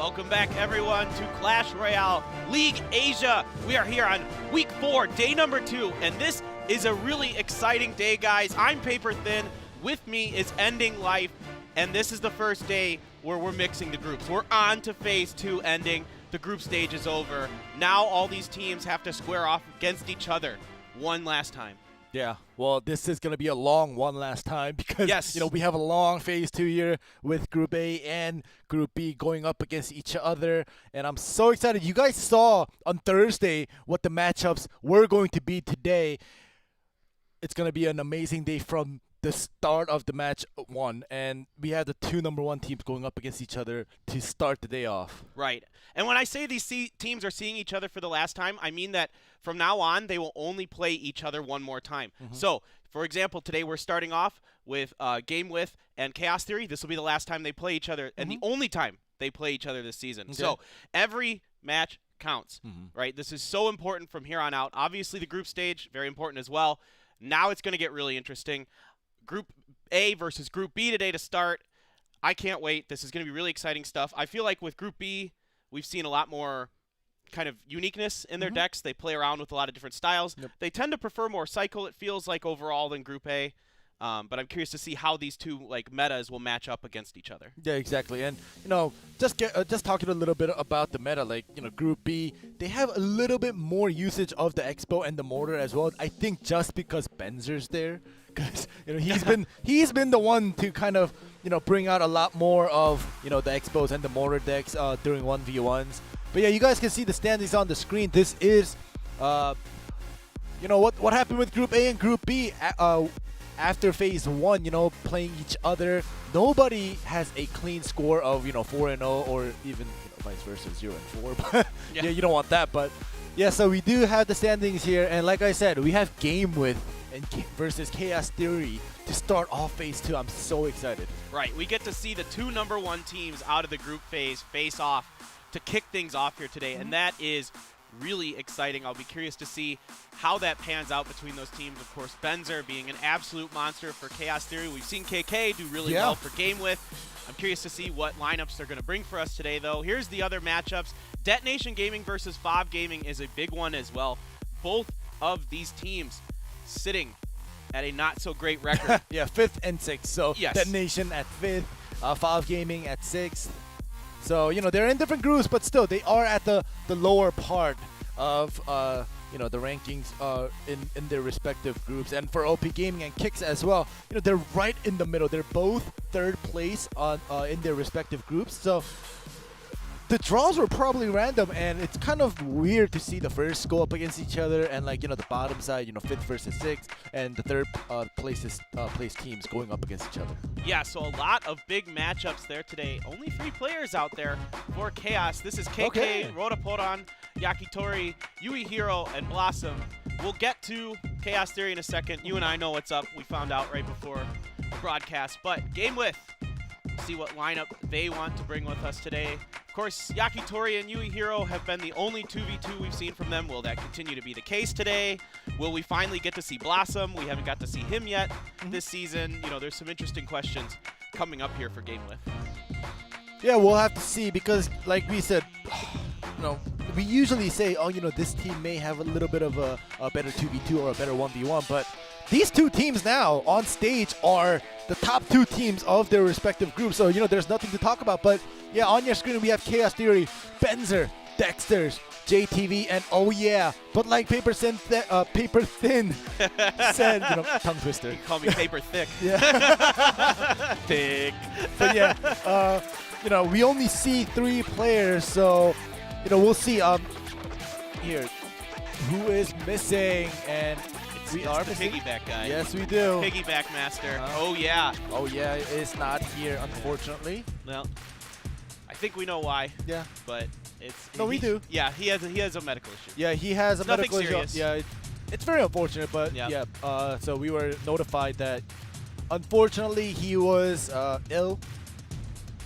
Welcome back, everyone, to Clash Royale League Asia. We are here on week 4, day number 2, and this is a really exciting day, guys. I'm Paper Thin. With me is Ending Life, and this is the first day where we're mixing the groups. We're on to phase 2 ending. The group stage is over. Now all these teams have to square off against each other one last time. Yeah, well, this is going to be a long one last time because, we have a long phase 2 here with Group A and Group B going up against each other. And I'm so excited. You guys saw on Thursday what the matchups were going to be today. It's going to be an amazing day from the start of the match 1. And we have the 2 number 1 teams going up against each other to start the day off. Right. And when I say these teams are seeing each other for the last time, I mean that from now on, they will only play each other one more time. So, for example, today we're starting off with GameWith and Chaos Theory. This will be the last time they play each other and the only time they play each other this season. Okay. So every match counts, right? This is so important from here on out. Obviously, the group stage, very important as well. Now it's going to get really interesting. Group A versus Group B today to start. I can't wait. This is going to be really exciting stuff. I feel like with Group B, we've seen a lot more kind of uniqueness in their decks. They play around with a lot of different styles. They tend to prefer more cycle, it feels like, overall than Group A. But I'm curious to see how these two metas will match up against each other. Yeah, exactly. And just talking a little bit about the meta, Group B, they have a little bit more usage of the Expo and the Mortar as well. I think just because Benzer's there, because he's been the one to kind of bring out a lot more of the Expos and the Mortar decks during 1v1s. But yeah, you guys can see the standings on the screen. This is what happened with Group A and Group B. After phase 1, playing each other, nobody has a clean score of 4-0 or even vice versa 0-4. But yeah, you don't want that. But yeah, so we do have the standings here, and like I said, we have GameWith and versus Chaos Theory to start off phase 2. I'm so excited. Right, we get to see the 2 number 1 teams out of the group phase face off to kick things off here today, and that is really exciting. I'll be curious to see how that pans out between those teams. Of course, Benzer being an absolute monster for Chaos Theory. We've seen KK do really well for GameWith. I'm curious to see what lineups they're going to bring for us today, though. Here's the other matchups. Detonation Gaming versus OP.GAMING is a big one as well. Both of these teams sitting at a not-so-great record. Yeah, 5th and 6th. So yes. Detonation at 5th, OP.GAMING at 6th. So, they're in different groups, but still, they are at the lower part of, the rankings in their respective groups. And for OP.GAMING and Kicks as well, they're right in the middle. They're both 3rd place in their respective groups. So the draws were probably random, and it's kind of weird to see the first go up against each other, and the bottom side, 5th versus 6th, and the 3rd place teams going up against each other. Yeah, so a lot of big matchups there today. Only 3 players out there for Chaos. This is KK, Rodaporan, Yakitori, Yui Hero, and Blossom. We'll get to Chaos Theory in a second. You and I know what's up. We found out right before the broadcast. But GameWith, see what lineup they want to bring with us today. Of course, Yakitori and Yui Hero have been the only 2v2 we've seen from them. Will that continue to be the case today? Will we finally get to see Blossom? We haven't got to see him yet this season. There's some interesting questions coming up here for GameWith. Yeah, we'll have to see because, like we said, we usually say, this team may have a little bit of a better 2v2 or a better 1v1, but these 2 teams now on stage are the top 2 teams of their respective groups. So, there's nothing to talk about. But, yeah, on your screen we have Chaos Theory, Benzer, Dexters, JTV, and oh yeah, but like Paper Thin said, tongue twister. You call me Paper Thick. Yeah. Thick. But yeah, we only see 3 players, so, we'll see. Here, who is missing? And we are the piggyback guy. Yes, we do. Piggyback master. Oh yeah. Oh yeah, it's not here, unfortunately. Well, I think we know why. Yeah. But it's we do. Yeah, he has a medical issue. Yeah, he has a medical issue. Yeah, it's very unfortunate, but yeah. So we were notified that unfortunately he was ill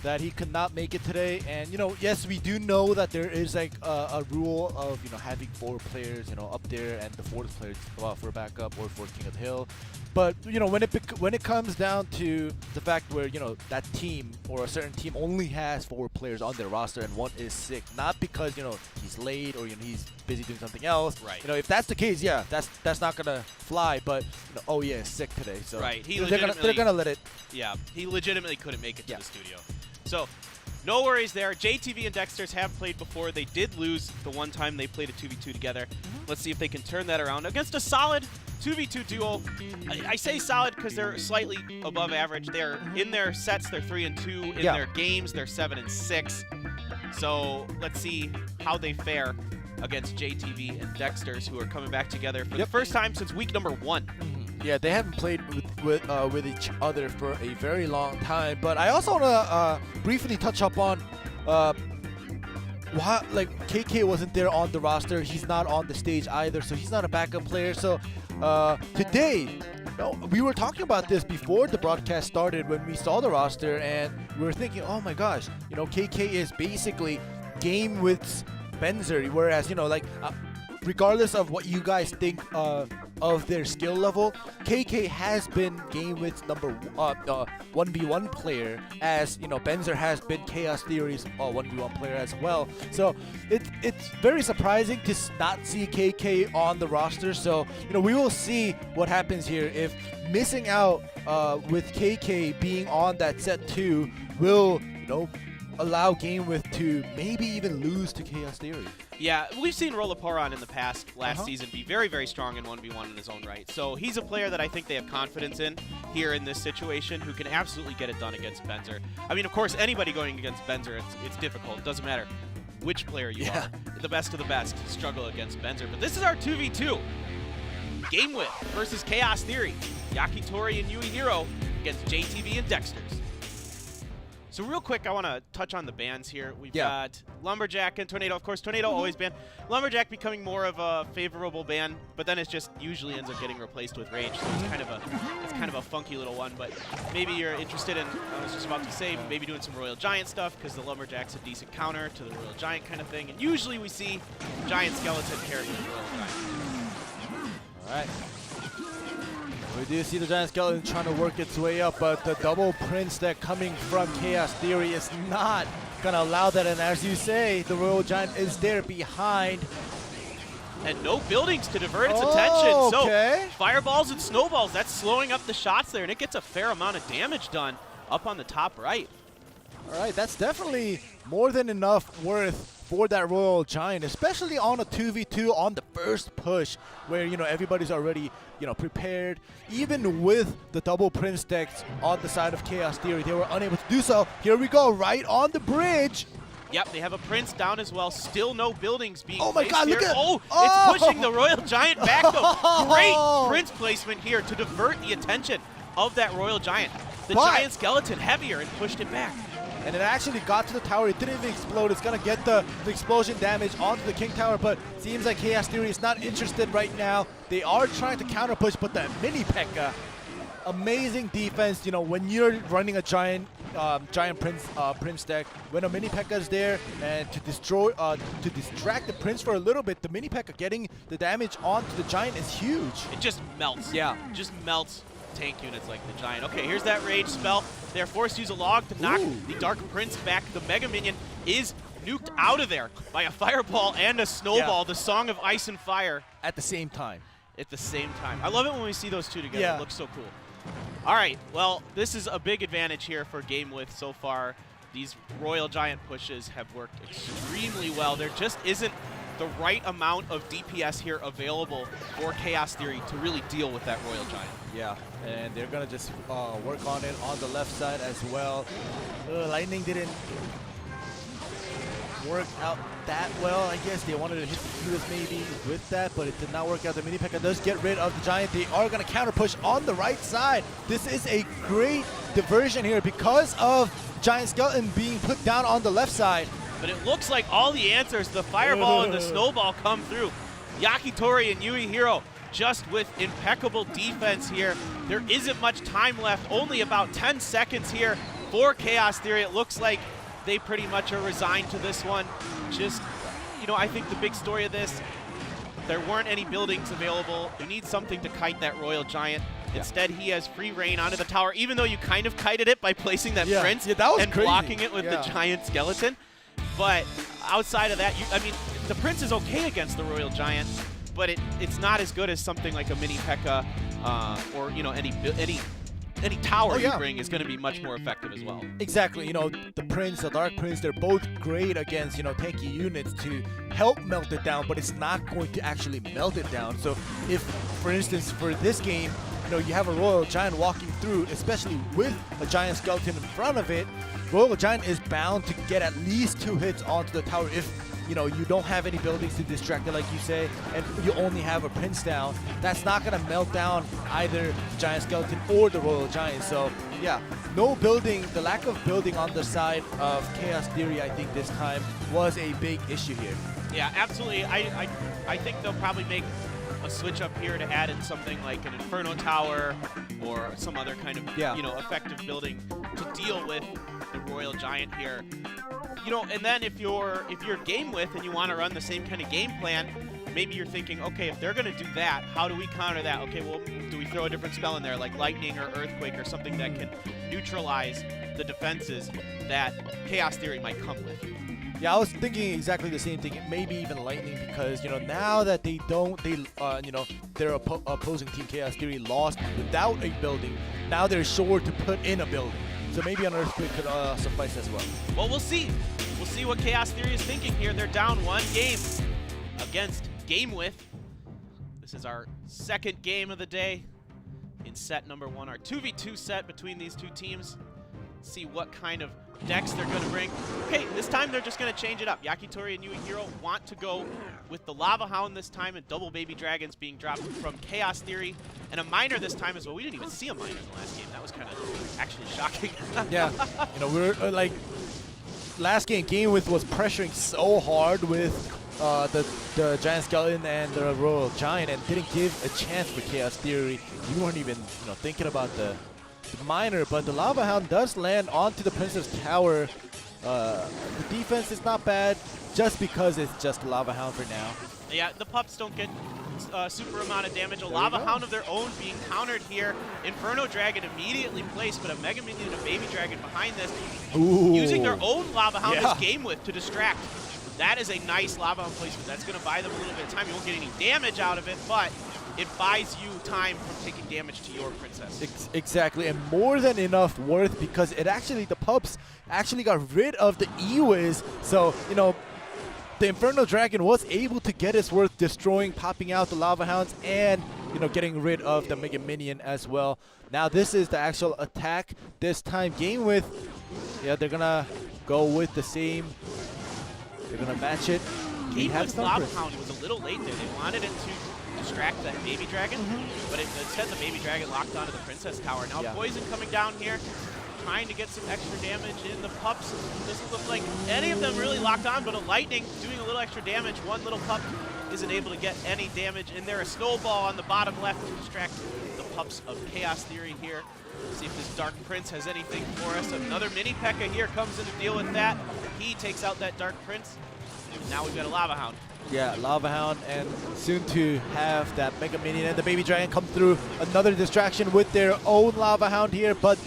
that he could not make it today. And, you know, yes, we do know that there is like a rule of, you know, having 4 players, you know, up there and the 4th player to go out for backup or for King of the Hill. But, you know, when it comes down to the fact where, you know, that team or a certain team only has 4 players on their roster and 1 is sick, not because, you know, he's late or, you know, he's busy doing something else. Right. You know, if that's the case, yeah, that's not gonna fly. But, you know, oh yeah, sick today. So right. they're gonna let it. Yeah, he legitimately couldn't make it to the studio. So, no worries there. JTV and Dexters have played before. They did lose the one time they played a 2v2 together. Let's see if they can turn that around against a solid 2v2 duo. I say solid because they're slightly above average. They're in their sets, they're 3-2. In their games, they're 7-6. So let's see how they fare against JTV and Dexters, who are coming back together for the first time since week number 1. Yeah, they haven't played with each other for a very long time. But I also want to briefly touch up on why, like, KK wasn't there on the roster. He's not on the stage either, so he's not a backup player. So today, you know, we were talking about this before the broadcast started when we saw the roster, and we were thinking, oh my gosh, you know, KK is basically GameWith's Benzer, whereas, you know, like, regardless of what you guys think of their skill level, KK has been GameWith's number 1v1 player, as, you know, Benzer has been Chaos Theory's 1v1 player as well. So it's very surprising to not see KK on the roster. So, you know, we will see what happens here. If missing out with KK being on that set 2 will, you know, allow GameWith to maybe even lose to Chaos Theory. Yeah, we've seen Rollaporon in the past last season be very, very strong in 1v1 in his own right. So he's a player that I think they have confidence in here in this situation, who can absolutely get it done against Benzer. I mean, of course, anybody going against Benzer, it's difficult. It doesn't matter which player you are. The best of the best struggle against Benzer. But this is our 2v2. GameWith versus Chaos Theory. Yakitori and Yui Hiro against JTV and Dexters. So real quick, I want to touch on the bans here. We've got Lumberjack and Tornado. Of course, Tornado always banned. Lumberjack becoming more of a favorable ban, but then it just usually ends up getting replaced with Rage. So it's kind of a funky little one. But maybe you're interested in, I was just about to say, maybe doing some Royal Giant stuff, because the Lumberjack's a decent counter to the Royal Giant kind of thing. And usually we see Giant Skeleton paired with Royal Giant. All right. We do see the Giant Skeleton trying to work its way up, but the double Prince deck coming from Chaos Theory is not going to allow that. And as you say, the Royal Giant is there behind. And no buildings to divert its attention. Okay. So fireballs and snowballs, that's slowing up the shots there, and it gets a fair amount of damage done up on the top right. All right, that's definitely more than enough worth for that Royal Giant, especially on a 2v2 on the first push, where, you know, everybody's already, you know, prepared. Even with the double Prince decks on the side of Chaos Theory, they were unable to do so. Here we go, right on the bridge. Yep, they have a Prince down as well. Still no buildings being Oh my placed God, here. look at It's pushing the Royal Giant back, though. Great Prince placement here to divert the attention of that Royal Giant. The Giant Skeleton heavier and pushed it back. And it actually got to the tower. It didn't even explode. It's going to get the explosion damage onto the King Tower, but seems like Chaos Theory is not interested right now. They are trying to counter push, but the mini P.E.K.K.A. Amazing defense. You know, when you're running a Giant Prince deck, when a mini P.E.K.K.A. is there, and to distract the Prince for a little bit, the mini P.E.K.K.A. getting the damage onto the Giant is huge. It just melts. Yeah. Just melts tank units like the Giant. Okay, here's that Rage spell. They're forced to use a log to knock the Dark Prince back. The Mega Minion is nuked out of there by a Fireball and a Snowball, the Song of Ice and Fire. At the same time. At the same time. I love it when we see those two together. Yeah. It looks so cool. All right, well, this is a big advantage here for GameWith so far. These Royal Giant pushes have worked extremely well. There just isn't the right amount of DPS here available for Chaos Theory to really deal with that Royal Giant. Yeah, and they're going to just work on it on the left side as well. Lightning didn't work out that well. I guess they wanted to hit the Judas maybe with that, but it did not work out. The mini P.E.K.K.A. does get rid of the Giant. They are going to counter push on the right side. This is a great diversion here because of Giant Skeleton being put down on the left side. But it looks like all the answers, the Fireball and the Snowball, come through. Yakitori and Yui Hiro just with impeccable defense here. There isn't much time left, only about 10 seconds here for Chaos Theory, it looks like they pretty much are resigned to this one. Just, you know, I think the big story of this, there weren't any buildings available. You need something to kite that Royal Giant. Instead, he has free reign onto the tower, even though you kind of kited it by placing that Prince that was and crazy. blocking it with the Giant Skeleton. But outside of that, I mean, the Prince is okay against the Royal Giant, but it's not as good as something like a mini P.E.K.K.A. Or, you know, any tower you bring is going to be much more effective as well. Exactly. You know, the Prince, the Dark Prince, they're both great against, you know, tanky units to help melt it down, but it's not going to actually melt it down. So if, for instance, for this game, you know, you have a Royal Giant walking through, especially with a Giant Skeleton in front of it, Royal Giant is bound to get at least 2 hits onto the tower if, you know, you don't have any buildings to distract it, like you say, and you only have a Prince down. That's not going to melt down either the Giant Skeleton or the Royal Giant. So, yeah, no building, the lack of building on the side of Chaos Theory, I think this time was a big issue here. Yeah, absolutely. I think they'll probably make a switch up here to add in something like an Inferno Tower or some other kind of, you know, effective building to deal with the Royal Giant here. You know, and then if you're GameWith and you want to run the same kind of game plan, maybe you're thinking, okay, if they're going to do that, how do we counter that? Okay, well, do we throw a different spell in there, like Lightning or Earthquake or something that can neutralize the defenses that Chaos Theory might come with? Yeah, I was thinking exactly the same thing. Maybe even Lightning, because, you know, now that you know, their opposing team Chaos Theory lost without a building, now they're sure to put in a building. So maybe an Earthquake could suffice as well. Well, we'll see. We'll see what Chaos Theory is thinking here. They're down 1 game against GameWith. This is our 2nd game of the day in set number 1, our 2v2 set between these 2 teams. See what kind of decks they're going to bring. Okay, this time they're just going to change it up. Yakitori and Yuihiro want to go with the Lava Hound this time and double Baby Dragons being dropped from Chaos Theory. And a Miner this time as well. We didn't even see a Miner in the last game. That was kind of actually shocking. Yeah, you know, we're like, last game, GameWith was pressuring so hard with the Giant Skeleton and the Royal Giant and didn't give a chance for Chaos Theory. You weren't even, you know, thinking about the Miner, but the Lava Hound does land onto the Princess Tower. The defense is not bad, just because it's just Lava Hound for now. Yeah, the pups don't get super amount of damage. A Lava Hound of their own being countered here. Inferno Dragon immediately placed, but a Mega Minion and a Baby Dragon behind this. Ooh. Using their own Lava Hound as GameWith to distract. That is a nice Lava Hound placement. That's going to buy them a little bit of time. You won't get any damage out of it, but it buys you time from taking damage to your princess. Exactly, and more than enough worth, because it actually, the pups actually got rid of the E-Wiz. So, you know, the Inferno Dragon was able to get its worth, destroying, popping out the Lava Hounds, and, you know, getting rid of the Mega Minion as well. Now this is the actual attack. This time GameWith, yeah, they're gonna go with the same. They're gonna match it. GameWith's Lava Hound was a little late there. They wanted it to distract that Baby Dragon, but instead the Baby Dragon locked onto the Princess Tower. Now Poison coming down here, trying to get some extra damage in. The pups doesn't look like any of them really locked on, but a Lightning doing a little extra damage. One little pup isn't able to get any damage in there. A Snowball on the bottom left to distract the pups of Chaos Theory here. See if this Dark Prince has anything for us. Another mini P.E.K.K.A. here comes in to deal with that. He takes out that Dark Prince. Now we've got a Lava Hound. Yeah, Lava Hound, and soon to have that Mega Minion and the Baby Dragon come through. Another distraction with their own Lava Hound here, but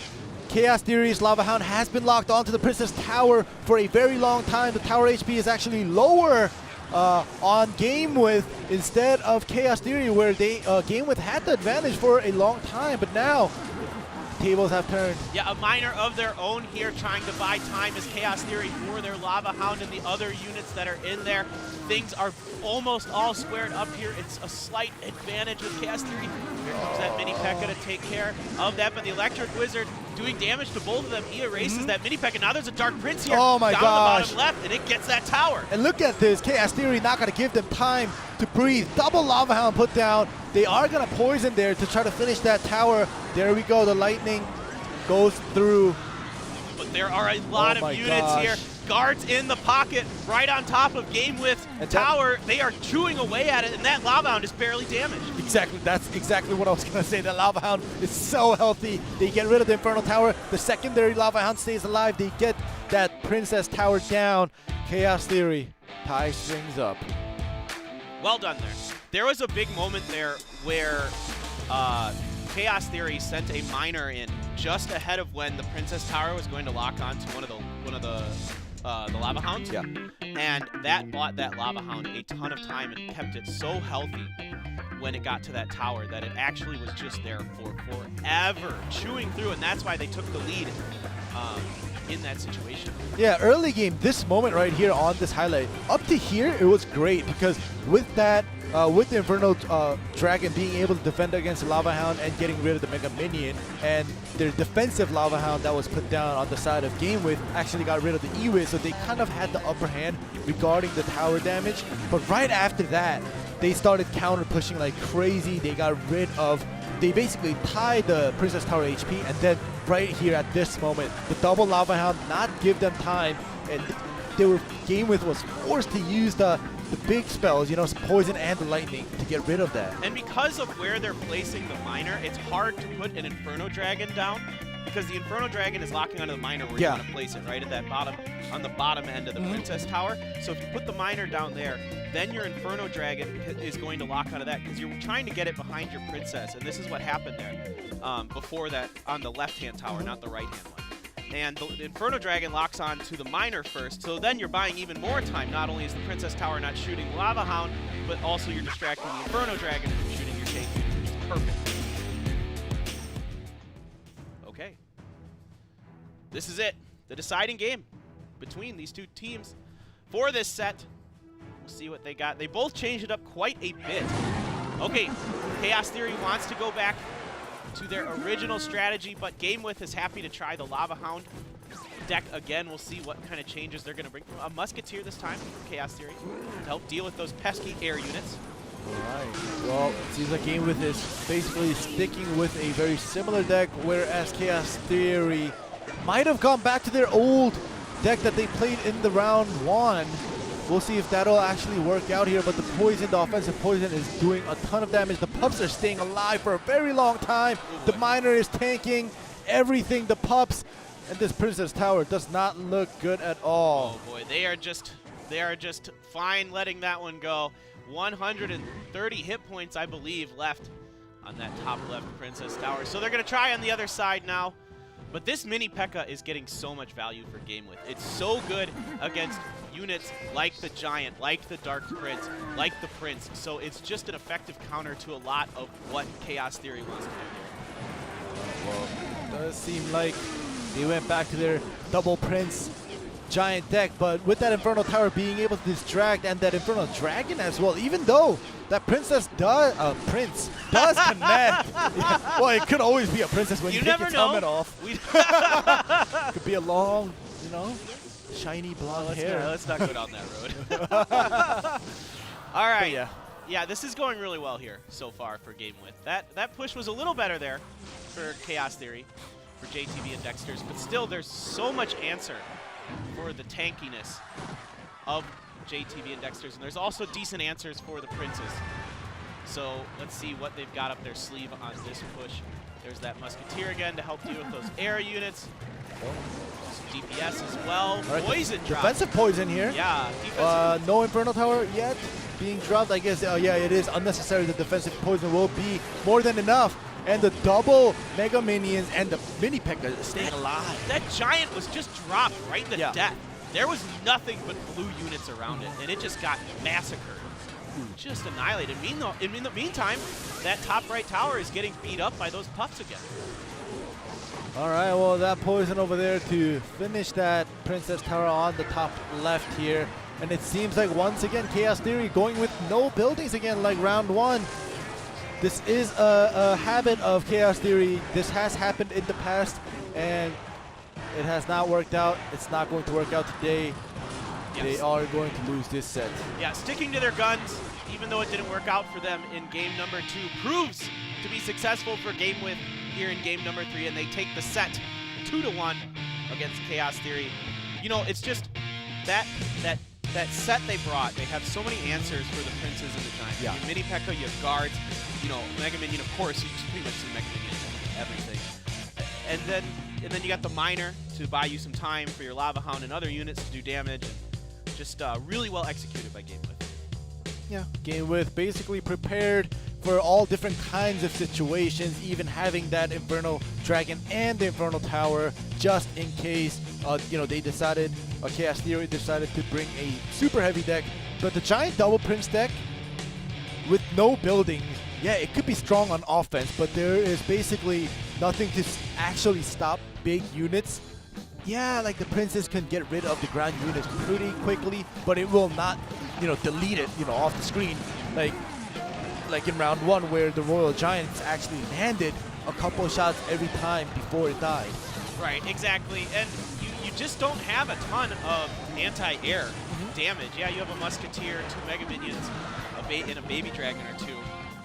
Chaos Theory's Lava Hound has been locked onto the Princess Tower for a very long time. The tower HP is actually lower on GameWith instead of Chaos Theory, where they GameWith had the advantage for a long time, but now tables have turned. Yeah, a Miner of their own here trying to buy time as Chaos Theory for their Lava Hound and the other units that are in there. Things are almost all squared up here. It's a slight advantage with Chaos Theory. Here comes that mini P.E.K.K.A. to take care of that, but the Electric Wizard doing damage to both of them. He erases that mini P.E.K.K.A. Now there's a Dark Prince here down the bottom left, and it gets that tower. And look at this. Chaos Theory not going to give them time to breathe. Double Lava Hound put down. They are going to poison there to try to finish that tower. There we go. The Lightning goes through. But there are a lot of units here. Guards in the pocket, right on top of GameWith tower. They are chewing away at it, and that Lava Hound is barely damaged. Exactly, that's exactly what I was gonna say. The Lava Hound is so healthy. They get rid of the Infernal Tower. The secondary Lava Hound stays alive. They get that Princess Tower down. Chaos Theory ties things up. Well done there. There was a big moment there where Chaos Theory sent a miner in just ahead of when the Princess Tower was going to lock on to one of the Lava Hounds. Yeah. And that bought that Lava Hound a ton of time and kept it so healthy when it got to that tower that it actually was just there for forever, chewing through, and that's why they took the lead in that situation. Yeah, early game, this moment right here on this highlight, up to here, it was great because with that, with the Infernal Dragon being able to defend against the Lava Hound and getting rid of the Mega Minion, and their defensive Lava Hound that was put down on the side of GameWith actually got rid of the E-Wit, so they kind of had the upper hand regarding the tower damage. But right after that, they started counter pushing like crazy. They got rid of, they basically tied the Princess Tower HP, and then right here at this moment, the double Lava Hound not give them time, and GameWith was forced to use the big spells, you know, poison and the lightning to get rid of that. And because of where they're placing the miner, it's hard to put an Inferno Dragon down because the Inferno Dragon is locking onto the miner where you want to place it, right at that bottom, on the bottom end of the Princess Tower. So if you put the miner down there, then your Inferno Dragon is going to lock onto that because you're trying to get it behind your Princess, and this is what happened there before that on the left-hand tower, not the right-hand one. And the Inferno Dragon locks on to the miner first, so then you're buying even more time. Not only is the Princess Tower not shooting the Lava Hound, but also you're distracting the Inferno Dragon from shooting your tank, which is perfect. Okay. This is it. The deciding game between these two teams for this set. We'll see what they got. They both changed it up quite a bit. Okay, Chaos Theory wants to go back to their original strategy, but GameWith is happy to try the Lava Hound deck again. We'll see what kind of changes they're going to bring. A Musketeer this time from Chaos Theory to help deal with those pesky air units. Alright, well, it seems like GameWith is basically sticking with a very similar deck, whereas Chaos Theory might have gone back to their old deck that they played in the round one. We'll see if that'll actually work out here, but the poison, the offensive poison is doing a ton of damage. The pups are staying alive for a very long time. The miner is tanking everything, the pups, and this Princess Tower does not look good at all. Oh boy, they are just fine letting that one go. 130 hit points, I believe, left on that top left Princess Tower. So they're gonna try on the other side now. But this mini P.E.K.K.A. is getting so much value for GameWith. It's so good against units like the Giant, like the Dark Prince, like the Prince. So it's just an effective counter to a lot of what Chaos Theory wants to do here. Well, it does seem like they went back to their double Prince Giant deck, but with that Infernal Tower being able to distract and that Infernal Dragon as well, even though that Prince does connect. Yeah, well, it could always be a princess when you take its helmet off. Could be a long, you know, shiny blonde hair. Let's not go down that road. All right. Yeah, this is going really well here so far for GameWith. That push was a little better there for Chaos Theory, for JTV and Dexter's, but still there's so much answer for the tankiness of JTV and Dexter's, and there's also decent answers for the Princes. So let's see what they've got up their sleeve on this push. There's that Musketeer again to help deal with those air units. Some DPS as well. Right, Poison drop. Defensive poison here. Yeah, defensive. No Infernal Tower yet being dropped. I guess, yeah, it is unnecessary. The defensive poison will be more than enough. And the double Mega Minions and the mini P.E.K.K.A. is staying alive. That Giant was just dropped right in the death. There was nothing but blue units around it, and it just got massacred. Just annihilated. In the meantime, that top right tower is getting beat up by those pups again. All right, well, that poison over there to finish that Princess Tower on the top left here. And it seems like once again, Chaos Theory going with no buildings again like round one. This is a habit of Chaos Theory. This has happened in the past, and it has not worked out. It's not going to work out today. Yes. They are going to lose this set. Yeah, sticking to their guns, even though it didn't work out for them in game number 2, proves to be successful for GameWith here in game number 3, and they take the set 2-1 against Chaos Theory. You know, it's just that set they brought, they have so many answers for the Princes and the Giants. Yeah. You have Mini P.E.K.K.A, you have guards, you know, Mega Minion, of course, you just pretty much see Mega Minion in everything. And then you got the Miner to buy you some time for your Lava Hound and other units to do damage. And just really well executed by GameWith. Yeah, GameWith basically prepared for all different kinds of situations, even having that Infernal Dragon and the Infernal Tower just in case, you know, they decided, Chaos Theory decided to bring a super heavy deck. But the Giant Double Prince deck with no buildings, yeah, it could be strong on offense, but there is basically nothing to actually stop big units. Yeah, like the Princes can get rid of the ground units pretty quickly, but it will not, you know, delete it, you know, off the screen. Like in round 1 where the Royal Giants actually landed a couple of shots every time before it died. Right, exactly. And you just don't have a ton of anti-air damage. Yeah, you have a Musketeer, 2 Mega Minions, and a Baby Dragon or 2.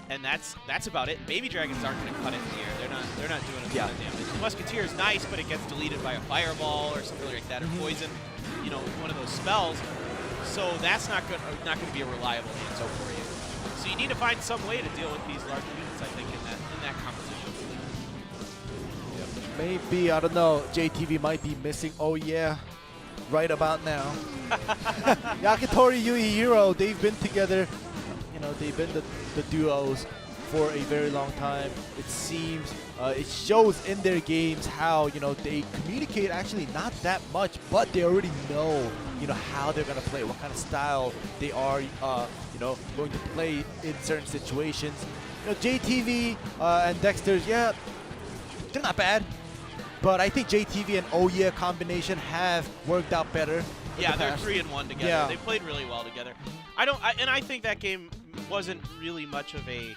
And that's about it. Baby Dragons aren't going to cut it in the air. They're not doing a ton of damage. The Musketeer is nice, but it gets deleted by a Fireball or something like that, or Poison, you know, one of those spells. So that's not going to be a reliable answer for you. So you need to find some way to deal with these larger units, I think, in that composition. Yeah, maybe, I don't know, JTV might be missing. Oh yeah, right about now. Yakitori, Yui, Hero, they've been together. You know, they've been the duos for a very long time. It seems, it shows in their games how, you know, they communicate actually not that much, but they already know, you know, how they're going to play, what kind of style they are, you know, going to play in certain situations. You know, JTV and Dexter's, yeah, they're not bad, but I think JTV and Oh Yeah combination have worked out better. Yeah, they're 3-1 together. Yeah. They played really well together. And I think that game wasn't really much of a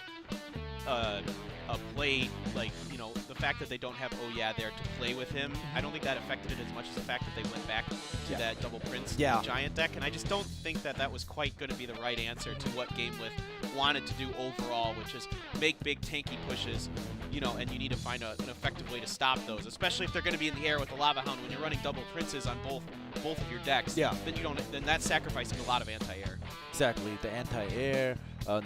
play, like, you know, the fact that they don't have Oh Yeah there to play with him. I don't think that affected it as much as the fact that they went back to that Double Prince Giant deck, and I just don't think that was quite going to be the right answer to what GameWith wanted to do overall, which is make big tanky pushes, you know, and you need to find an effective way to stop those, especially if they're going to be in the air with the Lava Hound. When you're running Double Princes on both of your decks, then that's sacrificing a lot of anti-air. Exactly, the anti-air,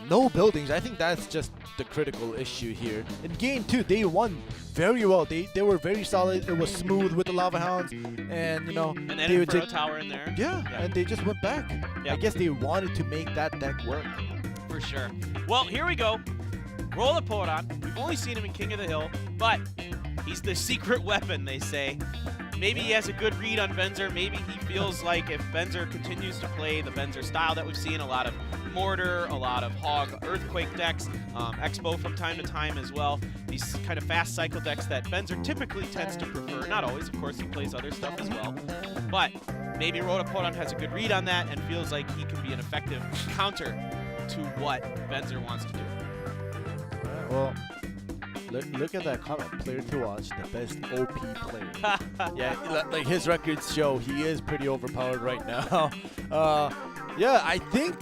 no buildings. I think that's just the critical issue here. In game 2, they won very well. They were very solid. It was smooth with the Lava Hounds, and you know, and then Inferno Tower in there. Yeah, and they just went back. I guess they wanted to make that deck work. For sure. Well, here we go. Roll a Podon. We've only seen him in King of the Hill, but he's the secret weapon, they say. Maybe he has a good read on Benzer. Maybe he feels like if Benzer continues to play the Benzer style that we've seen, a lot of Mortar, a lot of Hog Earthquake decks, Expo from time to time as well. These kind of fast cycle decks that Benzer typically tends to prefer. Not always, of course, he plays other stuff as well. But maybe Rotapodon has a good read on that and feels like he can be an effective counter to what Benzer wants to do. Well, look at that comment. Player to watch, the best OP player. Yeah, like his records show he is pretty overpowered right now. Yeah, I think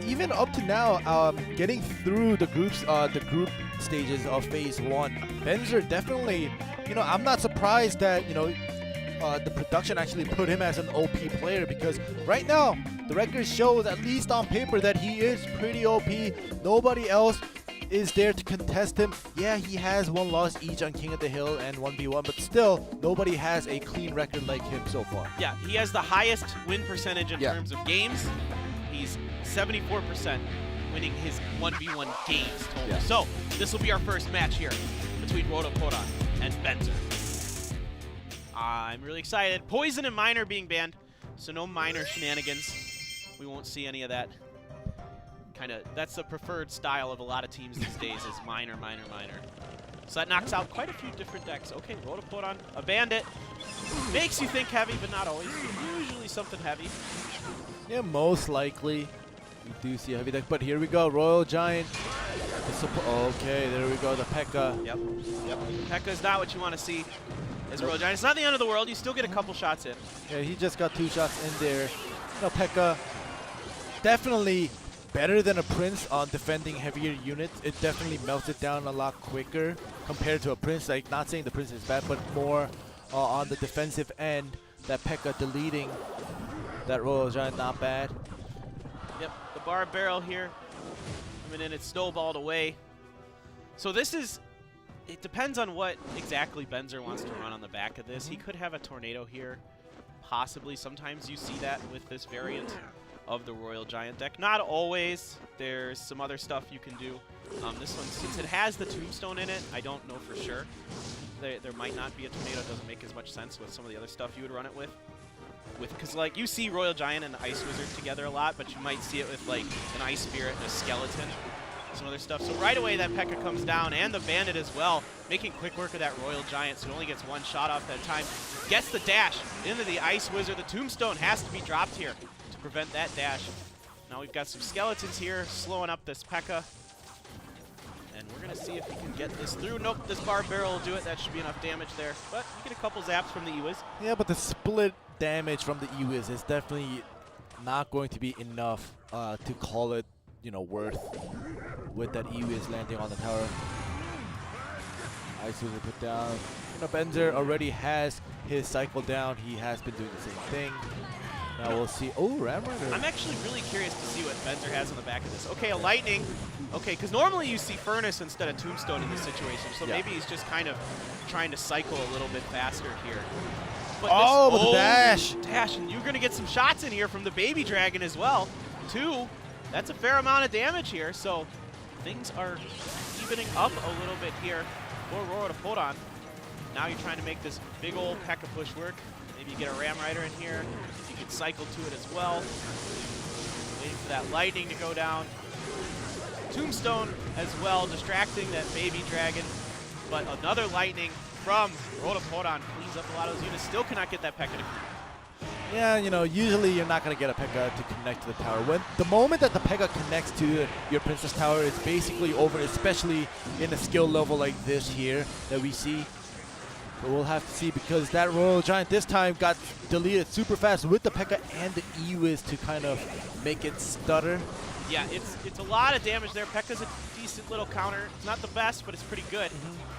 even up to now, getting through the group stages of Phase 1, Benzer definitely, you know, I'm not surprised that, you know, the production actually put him as an OP player, because right now the record shows, at least on paper, that he is pretty OP. Nobody else is there to contest him. Yeah, he has 1 loss each on King of the Hill and 1v1, but still, nobody has a clean record like him so far. Yeah, he has the highest win percentage in terms of games. He's 74% winning his 1v1 games total. So, this will be our first match here between Rotapodon and Benzer. I'm really excited. Poison and Miner being banned, so no Miner shenanigans. We won't see any of that. That's the preferred style of a lot of teams these days, is Miner. So that knocks out quite a few different decks. Okay, Rotapodon, a Bandit. Makes you think heavy, but not always. Usually something heavy. Yeah, most likely we do see a heavy deck, but here we go, Royal Giant. Okay, there we go, the P.E.K.K.A. Yep. P.E.K.K.A. is not what you want to see as a Royal Giant. It's not the end of the world. You still get a couple shots in. Yeah, he just got 2 shots in there. You know, P.E.K.K.A. definitely better than a Prince on defending heavier units. It definitely melts it down a lot quicker compared to a Prince. Like, not saying the Prince is bad, but more on the defensive end, that P.E.K.K.A. deleting that Royal Giant not bad. Yep, the bar barrel here. And then it's snowballed away. So this is, it depends on what exactly Benzer wants to run on the back of this. He could have a tornado here, possibly. Sometimes you see that with this variant of the Royal Giant deck. Not always. There's some other stuff you can do. This one, since it has the tombstone in it, I don't know for sure. There might not be a tornado. It doesn't make as much sense with some of the other stuff you would run it with. Because like you see Royal Giant and Ice Wizard together a lot, but you might see it with like an Ice Spirit and a Skeleton, some other stuff. So right away that P.E.K.K.A comes down, and the Bandit as well, making quick work of that Royal Giant, so it only gets one shot off that time. Gets the dash into the Ice Wizard. The Tombstone has to be dropped here to prevent that dash. Now we've got some Skeletons here slowing up this P.E.K.K.A. And we're going to see if we can get this through. Nope, this bar barrel will do it. That should be enough damage there. But you get a couple zaps from the E-Wiz. Yeah, but the split damage from the E-Wiz is definitely not going to be enough to call it, you know, worth with that E-Wiz landing on the tower. Ice Wizard put down. You know, Benzer already has his cycle down. He has been doing the same thing. Now we'll see. Oh, Ram Rider. I'm actually really curious to see what Benzer has on the back of this. Okay, a Lightning. Okay, because normally you see Furnace instead of Tombstone in this situation, so maybe he's just kind of trying to cycle a little bit faster here. But but the dash! Dash, and you're going to get some shots in here from the Baby Dragon as well. 2, that's a fair amount of damage here, so things are evening up a little bit here for Royale. Now you're trying to make this big old P.E.K.K.A push work. Maybe you get a Ram Rider in here. You can cycle to it as well. Waiting for that Lightning to go down. Tombstone as well, distracting that Baby Dragon. But another Lightning from Royale cleans up a lot of those units. Still cannot get that P.E.K.K.A to connect. Yeah, you know, usually you're not going to get a P.E.K.K.A to connect to the tower. When the moment that the P.E.K.K.A connects to your Princess Tower, it's basically over, especially in a skill level like this here that we see. But we'll have to see, because that Royal Giant this time got deleted super fast with the P.E.K.K.A and the E-Wiz to kind of make it stutter. Yeah, it's a lot of damage there. P.E.K.K.A's a decent little counter. It's not the best, but it's pretty good.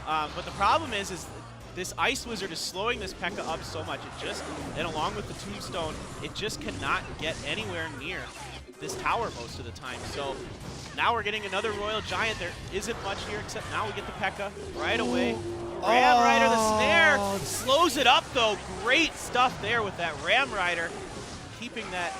But the problem is this Ice Wizard is slowing this P.E.K.K.A up so much. It just, and along with the Tombstone, it just cannot get anywhere near this tower most of the time. So now we're getting another Royal Giant. There isn't much here, except now we get the P.E.K.K.A right away. Ram Rider, the snare, slows it up though. Great stuff there with that Ram Rider, keeping that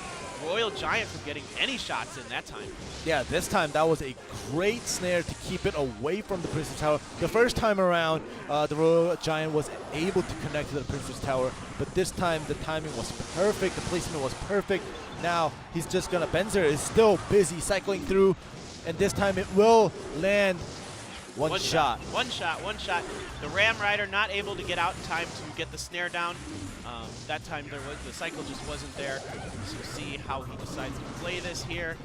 Royal Giant from getting any shots in that time. Yeah, this time that was a great snare to keep it away from the Princess Tower. The first time around, the Royal Giant was able to connect to the Princess Tower, but this time the timing was perfect, the placement was perfect. Now he's just gonna, Benzer is still busy cycling through, and this time it will land one shot. One shot. The Ram Rider not able to get out in time to get the snare down. That time the cycle just wasn't there. So see how he decides to play this here.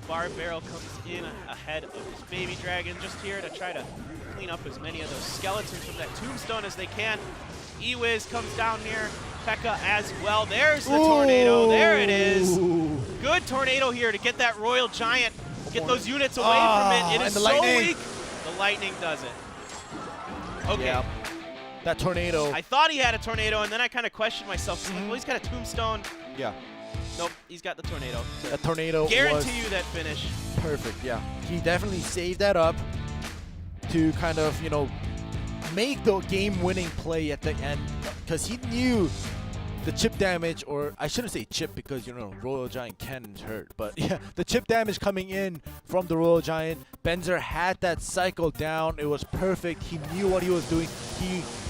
Bar Barrel comes in ahead of his Baby Dragon, just here to try to clean up as many of those skeletons from that Tombstone as they can. E-Wiz comes down here. P.E.K.K.A as well. There's the tornado. There it is. Good tornado here to get that Royal Giant. Get those units away from it. It is so weak. The Lightning does it. Okay. Yeah. That tornado. I thought he had a tornado, and then I kind of questioned myself. Like, well, he's got a Tombstone. Yeah. Nope, he's got the tornado. That tornado guarantee you that finish. Perfect, yeah. He definitely saved that up to kind of, you know, make the game-winning play at the end, because he knew the chip damage, or I shouldn't say chip because, you know, Royal Giant cannons hurt, but yeah, the chip damage coming in from the Royal Giant. Benzer had that cycle down. It was perfect. He knew what he was doing.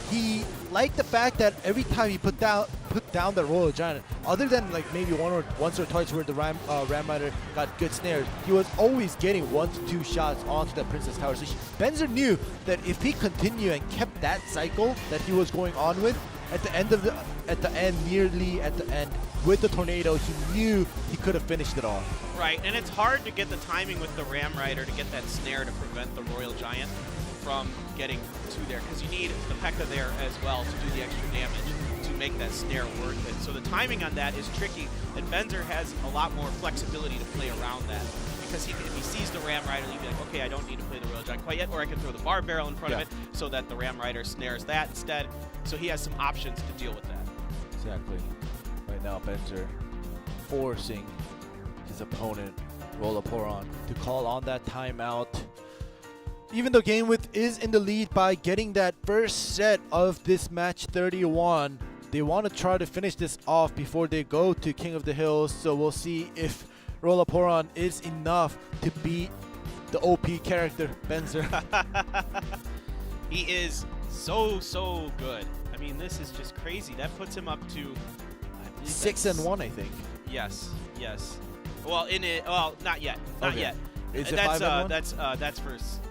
He liked the fact that every time he put down the Royal Giant, other than like maybe once or twice where the Ram Rider got good snares, he was always getting 1 to 2 shots onto the Princess Tower. So Benzer knew that if he continued and kept that cycle that he was going on with, nearly at the end, with the tornado, he knew he could have finished it off. Right, and it's hard to get the timing with the Ram Rider to get that snare to prevent the Royal Giant from getting to there, because you need the P.E.K.K.A there as well to do the extra damage to make that snare worth it. So the timing on that is tricky, and Benzer has a lot more flexibility to play around that, because if he sees the Ram Rider, he'd be like, okay, I don't need to play the Royal Giant quite yet, or I can throw the Bar Barrel in front of it so that the Ram Rider snares that instead. So he has some options to deal with that. Exactly. Right now, Benzer forcing his opponent, Rollaporon, to call on that timeout. Even though GameWith is in the lead by getting that first set of this match 31, they want to try to finish this off before they go to King of the Hills. So we'll see if Rollaporon is enough to beat the OP character, Benzer. He is so good. I mean, this is just crazy. That puts him up to 6-1, I think. Yes. Well, not yet. Not Okay. yet. Is it That's 5-1? that's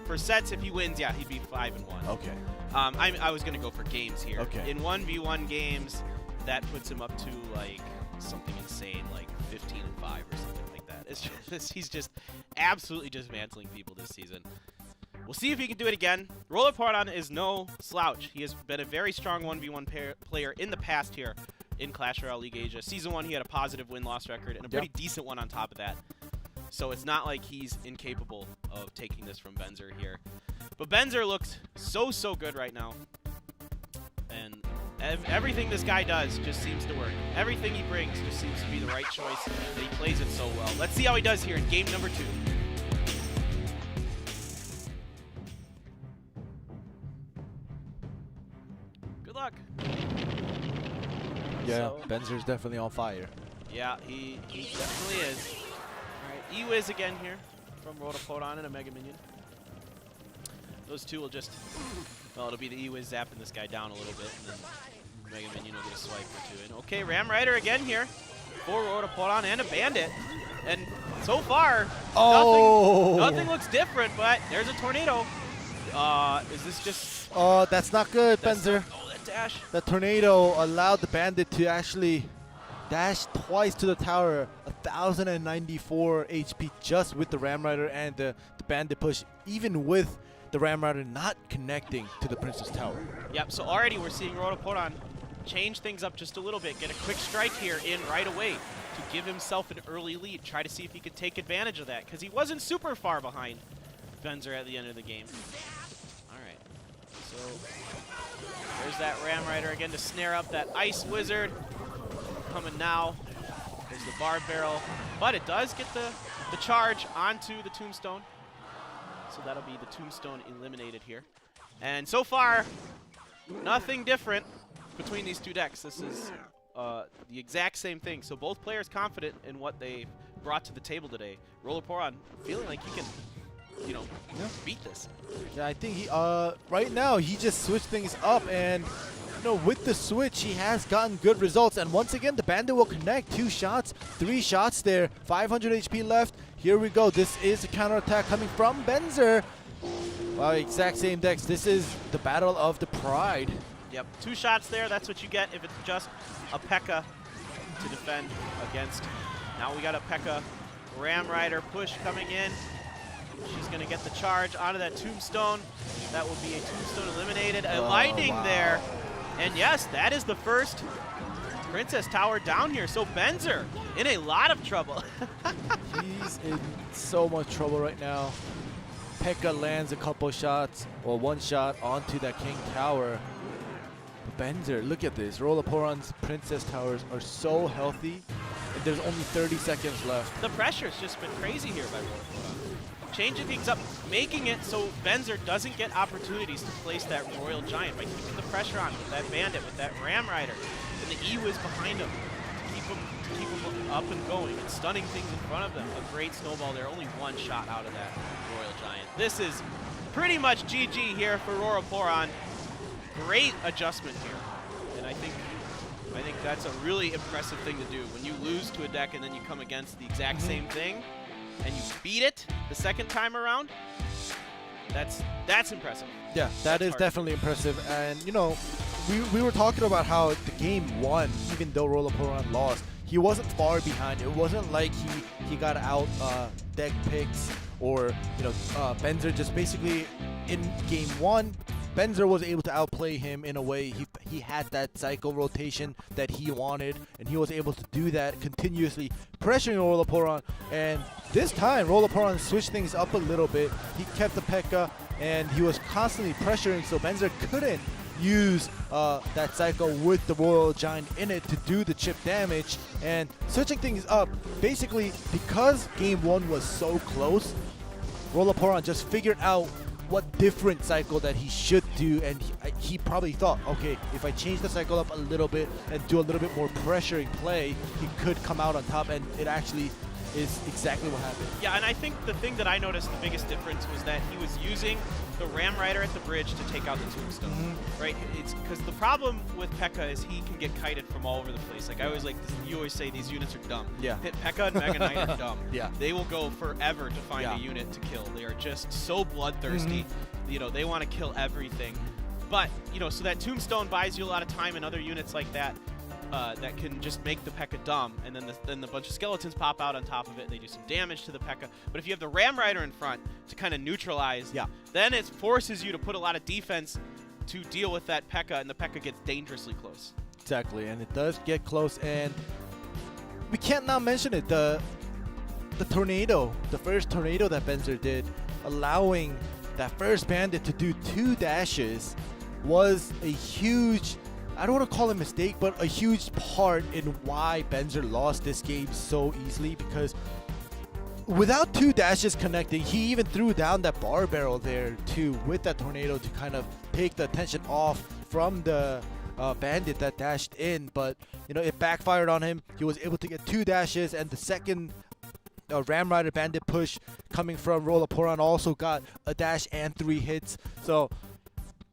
for sets. If he wins, yeah, he'd be 5-1. Okay. I was gonna go for games here. Okay. In 1v1 games, that puts him up to like something insane, like 15-5 or something like that. It's just, he's just absolutely dismantling people this season. We'll see if he can do it again. Rollaporon is no slouch. He has been a very strong 1v1 player in the past here in Clash Royale League Asia. Season 1, he had a positive win-loss record and a pretty decent one on top of that. So it's not like he's incapable of taking this from Benzer here. But Benzer looks so good right now. And everything this guy does just seems to work. Everything he brings just seems to be the right choice, and he plays it so well. Let's see how he does here in game number 2. Good luck. Yeah, So- Benzer's definitely on fire. Yeah, he definitely is. Alright, E-Wiz again here from Rollaporon and a Mega Minion. Those two will just, well, it'll be the E-Wiz zapping this guy down a little bit, and then Mega Minion will get a swipe or two. And okay, Ram Rider again here for Rollaporon and a Bandit. And so far, nothing looks different, but there's a tornado. Is this just... Oh, that's not good, Benzer. Oh, that dash. The tornado allowed the Bandit to actually dash twice to the tower. 1,094 HP just with the Ram Rider and the Bandit push, even with the Ram Rider not connecting to the Princess Tower. Yep, so already we're seeing Rollaporon change things up just a little bit, get a quick strike here in right away to give himself an early lead, try to see if he could take advantage of that, because he wasn't super far behind Benzer at the end of the game. Alright, so there's that Ram Rider again to snare up that Ice Wizard. Coming now. There's the Barb Barrel, but it does get the charge onto the Tombstone. So that'll be the Tombstone eliminated here. And so far, nothing different between these two decks. This is the exact same thing. So both players confident in what they brought to the table today. Rollaporon feeling like he can, you know, beat this. Yeah, I think he right now he just switched things up, and you know, with the switch he has gotten good results. And once again, the Bandit will connect 2 shots, 3 shots there, 500 HP left. Here we go. This is a counterattack coming from Benzer. Wow, exact same decks. This is the battle of the Pride. Yep, 2 shots there. That's what you get if it's just a P.E.K.K.A. to defend against. Now we got a P.E.K.K.A. Ram Rider push coming in. She's going to get the charge onto that Tombstone. That will be a Tombstone eliminated. A lightning there. And yes, that is the first Princess Tower down here. So Benzer in a lot of trouble. He's in so much trouble right now. P.E.K.K.A. lands a couple shots, or 1 shot onto that King Tower. But Benzer, look at this. Rollaporon's Princess Towers are so healthy, and there's only 30 seconds left. The pressure's just been crazy here by Rollaporon. Changing things up, making it so Benzer doesn't get opportunities to place that Royal Giant by keeping the pressure on with that Bandit, with that Ram Rider, and the E-Wiz behind him to keep him up and going and stunning things in front of them. A great snowball there, only 1 shot out of that Royal Giant. This is pretty much GG here for Rollaporon. Great adjustment here, and I think that's a really impressive thing to do. When you lose to a deck and then you come against the exact same thing, and you beat it the second time around, that's impressive. Yeah, that is definitely impressive. And you know, we were talking about how the game won, even though Rollaporon lost. He wasn't far behind. It wasn't like he got out deck picks, or you know, Benzer just basically in game 1. Benzer was able to outplay him in a way. He had that cycle rotation that he wanted, and he was able to do that continuously, pressuring Rollaporon. And this time, Rollaporon switched things up a little bit. He kept the P.E.K.K.A. and he was constantly pressuring, so Benzer couldn't use that cycle with the Royal Giant in it to do the chip damage and switching things up. Basically, because game 1 was so close, Rollaporon just figured out what different cycle that he should do, and he probably thought, okay, if I change the cycle up a little bit and do a little bit more pressuring play, he could come out on top, and it actually is exactly what happened. Yeah, and I think the thing that I noticed the biggest difference was that he was using the Ram Rider at the bridge to take out the Tombstone, right? It's because the problem with P.E.K.K.A. is he can get kited from all over the place. Like I always you always say these units are dumb. Yeah. P.E.K.K.A. and Mega Knight are dumb. Yeah. They will go forever to find a unit to kill. They are just so bloodthirsty. You know, they want to kill everything. But, you know, so that Tombstone buys you a lot of time, and other units like that that can just make the P.E.K.K.A. dumb, and then the bunch of skeletons pop out on top of it, and they do some damage to the P.E.K.K.A. But if you have the Ram Rider in front to kind of neutralize, then it forces you to put a lot of defense to deal with that P.E.K.K.A., and the P.E.K.K.A. gets dangerously close. Exactly, and it does get close, and we can't not mention it. The tornado, the first tornado that Benzer did, allowing that first bandit to do 2 dashes, was a huge, I don't want to call it a mistake, but a huge part in why Benzer lost this game so easily, because without 2 dashes connecting, he even threw down that bar barrel there too with that tornado to kind of take the attention off from the bandit that dashed in, but you know, it backfired on him. He was able to get 2 dashes, and the second Ram Rider bandit push coming from Rollaporon also got a dash and 3 hits. So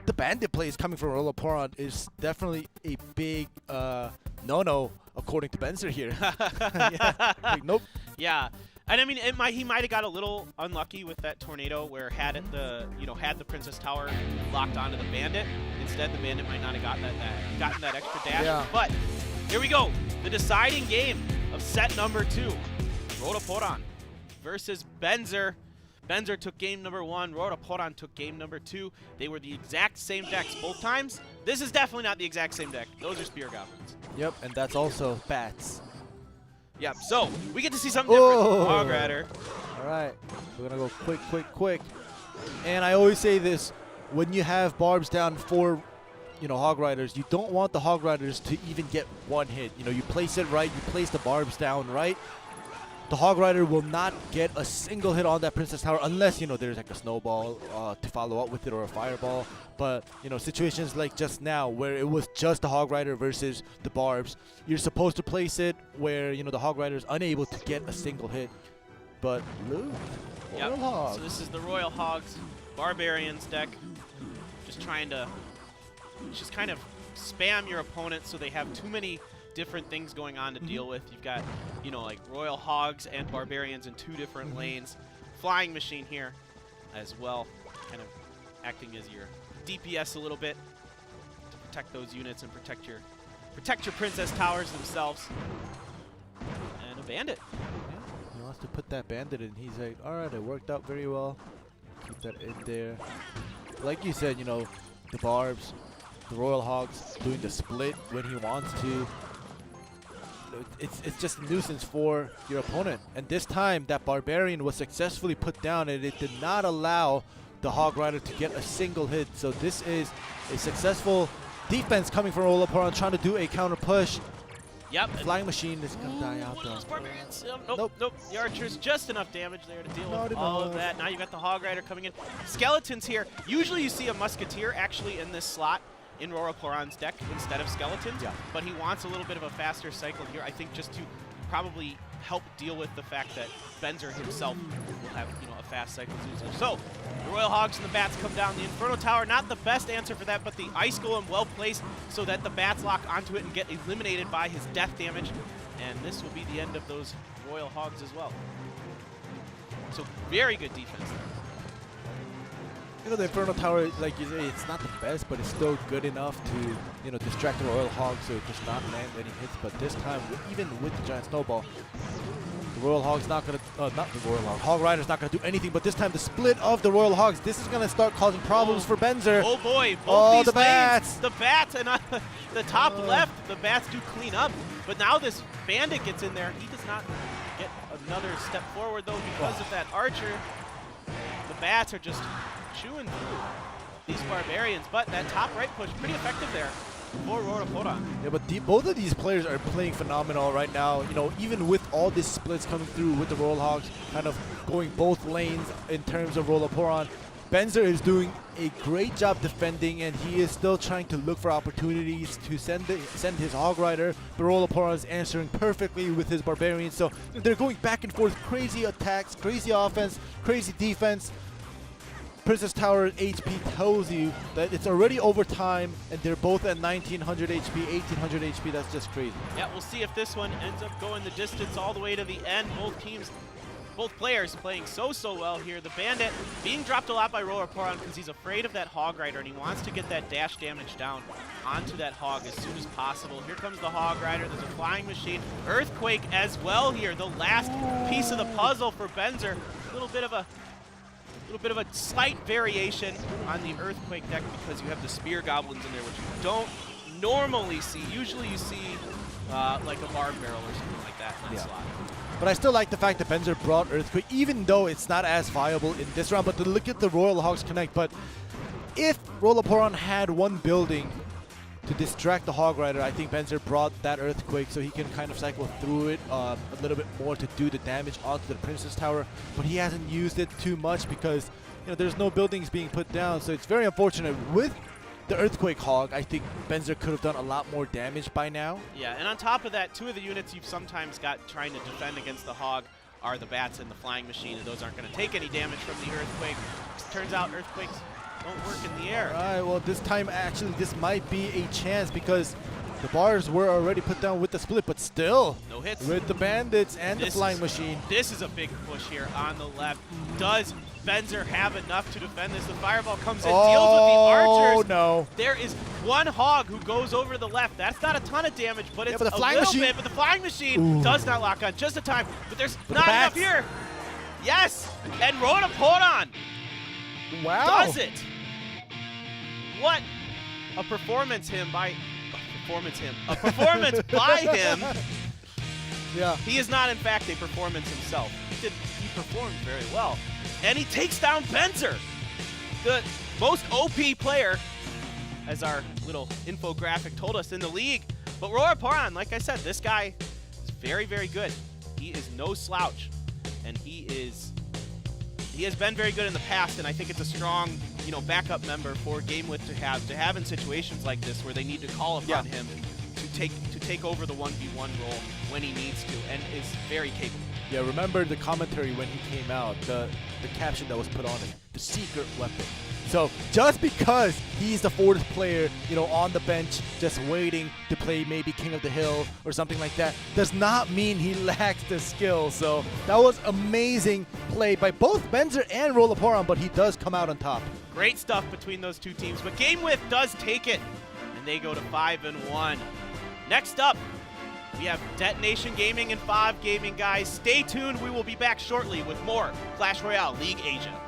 the bandit plays coming from Rollaporon is definitely a big no-no according to Benzer here. Like, nope. Yeah. And I mean, he might have got a little unlucky with that tornado, where had the Princess Tower locked onto the bandit, instead the bandit might not have gotten that extra dash. Yeah. But here we go, the deciding game of set number 2, Rollaporon versus Benzer. Benzer took game number 1, Rollaporon took game number 2. They were the exact same decks both times. This is definitely not the exact same deck. Those are Spear Goblins. Yep, and that's also bats. Yep, so we get to see something different. Hog Rider. All right, we're gonna go quick. And I always say this, when you have barbs down for, you know, Hog Riders, you don't want the Hog Riders to even get 1 hit. You know, you place it right, you place the barbs down right, the Hog Rider will not get a single hit on that Princess Tower unless, you know, there's like a snowball to follow up with it, or a fireball. But, you know, situations like just now where it was just the Hog Rider versus the barbs, you're supposed to place it where, you know, the Hog Rider is unable to get a single hit. But Luke, Royal Hogs. So this is the Royal Hogs Barbarians deck. Just trying to kind of spam your opponent so they have too many different things going on to deal with. You've got, you know, like Royal Hogs and Barbarians in 2 different lanes. Flying Machine here as well, kind of acting as your DPS a little bit to protect those units and protect your Princess Towers themselves. And a Bandit. Yeah, he wants to put that bandit in. He's like, all right, it worked out very well. Keep that in there. Like you said, you know, the barbs, the Royal Hogs doing the split when he wants to. It's just a nuisance for your opponent. And this time, that Barbarian was successfully put down, and it did not allow the Hog Rider to get a single hit. So this is a successful defense coming from Rollaporon, trying to do a counter push. Yep. Flying Machine is going to die out one of though. those Barbarians. Nope. The Archer's just enough damage there to deal with all of that. Now you got the Hog Rider coming in. Skeletons here. Usually you see a Musketeer actually in this slot in Rollaporon's deck instead of Skeletons. Yeah. But he wants a little bit of a faster cycle here, I think, just to probably help deal with the fact that Benzer himself will have, you know, a fast cycle user. So the Royal Hogs and the Bats come down. The Inferno Tower, not the best answer for that, but the Ice Golem well placed so that the Bats lock onto it and get eliminated by his death damage. And this will be the end of those Royal Hogs as well. So very good defense there. You know, the Inferno Tower, like you say, it's not the best, but it's still good enough to, you know, distract the Royal Hog so it does not land any hits. But this time, even with the Giant Snowball, the Royal Hog's not going to, not the Royal Hog, Hog Rider's not going to do anything. But this time, the split of the Royal Hogs, this is going to start causing problems for Benzer. Oh boy, both these the Bats. Lanes, the Bats, and on the top left, the Bats do clean up. But now this Bandit gets in there. He does not get another step forward, though, because of that Archer. The Bats are just chewing through. these Barbarians, but that top right push, pretty effective there for Roraporan. Yeah, but both of these players are playing phenomenal right now. You know, even with all these splits coming through with the Rollhogs kind of going both lanes in terms of Roraporan, Benzer is doing a great job defending, and he is still trying to look for opportunities to send his Hog Rider. But Roraporan is answering perfectly with his Barbarians. So they're going back and forth, crazy attacks, crazy offense, crazy defense. Princess Tower HP tells you that it's already overtime, and they're both at 1900 HP, 1800 HP. That's just crazy. Yeah, we'll see if this one ends up going the distance all the way to the end. Both players playing so well here. The Bandit being dropped a lot by Roraporan because he's afraid of that Hog Rider, and he wants to get that dash damage down onto that Hog as soon as possible. Here comes the Hog Rider. There's a Flying Machine. Earthquake as well here. The last piece of the puzzle for Benzer. A little bit of a slight variation on the Earthquake deck because you have the Spear Goblins in there, which you don't normally see. Usually you see like a Barb Barrel or something like that in that slot. But I still like the fact that Benzer brought Earthquake, even though it's not as viable in this round. But to look at the Royal Hogs connect, but if Roraporan had one building to distract the Hog Rider, I think Benzer brought that Earthquake so he can kind of cycle through it a little bit more to do the damage onto the Princess Tower. But he hasn't used it too much because, you know, there's no buildings being put down. So it's very unfortunate. With the Earthquake Hog, I think Benzer could have done a lot more damage by now. Yeah, and on top of that, two of the units you've sometimes got trying to defend against the Hog are the Bats and the Flying Machine, and those aren't going to take any damage from the Earthquake. Turns out Earthquakes don't work in the air. All right, well, this time, actually, this might be a chance because the bars were already put down with the split, but still, no hits with the Bandits and the Flying Machine. This is a big push here on the left. Does Benzer have enough to defend this? The Fireball comes in, deals with the archers. Oh, no. There is one Hog who goes over the left. That's not a ton of damage, but it's but the a Flying little Machine. bit. But the Flying Machine does not lock on just in time. But there's not enough here. Yes, and Roraporan does it. What a performance by him. Yeah. He is not, in fact, a performance himself. He performed very well. And he takes down Benzer, the most OP player, as our little infographic told us, in the league. But Roraporan, like I said, this guy is very, very good. He is no slouch, and he has been very good in the past, and I think it's a strong, you know, backup member for GameWith to have in situations like this where they need to call upon him to take over the 1v1 role when he needs to, and is very capable. Yeah, remember the commentary when he came out, the caption that was put on it, the secret weapon. So just because he's the fourth player, you know, on the bench, just waiting to play maybe King of the Hill or something like that, does not mean he lacks the skill. So that was amazing play by both Benzer and Roraporan, but he does come out on top. Great stuff between those two teams, but GameWith does take it, and they go to 5-1. Next up, we have Detonation Gaming and OP.GAMING, guys. Stay tuned. We will be back shortly with more Clash Royale League Asia.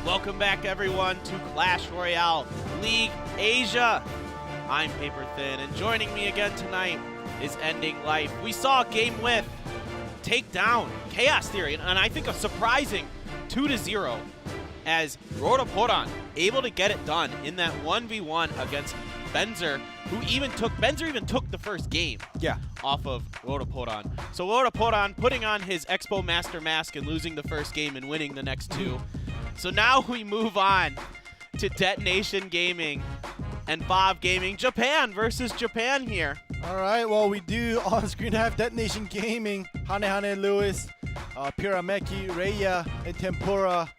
Welcome back, everyone, to Clash Royale League Asia. I'm Paper Thin, and joining me again tonight is Ending Life. We saw GameWith take down Chaos Theory, and I think a surprising 2-0 as Rotoporan able to get it done in that 1v1 against Benzer, Benzer even took the first game off of Rotoporan. So Rotoporan putting on his Expo Master Mask and losing the first game and winning the next two. So now we move on to Detonation Gaming and OP.GAMING. Japan versus Japan here. All right, well, we do on screen have Detonation Gaming, Hanehane Lewis, Pyrameki, Raya, and Tempura.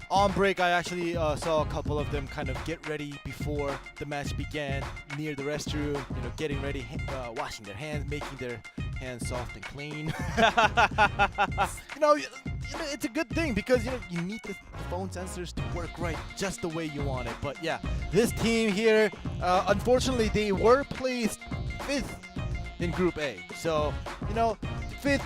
On break, I actually saw a couple of them kind of get ready before the match began near the restroom, you know, getting ready, washing their hands, making their hands soft and clean. you know, it's a good thing because you need the phone sensors to work right just the way you want it. But yeah, this team here, unfortunately, they were placed 5th in Group A. So, 5th,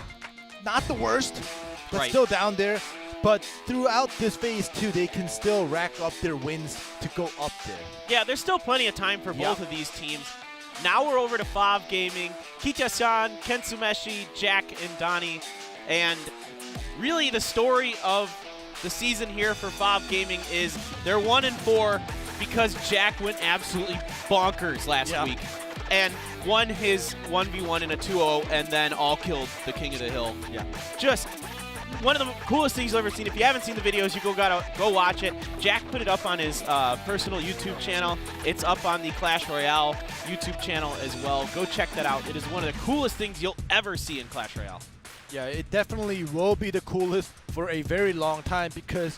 not the worst, but still down there. But throughout this phase 2, they can still rack up their wins to go up there. Yeah, there's still plenty of time for both of these teams. Now we're over to OP.GAMING, Kita-san, Kentsumeshi, Jack, and Donnie. And really the story of the season here for OP.GAMING is they're 1-4 because Jack went absolutely bonkers last week and won his 1v1 in a 2-0 and then all killed the King of the Hill. Just one of the coolest things you've ever seen. If you haven't seen the videos, you gotta go watch it. Jack put it up on his personal YouTube channel. It's up on the Clash Royale YouTube channel as well. Go check that out. It is one of the coolest things you'll ever see in Clash Royale. Yeah, it definitely will be the coolest for a very long time because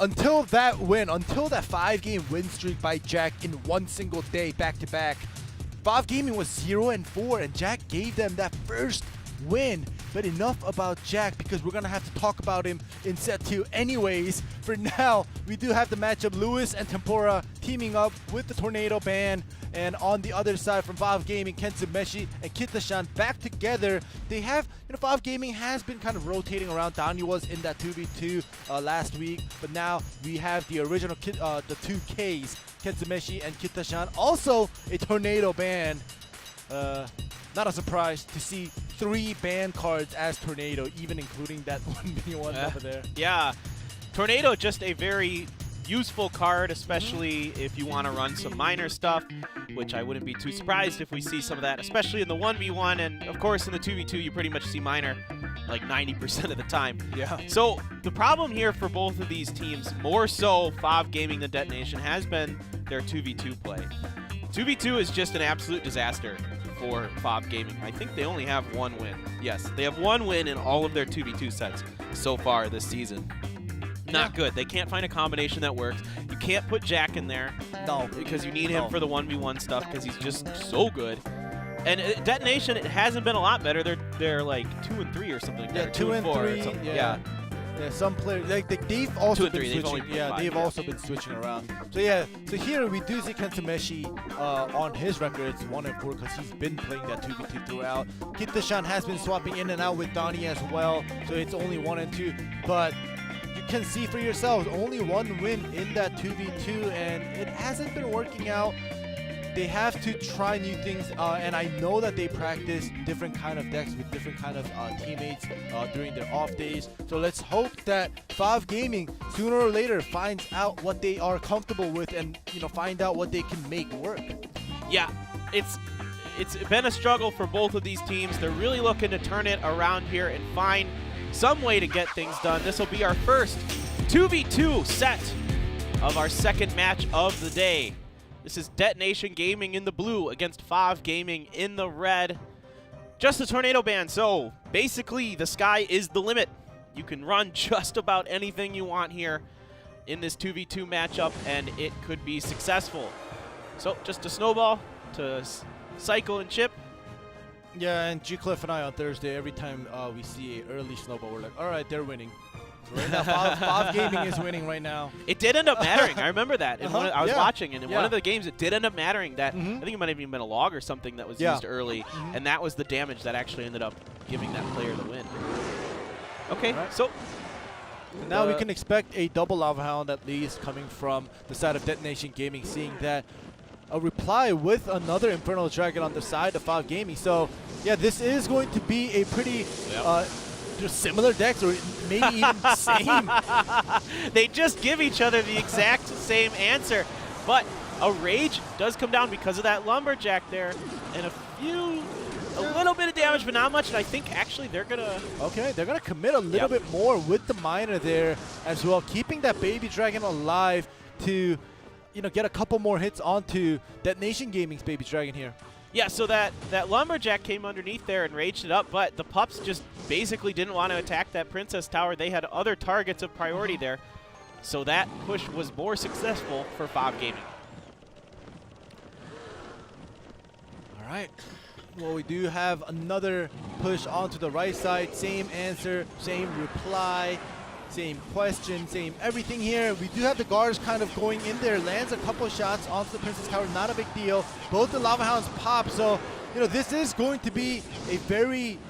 until that win, until that 5-game win streak by Jack in one single day back-to-back, OP.GAMING was 0-4 and Jack gave them that first win. But enough about Jack because we're going to have to talk about him in set 2 anyways. For now, we do have the matchup Lewis and Tempura teaming up with the Tornado Band. And on the other side from OP.GAMING, Kentsumeshi and Kita-san back together. They have, OP.GAMING has been kind of rotating around. Donnie was in that 2v2 last week. But now we have the original, the 2Ks, Kentsumeshi and Kita-san. Also a Tornado Band. Not a surprise to see 3 ban cards as Tornado, even including that 1v1 over there. Yeah, Tornado just a very useful card, especially if you want to run some minor stuff, which I wouldn't be too surprised if we see some of that, especially in the 1v1, and of course in the 2v2 you pretty much see minor like 90% of the time. Yeah. So the problem here for both of these teams, more so OP.GAMING than Detonation, has been their 2v2 play. 2v2 is just an absolute disaster for OP.GAMING. I think they only have 1 win. Yes, they have 1 win in all of their 2v2 sets so far this season. Not good. They can't find a combination that works. You can't put Jack in there. No. Because you need him for the 1v1 stuff because he's just so good. And Detonation, it hasn't been a lot better. They're like 2-3 or something. Yeah, 2-3. Or something. Yeah. Yeah, some players like they've also been switching. They've also been switching around. So yeah, so here we do see Kentsumeshi on his record. It's 1-4 because he's been playing that 2v2 throughout. Kita-san has been swapping in and out with Donnie as well, so it's only 1-2. But you can see for yourselves, only 1 win in that 2v2, and it hasn't been working out. They have to try new things, and I know that they practice different kind of decks with different kind of teammates during their off days. So let's hope that OP.GAMING sooner or later finds out what they are comfortable with and find out what they can make work. Yeah, it's been a struggle for both of these teams. They're really looking to turn it around here and find some way to get things done. This will be our first 2v2 set of our second match of the day. This is Detonation Gaming in the blue against OP.GAMING in the red. Just the Tornado Band, so basically the sky is the limit. You can run just about anything you want here in this 2v2 matchup, and it could be successful. So just a snowball to cycle and chip. Yeah, and G-Cliff and I on Thursday, every time we see an early snowball, we're like, all right, they're winning. Right now, Five Gaming is winning right now. It did end up mattering. I remember that. I was watching, and in one of the games, it did end up mattering that I think it might have even been a log or something that was used early, and that was the damage that actually ended up giving that player the win. Okay, so now we can expect a double Lava Hound at least coming from the side of Detonation Gaming, seeing that a reply with another Infernal Dragon on the side of Five Gaming. So yeah, this is going to be a pretty just similar decks, or maybe even same. They just give each other the exact same answer, but a Rage does come down because of that Lumberjack there, and a little bit of damage, but not much. And I think actually they're gonna they're gonna commit a little bit more with the Miner there as well, keeping that Baby Dragon alive to get a couple more hits onto Detonation Gaming's Baby Dragon here. Yeah, so that Lumberjack came underneath there and raged it up, but the Pups just basically didn't want to attack that Princess Tower. They had other targets of priority there, so that push was more successful for Five Gaming. All right. Well, we do have another push onto the right side. Same answer, same reply, same question, same everything here. We do have the guards kind of going in there. Lands a couple shots onto the Princess Tower. Not a big deal. Both the Lava Hounds pop. So, this is going to be a very,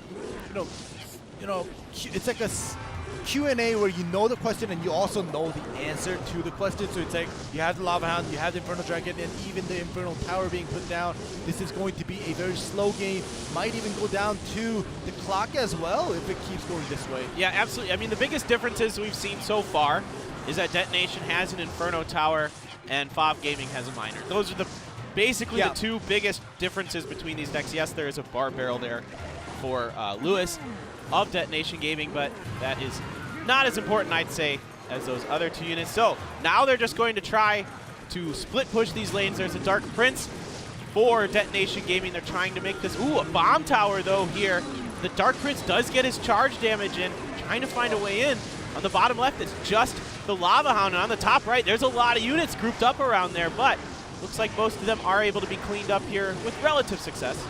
it's like a Q&A where you know the question and you also know the answer to the question. So it's like you have the Lava Hound, you have the Infernal Dragon, and even the Infernal Tower being put down. This is going to be a very slow game. Might even go down to the clock as well if it keeps going this way. Yeah, absolutely. I mean, the biggest differences we've seen so far is that Detonation has an Inferno Tower and Five Gaming has a Miner. Those are basically the two biggest differences between these decks. Yes, there is a Bar Barrel there for Lewis of Detonation Gaming, but that is not as important, I'd say, as those other two units. So now they're just going to try to split push these lanes. There's a Dark Prince for Detonation Gaming. They're trying to make this, a Bomb Tower though here. The Dark Prince does get his charge damage in, trying to find a way in. On the bottom left, it's just the Lava Hound. And on the top right, there's a lot of units grouped up around there, but looks like most of them are able to be cleaned up here with relative success.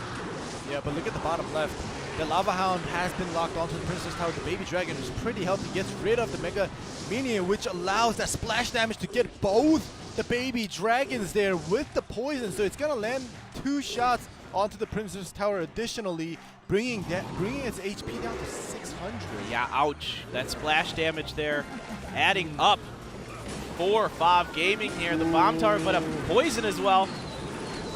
Yeah, but look at the bottom left. The Lava Hound has been locked onto the Princess Tower. The Baby Dragon is pretty healthy, gets rid of the Mega Minion, which allows that splash damage to get both the Baby Dragons there with the poison. So it's going to land 2 shots onto the Princess Tower additionally, bringing its HP down to 600. Yeah, ouch. That splash damage there adding up for Five Gaming here. The Bomb Tower, but a poison as well.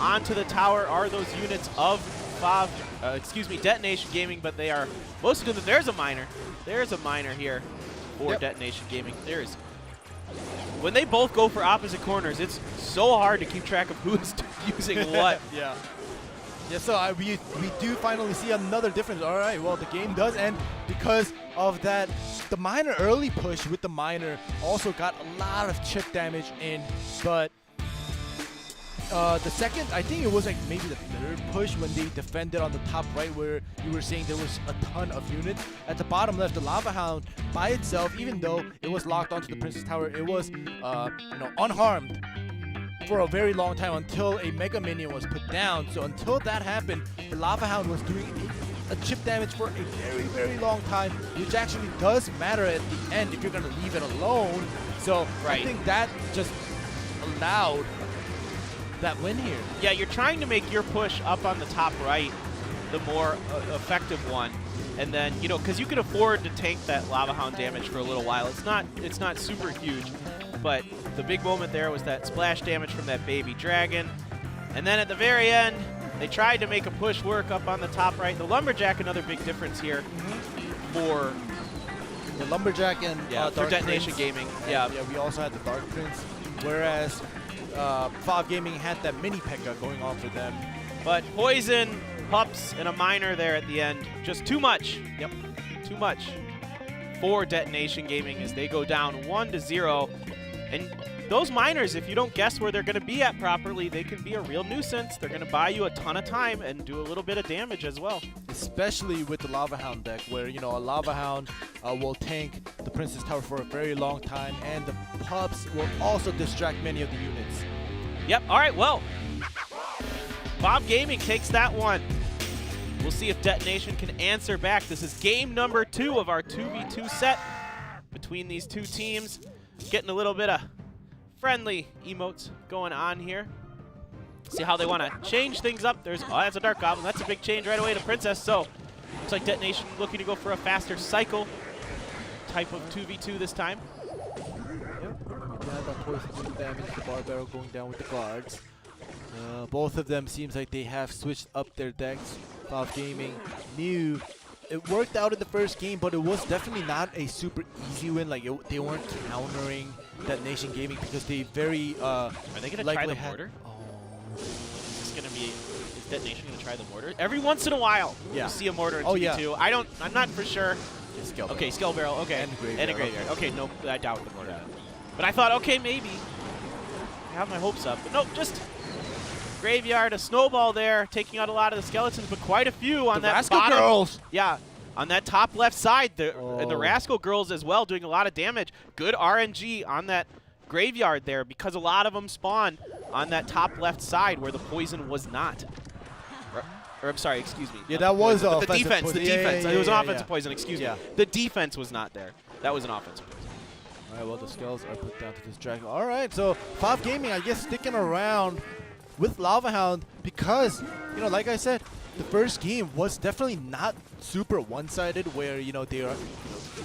Onto the tower are those units of Detonation Gaming, but they are most of them. There's a Miner. There's a Miner here for Detonation Gaming. There's when they both go for opposite corners, it's so hard to keep track of who is using what. Yeah, so we do finally see another difference. All right, well, the game does end because of that. The Miner early push with the Miner also got a lot of chip damage in, but the second, I think it was like maybe the third push when they defended on the top right, where you were saying there was a ton of units. At the bottom left, the Lava Hound by itself, even though it was locked onto the Princess Tower, it was unharmed for a very long time until a Mega Minion was put down. So until that happened, the Lava Hound was doing a chip damage for a very, very long time, which actually does matter at the end if you're going to leave it alone. So I think that just allowed that win here. Yeah, you're trying to make your push up on the top right the more effective one, and then because you can afford to tank that Lava Hound damage for a little while. It's not super huge, but the big moment there was that splash damage from that Baby Dragon, and then at the very end they tried to make a push work up on the top right. The Lumberjack, another big difference here for the Lumberjack and for Detonation Gaming. Yeah, we also had the Dark Prince, whereas Five Gaming had that mini P.E.K.K.A going on for them. But poison, pups, and a Miner there at the end. Just too much. Yep, too much for Detonation Gaming as they go down 1-0. And those Miners, if you don't guess where they're going to be at properly, they can be a real nuisance. They're going to buy you a ton of time and do a little bit of damage as well. Especially with the Lava Hound deck, where a Lava Hound will tank the Princess Tower for a very long time, and the pups will also distract many of the units. Yep, all right, well, Five Gaming takes that one. We'll see if Detonation can answer back. This is game number 2 of our 2v2 set. between these two teams. Getting a little bit of friendly emotes going on here. See how they want to change things up. There's, oh, that's a Dark Goblin. That's a big change right away to Princess. So looks like Detonation looking to go for a faster cycle type of 2v2 this time. Yeah, that poison doing damage. The Barbaro going down with the guards. Both of them seems like they have switched up their decks. Gaming knew it worked out in the first game, but it was definitely not a super easy win. Like they weren't countering Detonation Gaming because they very Are they gonna try the mortar? Oh. Is this gonna be? Is Detonation gonna try the mortar? Every once in a while, you see a mortar in 2v2. Yeah. I'm not for sure. Okay, Skull Barrel. Okay, and a Graveyard. Okay, no, I doubt the mortar. But I thought, okay, maybe. I have my hopes up, but nope, just Graveyard, a snowball there, taking out a lot of the skeletons, but quite a few on that Rascal bottom. Girls. Yeah, on that top left side, and the Rascal Girls as well, doing a lot of damage. Good RNG on that Graveyard there, because a lot of them spawned on that top left side where the poison was not. Or I'm sorry, excuse me. Yeah, that was the defense. The defense. Yeah, it was an offensive poison. Excuse me. The defense was not there. That was an offensive poison. All right, well, the skulls are put down to this dragon. All right, so Gaming, I guess, sticking around with Lava Hound because, you know, like I said, the first game was definitely not super one-sided where, you know, they are,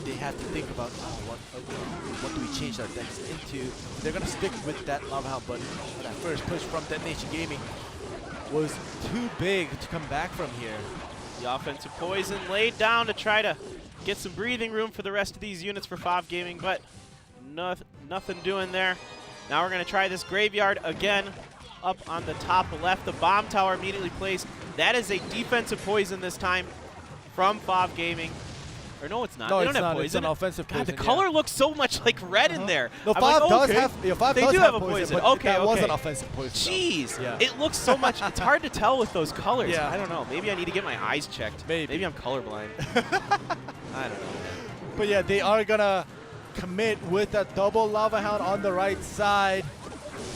they have to think about, what do we change our decks into? They're going to stick with that Lava Hound, but that first push from Detonation Gaming was too big to come back from here. The offensive poison laid down to try to get some breathing room for the rest of these units for Gaming, but nothing doing there. Now we're going to try this Graveyard again up on the top left. The bomb tower immediately placed. That is a defensive poison this time from Gaming. Or no, it's not. No, they it's don't have not. poison. It's an offensive poison. God, the color looks so much like red in there. No, Five does have. Yeah, Five does have a poison. But okay, that was an offensive poison. Jeez, yeah. It looks so much. It's hard to tell with those colors. Yeah. I don't know. Maybe I need to get my eyes checked. Maybe I'm colorblind. I don't know. But yeah, they are gonna commit with that double Lava Hound on the right side.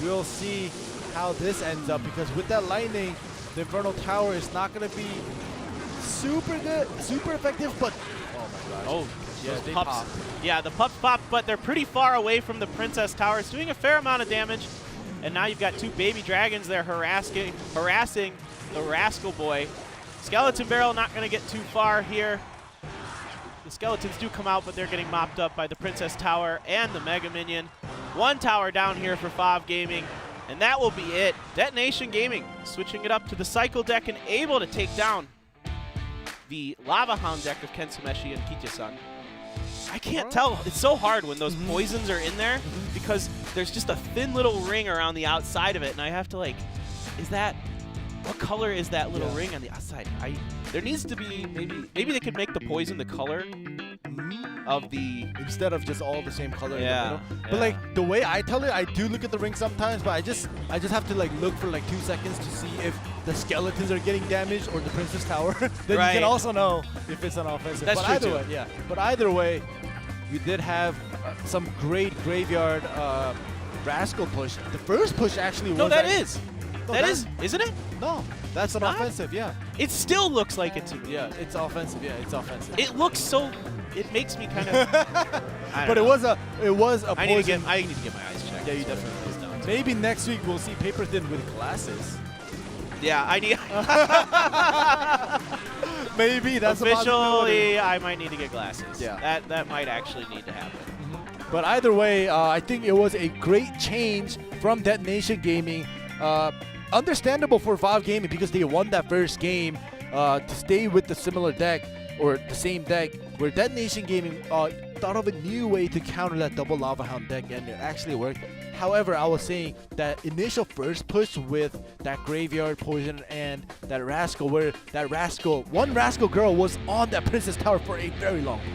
We'll see how this ends up because with that lightning, the Infernal Tower is not gonna be super good, super effective. But oh my gosh! Oh. Yeah, those they pups. pop. Yeah, the pups pop, but they're pretty far away from the Princess Tower. It's doing a fair amount of damage. And now you've got two baby dragons there harassing the Rascal Boy. Skeleton Barrel not going to get too far here. The skeletons do come out, but they're getting mopped up by the Princess Tower and the Mega Minion. One tower down here for Gaming, and that will be it. Detonation Gaming switching it up to the Cycle deck and able to take down the Lava Hound deck of Ken Sumeshi and Kitya-san. I can't tell. It's so hard when those poisons are in there because there's just a thin little ring around the outside of it, and I have to like, what color is that little ring on the outside? There needs to be maybe they could make the poison the color of the instead of just all the same color. Yeah. In the middle. But like the way I tell it, I do look at the ring sometimes, but I just have to like look for like 2 seconds to see if the skeletons are getting damaged or the Princess Tower. Then you can also know if it's an offensive. That's but true either way, But either way, we did have some great Graveyard Rascal push. The first push actually was. No, isn't it? No, that's an offensive. Yeah. It still looks like it's. Yeah, it's offensive. Yeah, it's offensive. It looks so. It makes me kind of. But it was a poison. I need to get my eyes checked. Yeah, you definitely. Maybe next week we'll see Paper Thin with glasses. Yeah, I need. Maybe that's officially. I might need to get glasses. Yeah, that might actually need to happen. But either way, I think it was a great change from Detonation Gaming. Understandable for Gaming because they won that first game to stay with the similar deck or the same deck. Where Detonation Gaming thought of a new way to counter that double Lava Hound deck, and it actually worked. However, I was saying that initial first push with that Graveyard Poison and that Rascal, where that one Rascal girl was on that Princess Tower for a very long time.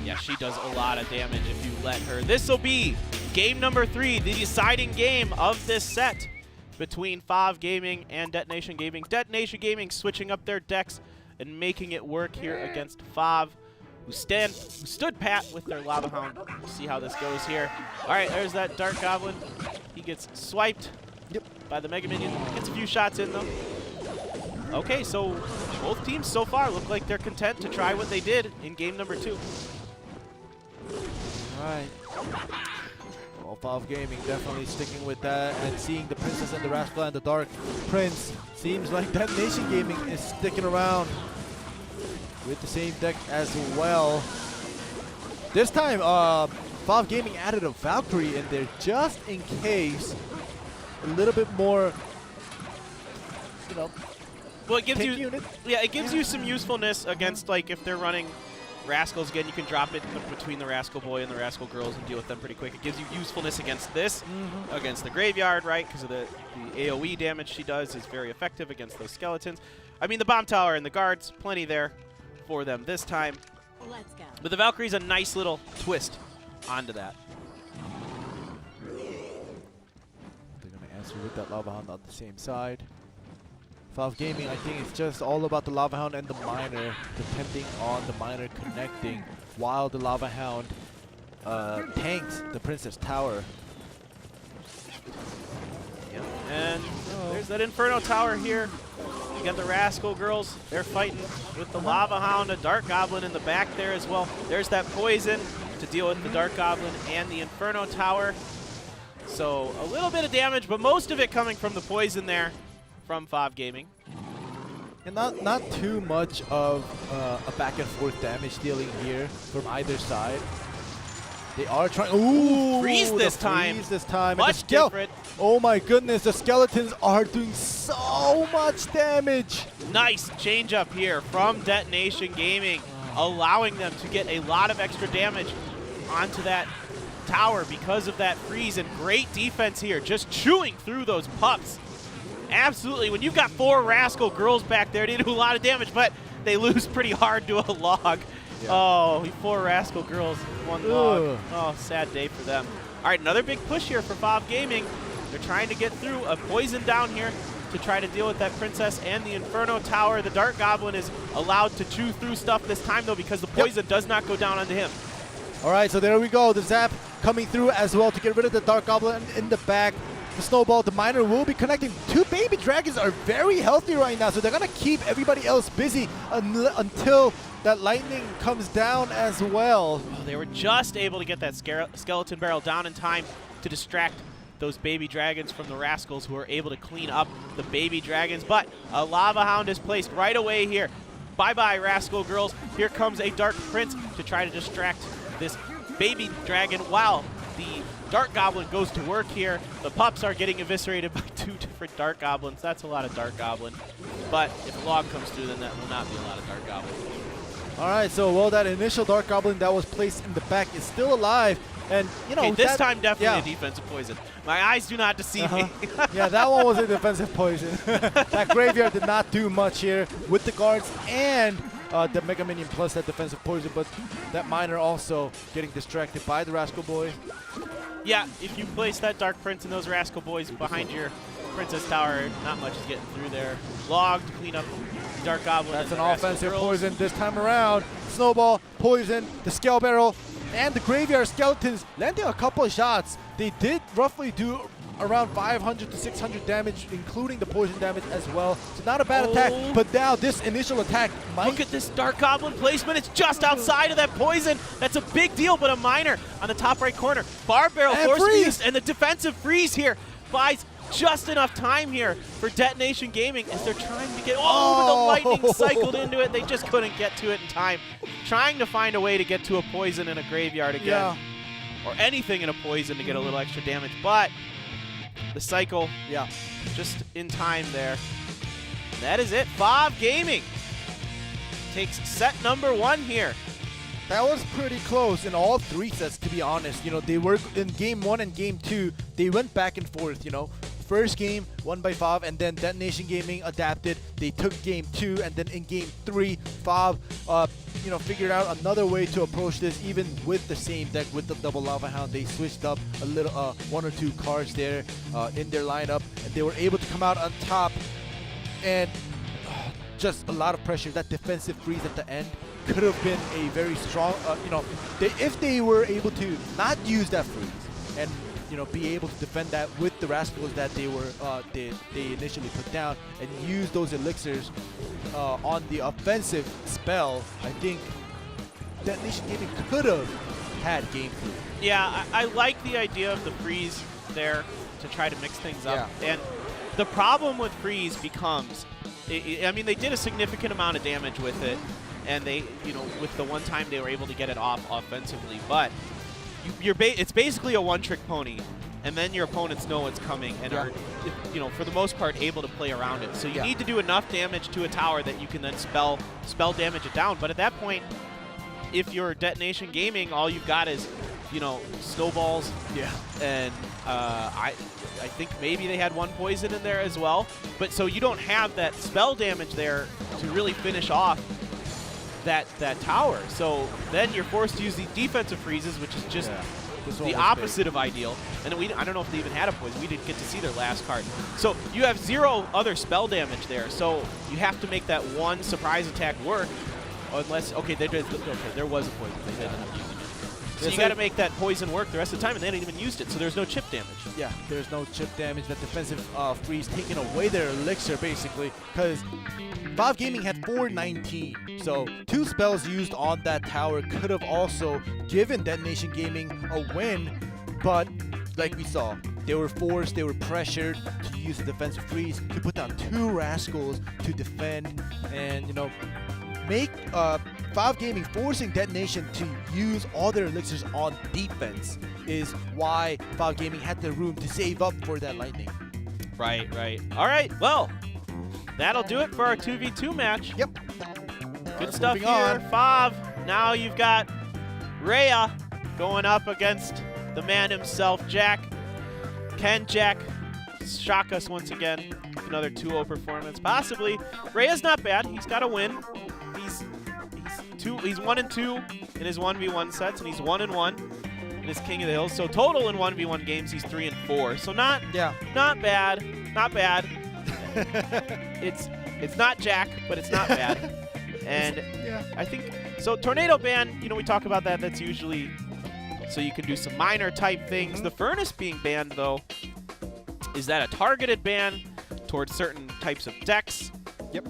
Yeah, she does a lot of damage if you let her. This will be game number 3, the deciding game of this set between Gaming and Detonation Gaming. Detonation Gaming switching up their decks and making it work here against who stood pat with their Lava Hound. We'll see how this goes here. All right, there's that Dark Goblin. He gets swiped by the Mega Minion. Gets a few shots in, though. Okay, so both teams so far look like they're content to try what they did in game number 2. right. Well, Valve Gaming definitely sticking with that, and seeing the Princess and the Rascal and the Dark Prince. Seems like Detonation Gaming is sticking around with the same deck as well. This time, Valve Gaming added a Valkyrie in there just in case. A little bit more, you know. Well, it gives you, unit. yeah, it gives you some usefulness against, like, if they're running Rascals again, you can drop it between the Rascal Boy and the Rascal Girls and deal with them pretty quick. It gives you usefulness against this, against the Graveyard, right? Because of the AoE damage she does is very effective against those skeletons. I mean, the Bomb Tower and the Guards, plenty there for them this time. Let's go. But the Valkyrie's a nice little twist onto that. They're going to answer with that Lava Hound on the same side. Valve Gaming, I think it's just all about the Lava Hound and the Miner, depending on the Miner connecting, while the Lava Hound tanks the Princess Tower. Yep. And there's that Inferno Tower here. You got the Rascal Girls. They're fighting with the Lava Hound, a Dark Goblin in the back there as well. There's that poison to deal with the Dark Goblin and the Inferno Tower. So a little bit of damage, but most of it coming from the poison there from Valve Gaming. And not too much of a back and forth damage dealing here from either side. They are trying. Ooh, freeze this time. Freeze this time. Much different. Oh my goodness, the skeletons are doing so much damage. Nice change up here from Detonation Gaming, allowing them to get a lot of extra damage onto that tower because of that freeze, and great defense here, just chewing through those pups. Absolutely, when you've got 4 Rascal Girls back there, they do a lot of damage, but they lose pretty hard to a log. Yeah. Oh, 4 Rascal Girls, 1 log. Oh, sad day for them. All right, another big push here for Valve Gaming. They're trying to get through a poison down here to try to deal with that Princess and the Inferno Tower. The Dark Goblin is allowed to chew through stuff this time, though, because the poison does not go down onto him. All right, so there we go. The Zap coming through as well to get rid of the Dark Goblin in the back. The Snowball, the Miner will be connecting. 2 baby dragons are very healthy right now, so they're going to keep everybody else busy until that lightning comes down as well. Oh, they were just able to get that skeleton barrel down in time to distract those baby dragons from the Rascals, who are able to clean up the baby dragons. But a Lava Hound is placed right away here. Bye-bye, Rascal Girls. Here comes a Dark Prince to try to distract this baby dragon while the Dark Goblin goes to work here. The pups are getting eviscerated by 2 different Dark Goblins. That's a lot of Dark Goblin. But if a log comes through, then that will not be a lot of Dark Goblin. All right, so well, that initial Dark Goblin that was placed in the back is still alive. And, you know, this time definitely a defensive poison. My eyes do not deceive me. Yeah, that one was a defensive poison. That Graveyard did not do much here with the guards and the Mega Minion plus that defensive poison, but that Miner also getting distracted by the Rascal Boy. Yeah, if you place that Dark Prince and those Rascal Boys behind your Princess Tower, not much is getting through there. Log to clean up the Dark Goblin. That's an offensive poison this time around. Snowball, poison, the Scale Barrel, and the Graveyard Skeletons landing a couple of shots. They did roughly do around 500 to 600 damage, including the poison damage as well. So not a bad attack, but now this initial attack might... Look at this Dark Goblin placement. It's just outside of that poison. That's a big deal, but a Miner on the top right corner. Barb Barrel, Force Beast, and the defensive freeze here buys just enough time here for Detonation Gaming as they're trying to get... Oh, the lightning cycled into it. They just couldn't get to it in time. Trying to find a way to get to a poison in a Graveyard again. Yeah. Or anything in a poison to get a little extra damage, but the cycle, just in time there. That is it. Valve Gaming takes set number 1 here. That was pretty close in all 3 sets, to be honest. You know, they were in game 1 and game 2, they went back and forth, you know. First game, won by Valve, and then Detonation Gaming adapted. They took game 2, and then in game 3, Valve, you know, figured out another way to approach this, even with the same deck with the double Lava Hound. They switched up a little, 1 or 2 cards there in their lineup, and they were able to come out on top. And just a lot of pressure. That defensive freeze at the end could have been a very strong, you know, if they were able to not use that freeze and, you know, be able to defend that with the Rascals that they were they initially put down and use those elixirs on the offensive spell, I think Detonation Gaming could have had game through. Yeah, I like the idea of the freeze there to try to mix things up. Yeah. And the problem with freeze becomes, I mean, they did a significant amount of damage with it, and they, with the one time they were able to get it off offensively, but it's basically a one-trick pony, and then your opponents know it's coming and are, for the most part, able to play around it. So you need to do enough damage to a tower that you can then spell damage it down. But at that point, if you're Detonation Gaming, all you've got is, snowballs. Yeah. And I think maybe they had one poison in there as well. But so you don't have that spell damage there to really finish off that tower. So then you're forced to use the defensive freezes, which is just the opposite of ideal. And I don't know if they even had a poison. We didn't get to see their last card. So you have 0 other spell damage there. So you have to make that one surprise attack work. Unless, there was a poison. They did end up using it. So you got to make that poison work the rest of the time, and they hadn't even used it, so there's no chip damage. Yeah, there's no chip damage. That defensive freeze taking away their elixir, basically, because OP.GAMING had 419. So 2 spells used on that tower could have also given Detonation Gaming a win, but like we saw, they were forced, they were pressured to use the defensive freeze to put down 2 rascals to defend, and make OP.GAMING forcing Detonation to use all their elixirs on defense is why OP.GAMING had the room to save up for that lightning. Right. All right, well, that'll do it for our 2v2 match. Yep. Good stuff here. Fav, now you've got Rhea going up against the man himself, Jack. Can Jack shock us once again with another 2-0 performance? Possibly. Rhea's not bad. He's got a win. He's 1-2 in his 1v1 sets, and he's 1-1 in his King of the Hills. So total in 1v1 games, he's 3-4. So not bad. Not bad. It's not Jack, but it's not bad. And I think so. Tornado ban, we talk about that. That's usually so you can do some minor type things. The Furnace being banned, though, is that a targeted ban towards certain types of decks? Yep.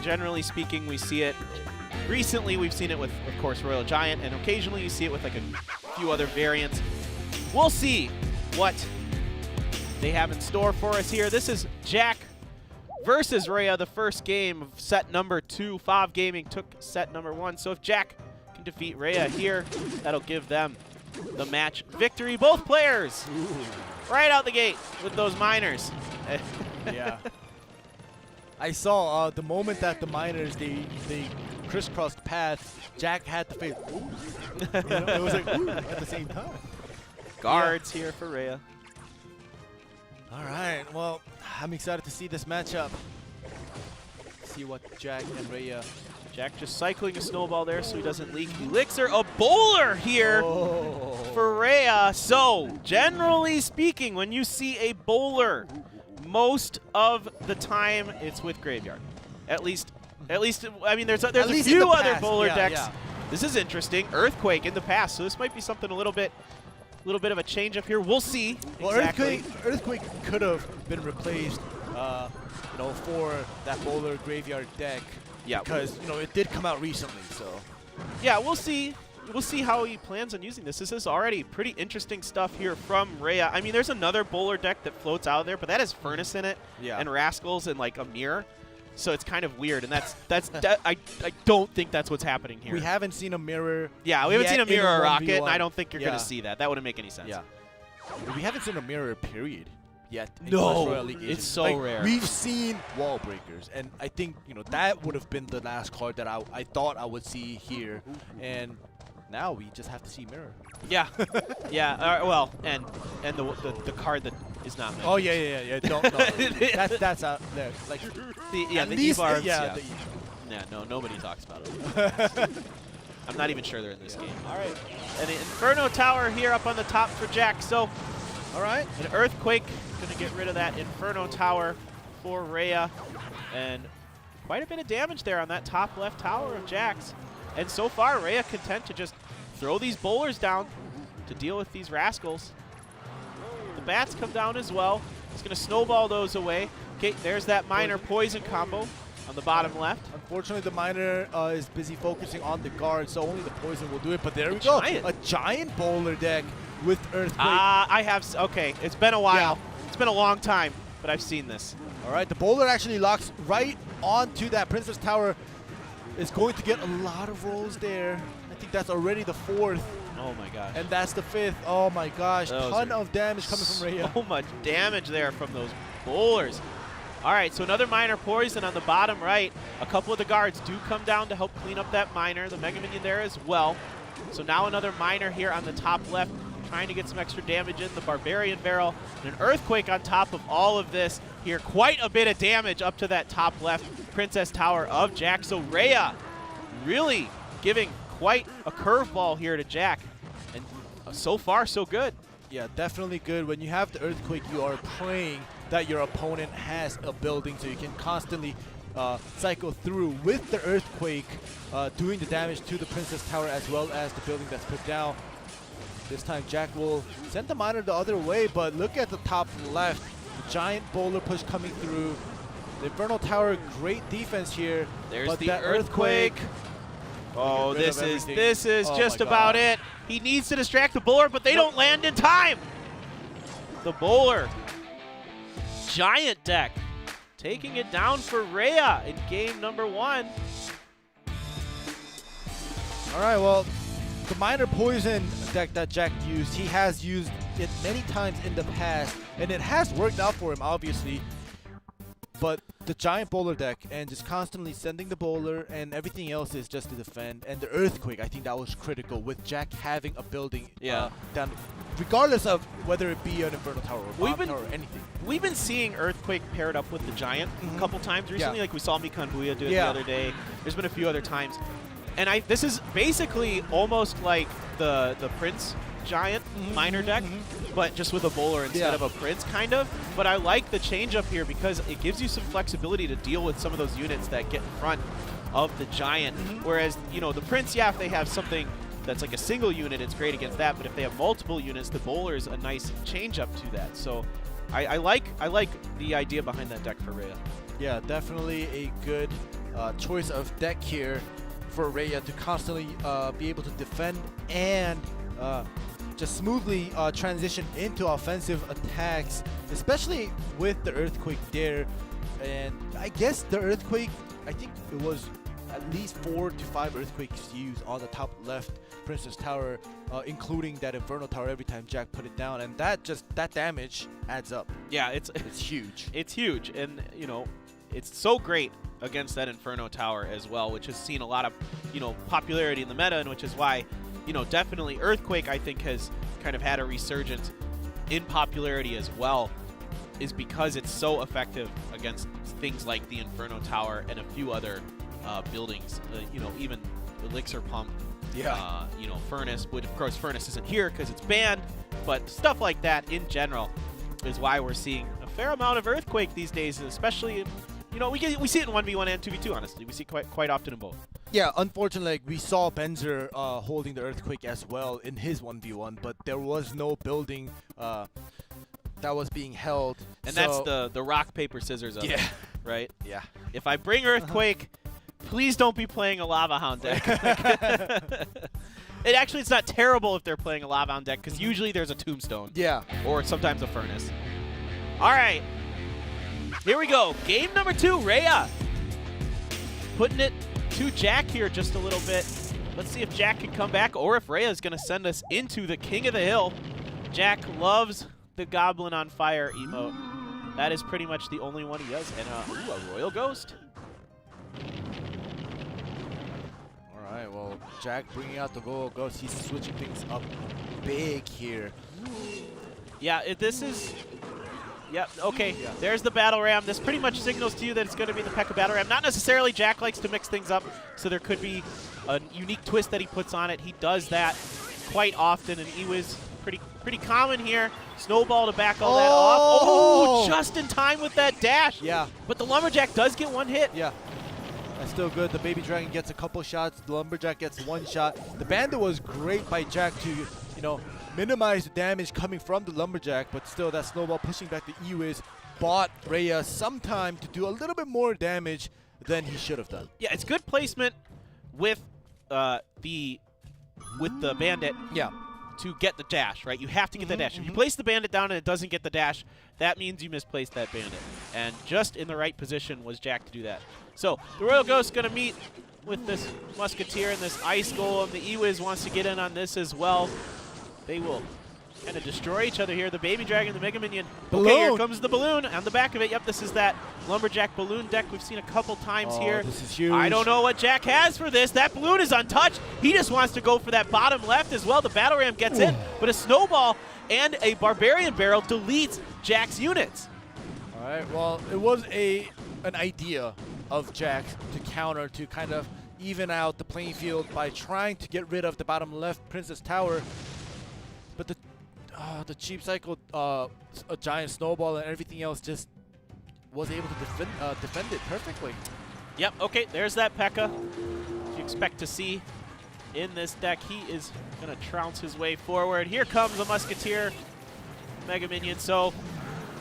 Generally speaking, we see it. Recently, we've seen it with, of course, Royal Giant, and occasionally you see it with like a few other variants. We'll see what they have in store for us here. This is Jack versus Rhea, the first game of set number 2. OP.GAMING took set number 1. So if Jack can defeat Rhea here, that'll give them the match victory. Both players right out the gate with those miners. Yeah. I saw the moment that the miners they crisscrossed paths, Jack had to face. Ooh. It was like ooh at the same time. Guards here for Rhea. All right, well, I'm excited to see this matchup. See what Jack and Rhea. Jack just cycling a snowball there so he doesn't leak elixir. A bowler here for Rhea. So generally speaking, when you see a bowler, most of the time it's with graveyard. At least I mean there's a few other bowler decks. Yeah. This is interesting. Earthquake in the past, so this might be something a little bit of a change up here. We'll see. Well, exactly. Earthquake could have been replaced for that bowler graveyard deck. Yeah. Because it did come out recently, so. Yeah, we'll see. We'll see how he plans on using this. This is already pretty interesting stuff here from Rhea. I mean, there's another bowler deck that floats out there, but that has Furnace in it and Rascals and like a mirror. So it's kind of weird, and I don't think that's what's happening here. We haven't seen a mirror. Yeah, we haven't seen a mirror rocket, and I don't think you're going to see that. That wouldn't make any sense. Yeah. We haven't seen a mirror period yet. No, it's so rare. We've seen wall breakers, and I think that would have been the last card that I thought I would see here, and now we just have to see mirror. Yeah, yeah. Well, and the card that is not meant. Oh yeah. Don't. That's out there. Like the E-barbs. Yeah. No, nobody talks about it. I'm not even sure they're in this game. All right, and the Inferno Tower here up on the top for Jack. So, all right, an Earthquake gonna get rid of that Inferno Tower for Rhea, and quite a bit of damage there on that top left tower of Jack's. And so far, Rhea content to just throw these bowlers down to deal with these rascals. The bats come down as well. He's going to snowball those away. Okay, there's that minor poison combo. on the bottom left. Unfortunately, the miner is busy focusing on the guard, so only the poison will do it. But there we go. A giant bowler deck with Earthquake. I have, okay, it's been a while. Yeah. It's been a long time, but I've seen this. All right, the bowler actually locks right onto that Princess Tower. Is going to get a lot of rolls there. I think that's already the 4th. Oh my gosh. And that's the 5th. Oh my gosh, ton of damage coming from Rhea. So much damage there from those bowlers. All right, so another miner poison on the bottom right. A couple of the guards do come down to help clean up that miner. The Mega Minion there as well. So now another miner here on the top left, trying to get some extra damage in. The Barbarian Barrel and an Earthquake on top of all of this here. Quite a bit of damage up to that top left Princess Tower of Jack. So Rhea really giving quite a curveball here to Jack. And so far, so good. Yeah, definitely good. When you have the Earthquake, you are praying that your opponent has a building so you can constantly cycle through with the Earthquake, doing the damage to the Princess Tower as well as the building that's put down. This time Jack will send the miner the other way, but look at the top left. The giant bowler push coming through. The Infernal Tower, great defense here. There's but the that Earthquake. Oh, this is just about it. He needs to distract the bowler, but they don't land in time. The bowler. Giant deck. Taking it down for Rhea in game number 1. All right, well, the Miner Poison deck that Jack used, he has used it many times in the past, and it has worked out for him, obviously. But the giant bowler deck and just constantly sending the bowler and everything else is just to defend. And the Earthquake, I think that was critical with Jack having a building down, regardless of whether it be an Infernal Tower or Bomb Tower or anything. We've been seeing Earthquake paired up with the Giant a couple times recently. Like we saw Mikan Booya do it the other day. There's been a few other times. And this is basically almost like the Prince Giant miner deck, but just with a bowler instead of a Prince, kind of. But I like the change up here because it gives you some flexibility to deal with some of those units that get in front of the Giant. Whereas, you know, the Prince, if they have something that's like a single unit, it's great against that. But if they have multiple units, the bowler is a nice change up to that. So I like the idea behind that deck for Rhea. Yeah, definitely a good choice of deck here for Rhea to constantly be able to defend and just smoothly transition into offensive attacks, especially with the Earthquake there. And I guess the Earthquake, I think it was at least 4 to 5 Earthquakes used on the top left Princess Tower, including that Infernal Tower every time Jack put it down, and that damage adds up. Yeah, it's huge. It's huge, and you know, it's so great against that Inferno Tower as well, which has seen a lot of, you know, popularity in the meta, and which is why, you know, definitely Earthquake, I think, has kind of had a resurgence in popularity as well, is because it's so effective against things like the Inferno Tower and a few other buildings. You know, even Elixir Pump, you know, Furnace, but of course Furnace isn't here because it's banned, but stuff like that in general is why we're seeing a fair amount of Earthquake these days, especially in, you know, we see it in 1v1 and 2v2, honestly. We see quite often in both. Yeah, unfortunately, we saw Benzer holding the Earthquake as well in his 1v1, but there was no building that was being held. And so that's the rock, paper, scissors of it, right? Yeah. If I bring Earthquake, please don't be playing a Lava Hound deck. It's not terrible if they're playing a Lava Hound deck, because usually there's a Tombstone. Yeah. Or sometimes a Furnace. All right. Here we go. Game number 2, Rhea. Putting it to Jack here just a little bit. Let's see if Jack can come back or if Rhea is going to send us into the King of the Hill. Jack loves the Goblin on Fire emote. That is pretty much the only one he does. And ooh, a Royal Ghost. All right, well, Jack bringing out the Royal Ghost. He's switching things up big here. Yeah, this is... Yep, okay, there's the Battle Ram. This pretty much signals to you that it's going to be the P.E.K.K.A. Battle Ram. Not necessarily. Jack likes to mix things up, so there could be a unique twist that he puts on it. He does that quite often, and he was pretty common here. Snowball to back all that off. Oh, just in time with that dash. Yeah. But the Lumberjack does get one hit. Yeah. That's still good. The Baby Dragon gets a couple shots. The Lumberjack gets one shot. The Bandit was great by Jack to, you know, minimize the damage coming from the Lumberjack, but still that Snowball pushing back the Ewiz bought Rhea some time to do a little bit more damage than he should have done. Yeah, it's good placement with the bandit. Yeah. To get the dash, right? You have to get the dash. If you Mhm. place the bandit down and it doesn't get the dash, that means you misplaced that bandit. And just in the right position was Jack to do that. So the Royal Ghost's going to meet with this Musketeer and this Ice Golem. The Ewiz wants to get in on this as well. They will kind of destroy each other here. The Baby Dragon, the Mega Minion. Balloon. Okay, here comes the balloon on the back of it. Yep, this is that Lumberjack balloon deck we've seen a couple times here. This is huge. I don't know what Jack has for this. That balloon is untouched. He just wants to go for that bottom left as well. The Battle Ram gets in, but a Snowball and a Barbarian Barrel deletes Jack's units. All right, well, it was an idea of Jack to counter, to kind of even out the playing field by trying to get rid of the bottom left Princess Tower. But the cheap cycle, a giant snowball and everything else just was able to defend it perfectly. Yep, okay, there's that P.E.K.K.A. You expect to see in this deck. He is going to trounce his way forward. Here comes the Musketeer Mega Minion. So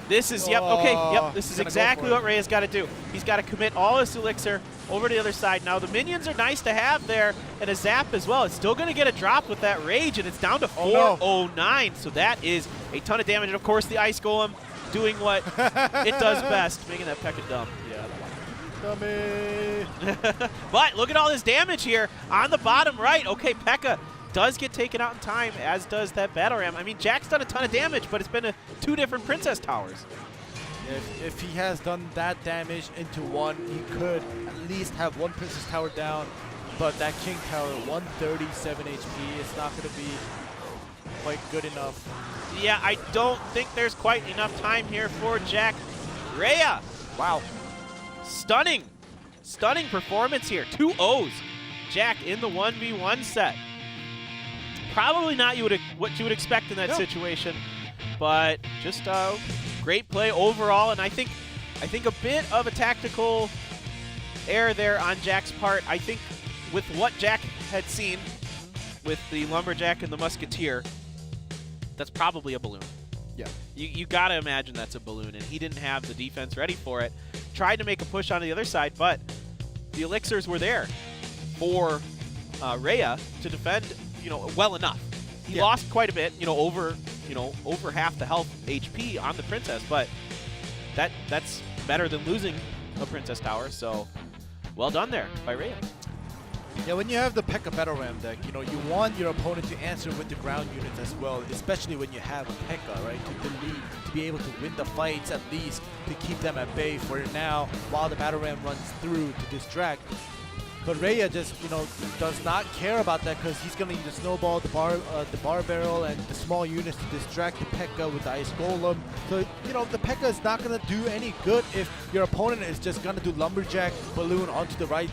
this is, this is exactly what Ray has got to do. He's got to commit all his Elixir over to the other side. Now, the minions are nice to have there, and a Zap as well. It's still going to get a drop with that Rage, and it's down to 409. So that is a ton of damage. And, of course, the Ice Golem doing what it does best, making that P.E.K.K.A. dumb. Yeah. Dummy. But look at all this damage here on the bottom right. Okay, P.E.K.K.A. does get taken out in time, as does that Battle Ram. I mean, Jack's done a ton of damage, but it's been two different Princess Towers. If he has done that damage into one, he could at least have one Princess Tower down. But that King Tower, 137 HP, it's not going to be quite good enough. Yeah, I don't think there's quite enough time here for Jack. Rhea, wow. Stunning performance here. 2 O's. Jack in the 1v1 set. Probably not what you would expect in that situation, but just great play overall. And I think a bit of a tactical error there on Jack's part. I think with what Jack had seen with the Lumberjack and the Musketeer, that's probably a balloon. Yeah. You got to imagine that's a balloon, and he didn't have the defense ready for it. Tried to make a push on the other side, but the Elixirs were there for Rhea to defend, well enough. He lost quite a bit, over half the health HP on the Princess, but that's better than losing a Princess Tower, so well done there by Rhea. Yeah, when you have the P.E.K.K.A. Battle Ram deck, you want your opponent to answer with the ground units as well, especially when you have a P.E.K.K.A., right, to lead, to be able to win the fights at least, to keep them at bay for now while the Battle Ram runs through to distract. But Rhea just, does not care about that because he's going to use the Snowball, the Bar Barrel, and the small units to distract the P.E.K.K.A. with the Ice Golem. So, the P.E.K.K.A. is not going to do any good if your opponent is just going to do Lumberjack, Balloon onto the right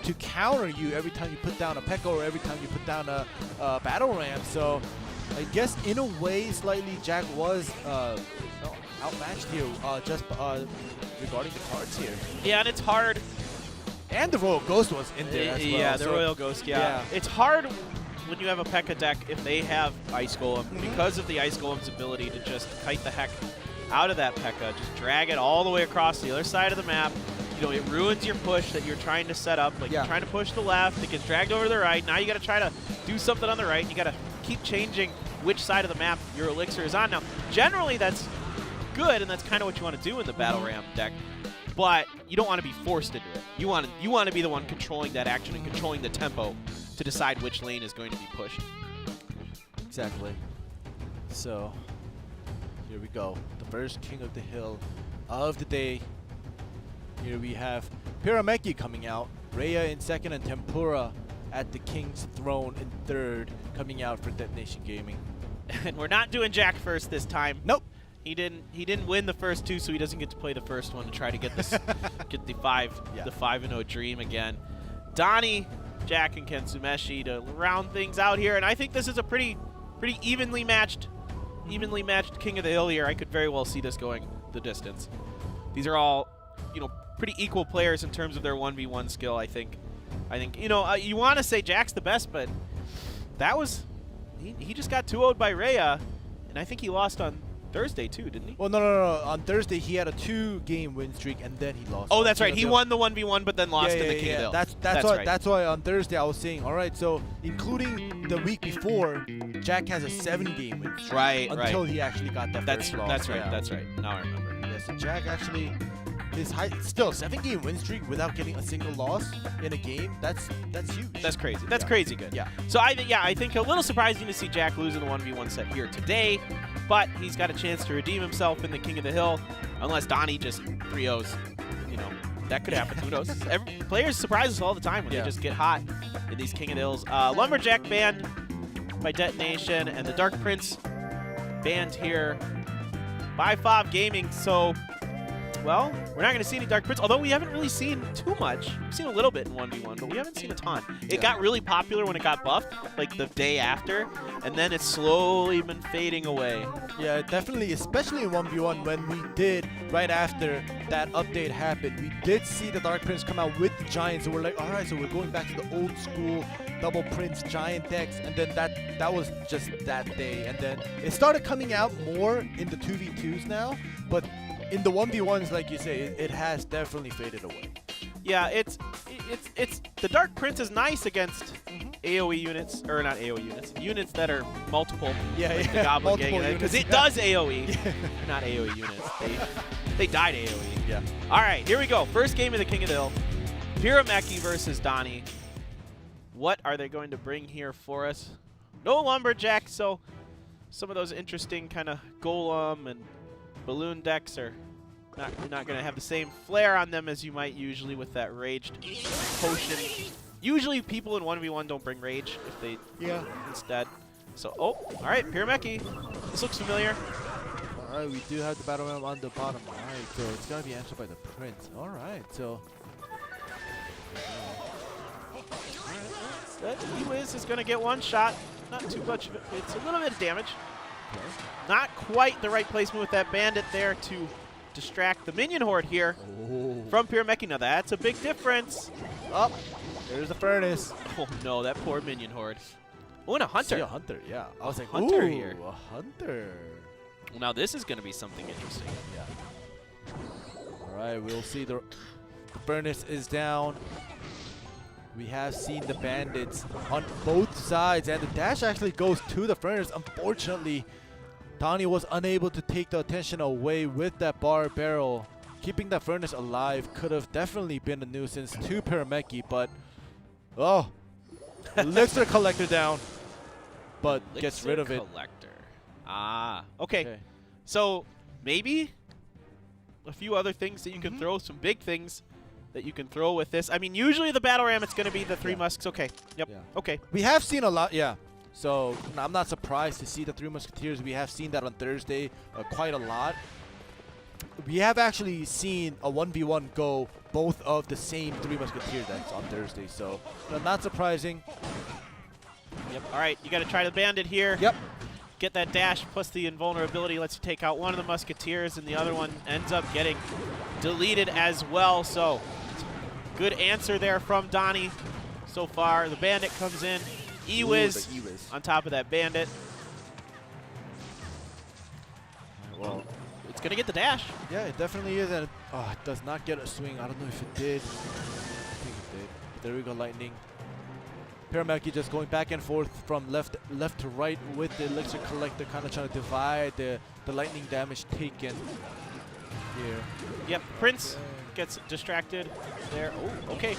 to counter you every time you put down a P.E.K.K.A. or every time you put down a Battle Ram. So, I guess in a way, slightly, Jack was outmatched here just regarding the cards here. Yeah, and it's hard. And the Royal Ghost was in there as well. Yeah, the Royal Ghost, yeah. It's hard when you have a P.E.K.K.A. deck if they have Ice Golem, because of the Ice Golem's ability to just kite the heck out of that P.E.K.K.A., just drag it all the way across the other side of the map. It ruins your push that you're trying to set up. Like, you're trying to push the left, it gets dragged over to the right. Now you got to try to do something on the right. You got to keep changing which side of the map your Elixir is on. Now, generally that's good, and that's kind of what you want to do in the Battle Ram deck. But you don't want to be forced into it. You want to be the one controlling that action and controlling the tempo to decide which lane is going to be pushed. Exactly. So, here we go. The first King of the Hill of the day. Here we have Pyrameki coming out, Rhea in second, and Tempura at the King's Throne in third, coming out for Detonation Gaming. And we're not doing Jack first this time. Nope. He didn't win the first two, so he doesn't get to play the first one to try to get this get the 5-0 dream again. Donnie, Jack, and Kensumeshi to round things out here, and I think this is a pretty evenly matched King of the Hill here. I could very well see this going the distance. These are all pretty equal players in terms of their 1v1 skill. I think you want to say Jack's the best, but that was he just got 2-0'd by Rhea, and I think he lost on Thursday too, didn't he? Well, no. On Thursday, he had a 2-game win streak, and then he lost. Oh, that's right. He won the 1v1, but then lost in the King of the Hill. That's why. right. That's why on Thursday I was saying, all right. So including the week before, Jack has a 7-game win streak. Right. Until he actually got that first loss. That's right. Yeah. That's right. Now I remember. Yeah, so Jack actually, his still 7-game win streak without getting a single loss in a game. That's huge. That's crazy. That's crazy good. Yeah. So I think a little surprising to see Jack lose in the 1v1 set here today, but he's got a chance to redeem himself in the King of the Hill, unless Donnie just 3-0s. You know, that could happen. Who knows? Players surprise us all the time when they just get hot in these King of the Hills. Lumberjack banned by Detonation, and the Dark Prince banned here by OP.GAMING. So, well, we're not going to see any Dark Prince, although we haven't really seen too much. We've seen a little bit in 1v1, but we haven't seen a ton. It got really popular when it got buffed, like the day after, and then it's slowly been fading away. Yeah, definitely, especially in 1v1 when we did, right after that update happened, we did see the Dark Prince come out with the Giants, and we're like, all right, so we're going back to the old school double Prince Giant decks, and then that was just that day, and then it started coming out more in the 2v2s now, but in the 1v1s, like you say, it has definitely faded away. Yeah, it's the Dark Prince is nice against AoE units, or not AoE units, units that are multiple. Like the Goblin Gang, because it does AoE. Not AoE units. They died AoE. Yeah. All right, here we go. First game of the King of the Hill. Pyrameki versus Donnie. What are they going to bring here for us? No Lumberjack, so some of those interesting kind of Golem and Balloon decks are not going to have the same flair on them as you might usually with that Raged Potion. Usually people in 1v1 don't bring Rage if they instead. So, all right, Pyrameki. This looks familiar. All right, we do have the Battle Ram on the bottom right, so it's going to be answered by the Prince. All right, so... Ewiz is going to get one shot. Not too much of it. It's a little bit of damage. Okay. Not quite the right placement with that Bandit there to distract the minion horde here from Pyrameki. Now that's a big difference. Oh, there's the Furnace. Oh no, that poor minion horde. Oh, and a Hunter. See a Hunter, yeah. I was like, Hunter ooh, here. A Hunter. Well, now this is going to be something interesting. Yeah. All right, we'll see the Furnace is down. We have seen the Bandits on both sides, and the dash actually goes to the Furnace. Unfortunately, Donnie was unable to take the attention away with that bar barrel. Keeping that Furnace alive could have definitely been a nuisance to Pyrameki, but Elixir Collector down, but gets rid of it. Collector. Ah, okay. So maybe a few other things that you can throw, some big things that you can throw with this. I mean, usually the Battle Ram, it's going to be the 3 Musks. Okay. Yep. Yeah. Okay. We have seen a lot, So I'm not surprised to see the 3 Musketeers. We have seen that on Thursday quite a lot. We have actually seen a 1v1 go both of the same 3 Musketeer decks on Thursday. So not surprising. Yep. All right. You got to try the Bandit here. Yep. Get that dash plus the invulnerability lets you take out one of the Musketeers, and the other one ends up getting deleted as well. So good answer there from Donnie so far. The Bandit comes in. Ewiz on top of that Bandit. Well, it's going to get the dash. Yeah, it definitely is. And it does not get a swing. I don't know if it did. I think it did. But there we go, Lightning. Pyrameki just going back and forth from left to right with the Elixir Collector, kind of trying to divide the lightning damage taken here. Yep, Prince gets distracted there. Oh, okay.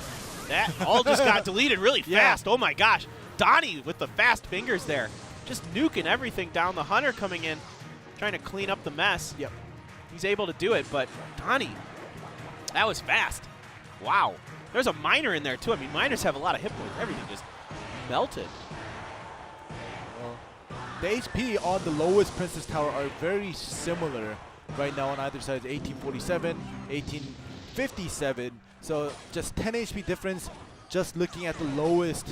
That all just got deleted really fast. Oh my gosh. Donnie with the fast fingers there. Just nuking everything down. The Hunter coming in, trying to clean up the mess. Yep. He's able to do it, but Donnie, that was fast. Wow. There's a Miner in there too. I mean, Miners have a lot of hit points. Everything just melted. Well, the HP on the lowest Princess Tower are very similar right now on either side. 1847, 1857. So just 10 HP difference. Just looking at the lowest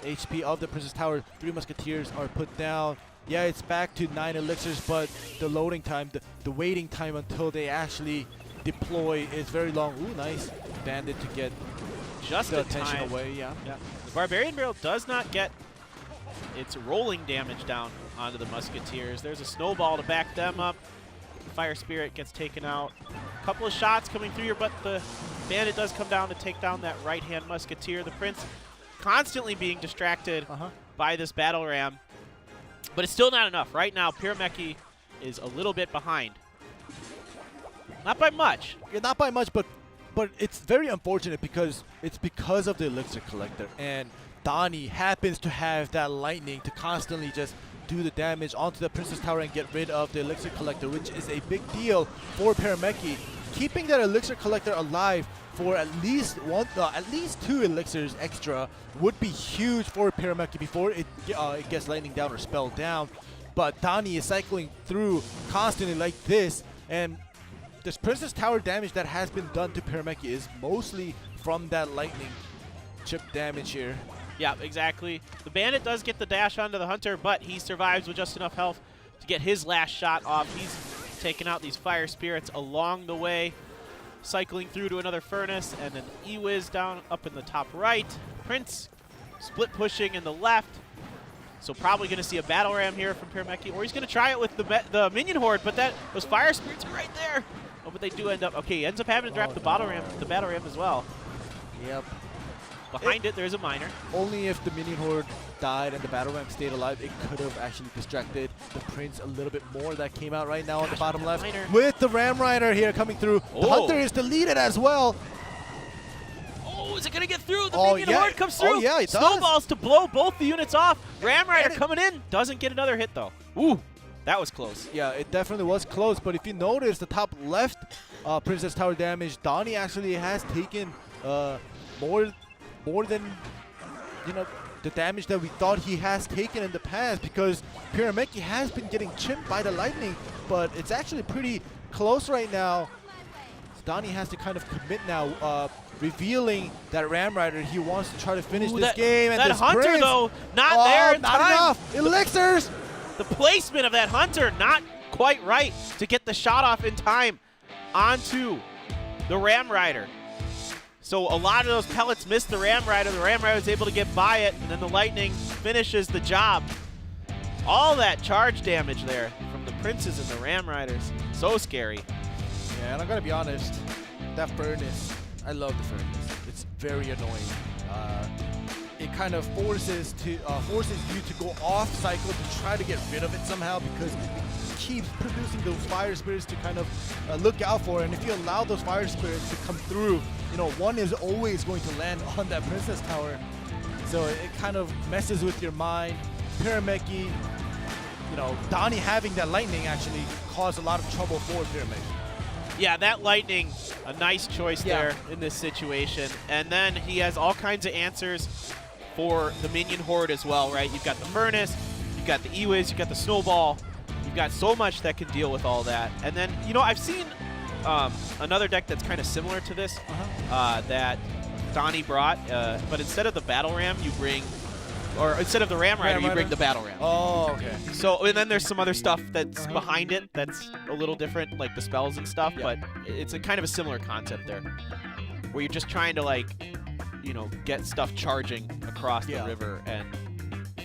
HP of the Princess Tower, 3 Musketeers are put down. Yeah, it's back to 9 elixirs, but the loading time, the waiting time until they actually deploy is very long. Ooh, nice Bandit to get just the attention away. Yeah. The Barbarian Barrel does not get its rolling damage down onto the Musketeers. There's a snowball to back them up. Fire Spirit gets taken out. A couple of shots coming through here, but the Bandit does come down to take down that right-hand Musketeer. The Prince constantly being distracted by this Battle Ram, but it's still not enough. Right now, Pyrameki is a little bit behind. Not by much. Yeah, not by much, but it's very unfortunate because it's because of the Elixir Collector, and Donnie happens to have that lightning to constantly just do the damage onto the Princess Tower and get rid of the Elixir Collector, which is a big deal for Pyrameki. Keeping that Elixir Collector alive for at least two elixirs extra would be huge for Pyrameki before it gets lightning down or spelled down. But Donnie is cycling through constantly like this, and this Princess Tower damage that has been done to Pyrameki is mostly from that lightning chip damage here. Yeah, exactly. The Bandit does get the dash onto the Hunter, but he survives with just enough health to get his last shot off. He's taking out these Fire Spirits along the way, cycling through to another Furnace, and an E-Wiz down up in the top right. Prince split pushing in the left. So probably going to see a Battle Ram here from Pyrameki, or he's going to try it with the Minion Horde, but those Fire Spirits are right there. Oh, but they do end up, okay, he ends up having to drop the Battle Ram as well. Yep. Behind it, there's a Miner. Only if the Minion Horde died and the Battle Ram stayed alive, it could have actually distracted the Prince a little bit more. That came out right now on the bottom left. Miner. With the Ram Rider here coming through. Oh. The Hunter is deleted as well. Oh, is it going to get through? The Minion Horde comes through. Oh, yeah, it does. Snowballs to blow both the units off. Ram Rider coming in. Doesn't get another hit, though. Ooh, that was close. Yeah, it definitely was close. But if you notice the top left Princess Tower damage, Donnie actually has taken more than, you know, the damage that we thought he has taken in the past, because Pyrameki has been getting chipped by the lightning, but it's actually pretty close right now. So Donnie has to kind of commit now, revealing that Ram Rider. He wants to try to finish this game. And that this Hunter, Prince, though, not there in not time. enough. Elixirs! The placement of that Hunter not quite right to get the shot off in time onto the Ram Rider. So a lot of those pellets missed the Ram Rider. The Ram Rider is able to get by it, and then the lightning finishes the job. All that charge damage there from the Princes and the Ram Riders. So scary. Yeah, and I'm going to be honest, that Furnace, I love the Furnace. It's very annoying. It kind of forces you to go off cycle to try to get rid of it somehow, because it keeps producing those Fire Spirits to kind of look out for. And if you allow those Fire Spirits to come through, you know, one is always going to land on that Princess Tower. So it kind of messes with your mind. Pyrameki, you know, Donnie having that lightning actually caused a lot of trouble for Pyrameki. Yeah, that lightning, a nice choice there in this situation. And then he has all kinds of answers for the Minion Horde as well, right? You've got the Furnace, you've got the E-Wiz, you've got the Snowball. You've got so much that can deal with all that. And then, you know, I've seen another deck that's kind of similar to this that Donnie brought, but instead of the Battle Ram, you bring, or instead of the Ram Rider, you bring the Battle Ram. Oh, okay. So, and then there's some other stuff that's behind it that's a little different, like the spells and stuff, but it's a kind of a similar concept there, where you're just trying to, like, you know, get stuff charging across the river and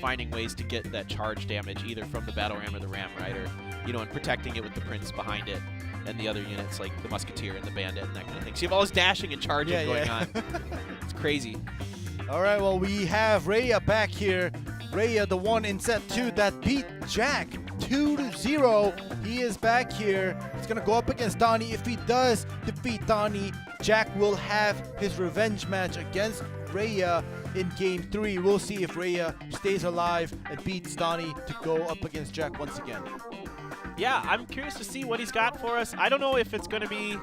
finding ways to get that charge damage either from the Battle Ram or the Ram Rider, you know, and protecting it with the Prince behind it and the other units like the Musketeer and the Bandit and that kind of thing. So you have all this dashing and charging going on. It's crazy. All right, well, we have Raya back here. Raya, the one in set 2 that beat Jack 2-0. He is back here. He's going to go up against Donnie. If he does defeat Donnie, Jack will have his revenge match against Raya in Game 3. We'll see if Raya stays alive and beats Donnie to go up against Jack once again. Yeah, I'm curious to see what he's got for us. I don't know if it's going to be...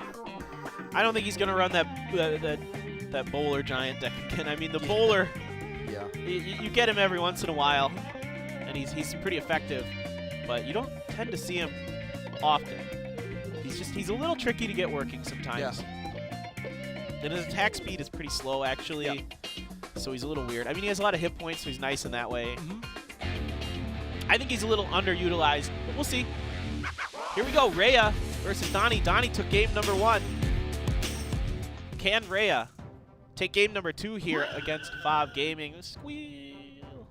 I don't think he's going to run that Bowler Giant deck again. I mean, the Bowler... You get him every once in a while, and he's pretty effective, but you don't tend to see him often. He's a little tricky to get working sometimes. And his attack speed is pretty slow, actually, so he's a little weird. I mean, he has a lot of hit points, so he's nice in that way. I think he's a little underutilized, but we'll see. Here we go, Raya versus Donnie. Donnie took game number 1. Can Raya take game number 2 here against OP.GAMING? Squeal.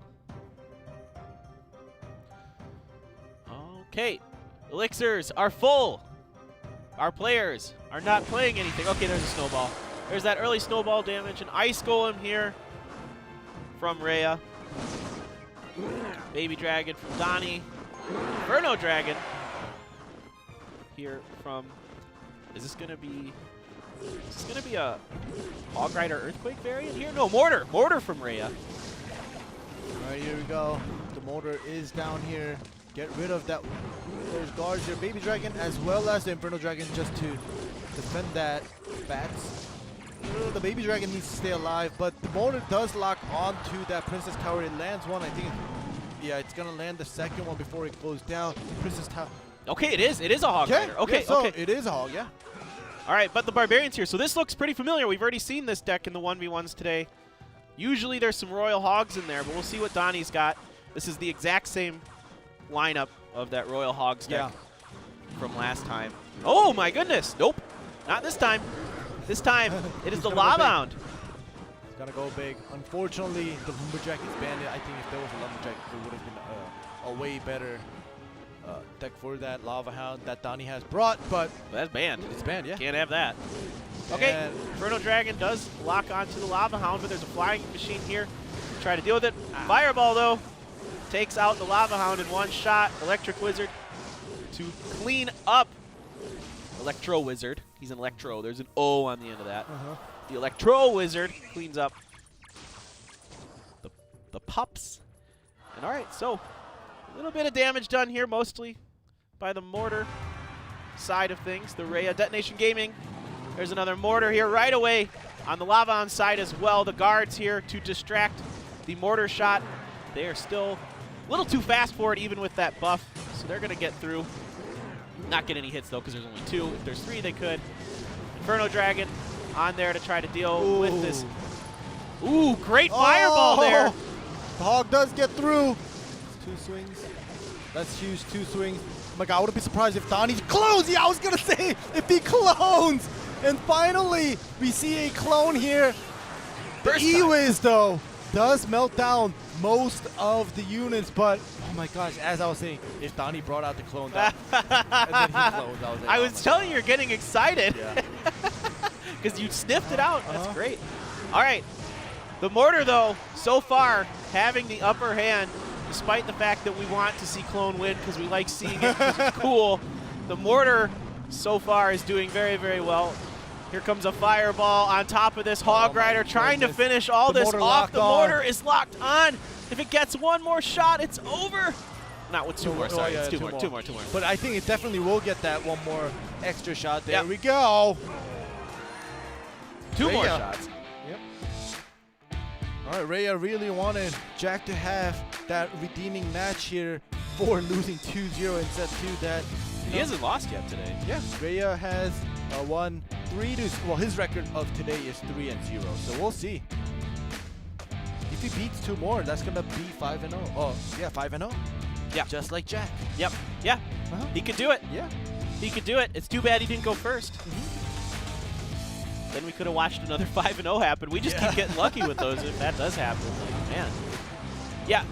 Okay, elixirs are full. our players are not playing anything. Okay, there's a snowball. There's that early snowball damage. An ice golem here from Rhea. Baby Dragon from Donnie. Inferno Dragon here from... Is this going to be a Hog Rider Earthquake variant here? No, Mortar. Mortar from Rhea. All right, here we go. The mortar is down here. Get rid of that. There's guards here. Baby Dragon as well as the Inferno Dragon just to defend that bats. The Baby Dragon needs to stay alive, but the mortar does lock onto that Princess Tower. It lands one, I think. Yeah, it's going to land the second one before it goes down. Princess Tower. Okay, it is. It is a Hog Rider. Okay, yeah, so okay. It is a Hog, yeah. All right, but the Barbarian's here. So this looks pretty familiar. We've already seen this deck in the 1v1s today. Usually there's some Royal Hogs in there, but we'll see what Donnie's got. This is the exact same lineup of that Royal Hogs deck from last time. Oh my goodness. Nope. Not this time. This time it is the Lava Hound. It's got to go big. Unfortunately, the Lumberjack is banned. I think if there was a Lumberjack, it would have been a way better deck for that Lava Hound that Donnie has brought, but that's banned. It's banned, yeah. Can't have that. Okay, Inferno Dragon does lock onto the Lava Hound, but there's a flying machine here to try to deal with it. Fireball, though, takes out the Lava Hound in one shot. Electric Wizard to clean up. Electro Wizard. He's an Electro. There's an O on the end of that. The Electro Wizard cleans up the pups. And all right, so a little bit of damage done here, mostly by the mortar side of things. The Rhea Detonation Gaming. There's another mortar here right away on the Lava Hound side as well. The guards here to distract the mortar shot. They are still a little too fast for it, even with that buff, so they're going to get through. Not get any hits, though, because there's only two. If there's three, they could. Inferno Dragon on there to try to deal with this. Ooh, great fireball there. The Hog does get through. 2 swings. That's huge, 2 swings. Oh my god, I wouldn't be surprised if Donnie clones. Yeah, I was going to say, if he clones. And finally, we see a clone here. The E-Wiz, though, does melt down most of the units, but oh my gosh, as I was saying, if Donnie brought out the clone, and then he cloned, I was telling you, you're getting excited. Because you sniffed it out. That's great. All right. The mortar, though, so far, having the upper hand, despite the fact that we want to see clone win because we like seeing it because it's cool. The mortar, so far, is doing very, very well. Here comes a fireball on top of this Hog Rider, trying to finish all this off. The mortar is locked on. If it gets one more shot, it's over. Not with 2 more, sorry. It's 2 more, 2 more, 2 more. But I think it definitely will get that one more extra shot. There we go. 2 more shots. All right, Rhea really wanted Jack to have that redeeming match here for losing 2-0 in set 2. That he hasn't lost yet today. Yeah, Rhea has won 3 to, well, his record of today is 3-0. So we'll see. If he beats 2 more, that's gonna be 5-0. Oh, yeah, 5-0. Yeah, just like Jack. Yep. Yeah. He could do it. Yeah. He could do it. It's too bad he didn't go first. Then we could have watched another 5-0 happen. We just keep getting lucky with those if that does happen. Like, man. Yeah.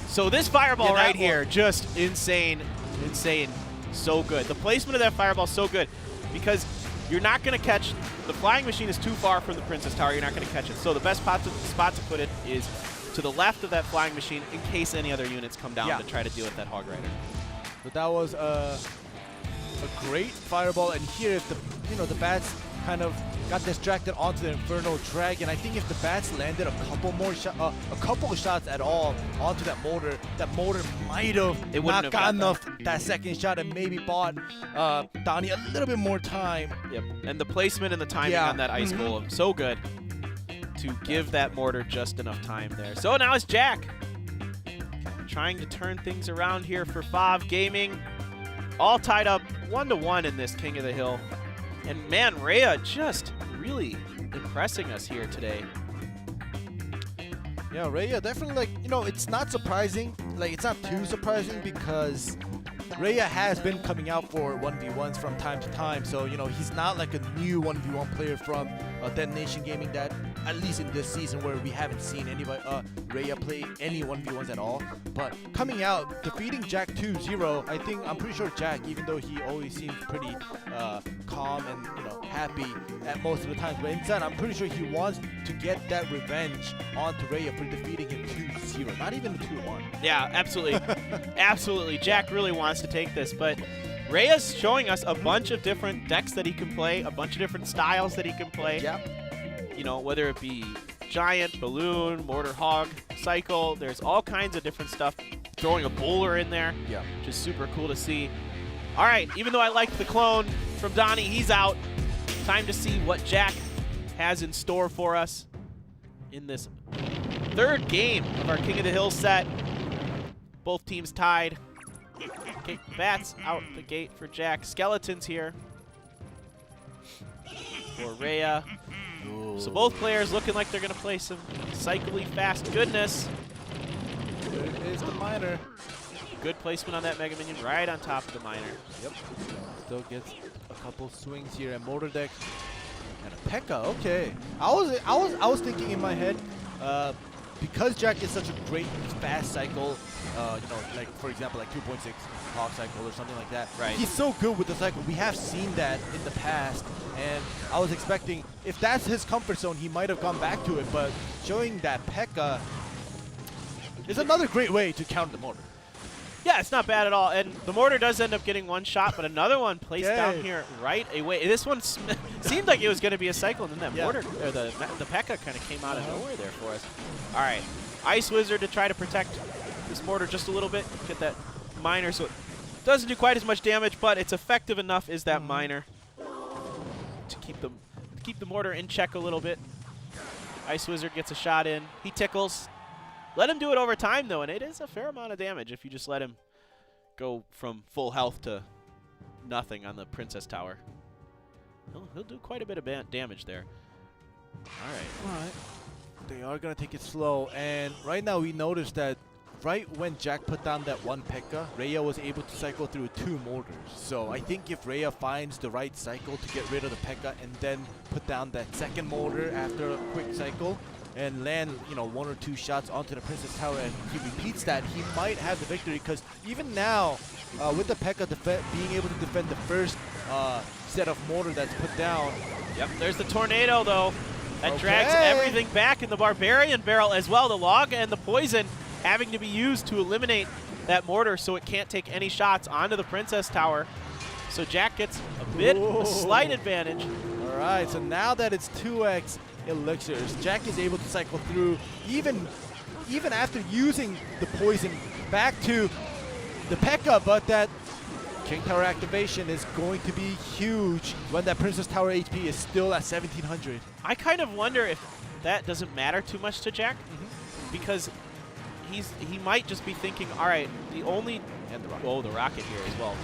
So this fireball right here, just insane. Insane. So good. The placement of that fireball is so good because you're not going to catch. The flying machine is too far from the Princess Tower. You're not going to catch it. So the best spot to put it is to the left of that flying machine in case any other units come down to try to deal with that Hog Rider. But that was a great fireball. And here, if the bats kind of got distracted onto the Inferno Dragon. I think if the bats landed a couple of shots at all onto that mortar might have not gotten that second shot and maybe bought Donnie a little bit more time. Yep, and the placement and the timing on that Ice Golem, so good to give that mortar just enough time there. So now it's Jack trying to turn things around here for OP.GAMING. All tied up 1-1 in this King of the Hill. And man, Rhea just really impressing us here today. Yeah, Rhea definitely, it's not surprising. It's not too surprising because Rhea has been coming out for 1v1s from time to time. So, he's not like a new 1v1 player from Detonation Gaming that at least in this season where we haven't seen anybody, Rhea play any 1v1s at all. But coming out, defeating Jack 2-0, I'm pretty sure Jack, even though he always seems pretty calm and happy at most of the times, but inside I'm pretty sure he wants to get that revenge onto Rhea for defeating him 2-0, not even 2-1. Yeah, absolutely. Absolutely. Jack really wants to take this, but Rhea's showing us a bunch of different decks that he can play, a bunch of different styles that he can play. Yep. Whether it be Giant, Balloon, Mortar Hog, Cycle, there's all kinds of different stuff. Throwing a bowler in there, which is super cool to see. All right, even though I like the clone from Donnie, he's out. Time to see what Jack has in store for us in this third game of our King of the Hill set. Both teams tied. Okay, bats out the gate for Jack. Skeletons here for Rhea. Ooh. So both players looking like they're going to play some cycly fast goodness. There is the miner. Good placement on that Mega Minion right on top of the miner. Yep. Still gets a couple swings here at Mortar Deck. And a P.E.K.K.A. Okay. I was thinking in my head, because Jack is such a great fast cycle, like for example like 2.6 Hog cycle or something like that. Right. He's so good with the cycle. We have seen that in the past, and I was expecting if that's his comfort zone, he might have gone back to it. But showing that P.E.K.K.A. is another great way to counter the mortar. Yeah, it's not bad at all. And the mortar does end up getting one shot, but another one placed down here right away. This one seemed like it was going to be a cycle, and then that mortar, or the P.E.K.K.A. kind of came out of nowhere there for us. All right, Ice Wizard to try to protect this mortar just a little bit, get that miner so it doesn't do quite as much damage, but it's effective enough is that miner to keep the mortar in check a little bit. Ice Wizard gets a shot in. He tickles. Let him do it over time, though, and it is a fair amount of damage if you just let him go from full health to nothing on the Princess Tower. He'll do quite a bit of damage there. All right. They are going to take it slow, and right now we noticed that right when Jack put down that one P.E.K.K.A., Rhea was able to cycle through 2 mortars. So I think if Rhea finds the right cycle to get rid of the P.E.K.K.A. and then put down that second mortar after a quick cycle, and land 1 or 2 shots onto the Princess Tower, and he repeats that, he might have the victory. Because even now, with the P.E.K.K.A. being able to defend the first set of mortar that's put down. Yep, there's the tornado though. That drags everything back in the Barbarian Barrel as well. The log and the poison having to be used to eliminate that mortar so it can't take any shots onto the Princess Tower. So Jack gets a slight advantage. All right, so now that it's 2x elixirs, Jack is able to cycle through even after using the poison back to the P.E.K.K.A., but that King Tower activation is going to be huge when that Princess Tower HP is still at 1700. I kind of wonder if that doesn't matter too much to Jack, because he might just be thinking, all right, the rocket here as well.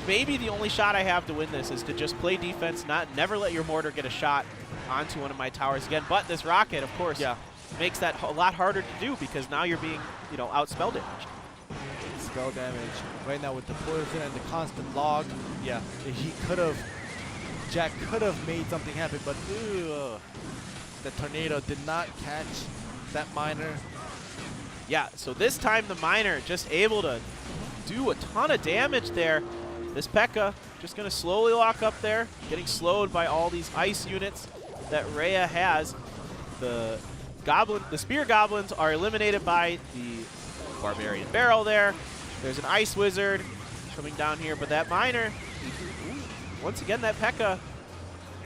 Maybe the only shot I have to win this is to just play defense, never let your mortar get a shot onto one of my towers again. But this rocket, of course, makes that a lot harder to do, because now you're being, outspell damaged. Spell damage right now with the poison and the constant log. Yeah, Jack could have made something happen, but the tornado did not catch that miner. Yeah, so this time the miner just able to do a ton of damage there. This P.E.K.K.A. just going to slowly lock up there, getting slowed by all these ice units that Rhea has. The Spear Goblins are eliminated by the Barbarian Barrel there. There's an Ice Wizard coming down here, but that miner, once again, that P.E.K.K.A.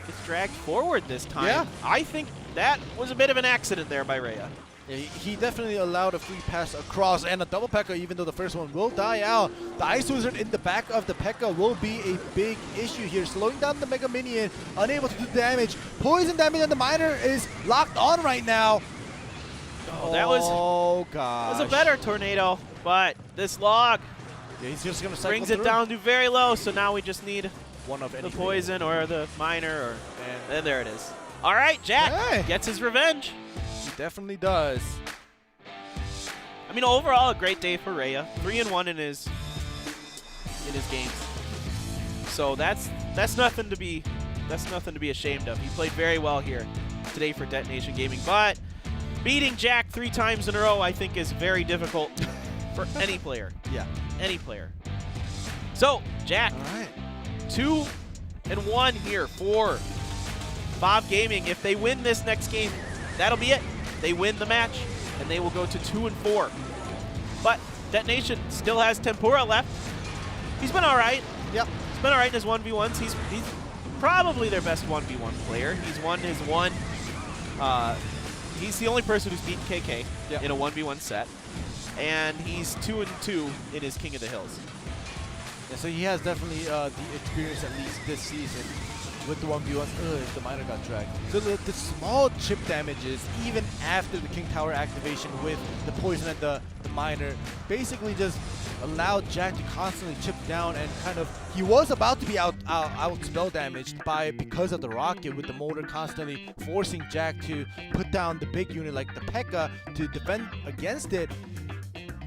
gets dragged forward this time. Yeah. I think that was a bit of an accident there by Rhea. Yeah, he definitely allowed a free pass across and a double P.E.K.K.A. even though the first one will die out. The Ice Wizard in the back of the P.E.K.K.A. will be a big issue here, slowing down the Mega Minion, unable to do damage. Poison damage, and the miner is locked on right now. Oh, that was a better tornado, but this log he's just gonna brings it down to very low, so now we just need one of the poison or the miner, and there it is. All right, Jack gets his revenge. He definitely does. I mean, overall, a great day for Rhea. 3-1 in his games. So that's nothing to be ashamed of. He played very well here. today for Detonation Gaming. But beating Jack 3 times in a row, I think, is very difficult for any player. Yeah. Any player. So, Jack, All right. 2-1 here for OP.GAMING. If they win this next game, that'll be it. They win the match, and they will go to 2-4. But Detonation still has Tempura left. He's been all right. Yep. He's been all right in his 1v1s. He's probably their best 1v1 player. He's won his one. He's the only person who's beaten KK in a 1v1 set. And he's 2-2 in his King of the Hills. Yeah, so he has definitely the experience, at least this season, with the 1v1s. The miner got dragged. So the small chip damages, even after the King Tower activation with the poison and the miner, basically just allowed Jack to constantly chip down, and kind of, he was about to be out spell damaged because of the rocket, with the motor constantly forcing Jack to put down the big unit like the P.E.K.K.A. to defend against it.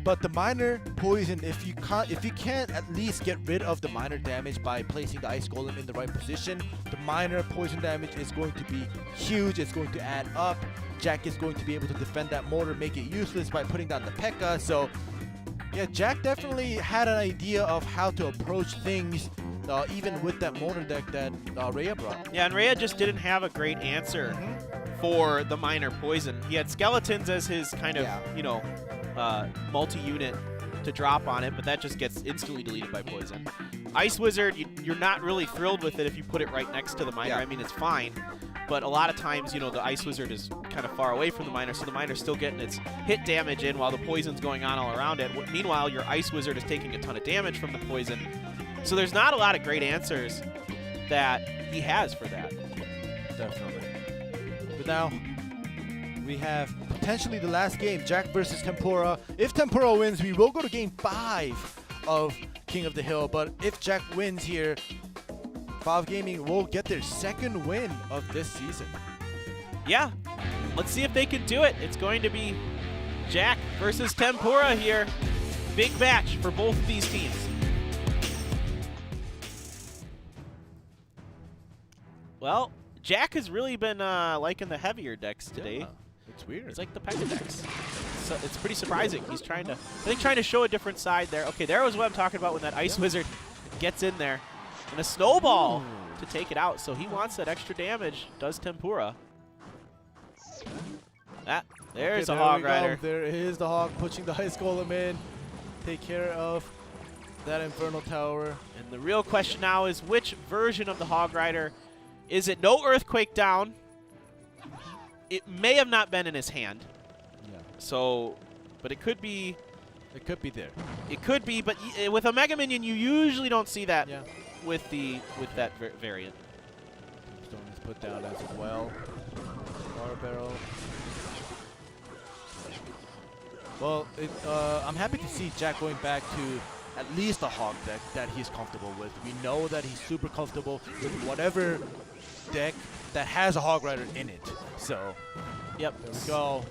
But the miner poison, if you can't at least get rid of the miner damage by placing the ice golem in the right position, the miner poison damage is going to be huge. It's going to add up. Jack is going to be able to defend that motor, make it useless by putting down the P.E.K.K.A. So yeah, Jack definitely had an idea of how to approach things, even with that motor deck that Rhea brought. Yeah, and Rhea just didn't have a great answer for the miner poison. He had skeletons as his kind of, you know, multi-unit to drop on it, but that just gets instantly deleted by poison. Ice Wizard, you're not really thrilled with it if you put it right next to the miner. I mean, it's fine, but a lot of times, you know, the Ice Wizard is kind of far away from the miner, so the miner's still getting its hit damage in while the poison's going on all around it. Meanwhile, your Ice Wizard is taking a ton of damage from the poison. So there's not a lot of great answers that he has for that. Definitely. But now, we have potentially the last game, Jack versus Tempura. If Tempura wins, we will go to game 5 of King of the Hill. But if Jack wins here, OP.GAMING will get their 2nd win of this season. Yeah, let's see if they can do it. It's going to be Jack versus Tempura here. Big match for both of these teams. Well, Jack has really been liking the heavier decks today. Yeah. It's weird. It's like the P.E.K.K.A. decks. So it's pretty surprising. He's trying to show a different side there. Okay, there was what I'm talking about when that Ice Wizard gets in there. And a snowball to take it out. So he wants that extra damage. Does Tempura. There's a Hog Rider. There is the Hog pushing the Ice Golem in. Take care of that Infernal Tower. And the real question now is, which version of the Hog Rider? Is it no Earthquake down? It may have not been in his hand. Yeah. So, but it could be. It could be there. It could be, but with a Mega Minion, you usually don't see that with that variant. Stone is put down as well. Bar Barrel. Well, I'm happy to see Jack going back to at least a Hog deck that he's comfortable with. We know that he's super comfortable with whatever deck that has a Hog Rider in it. So, yep. There we go.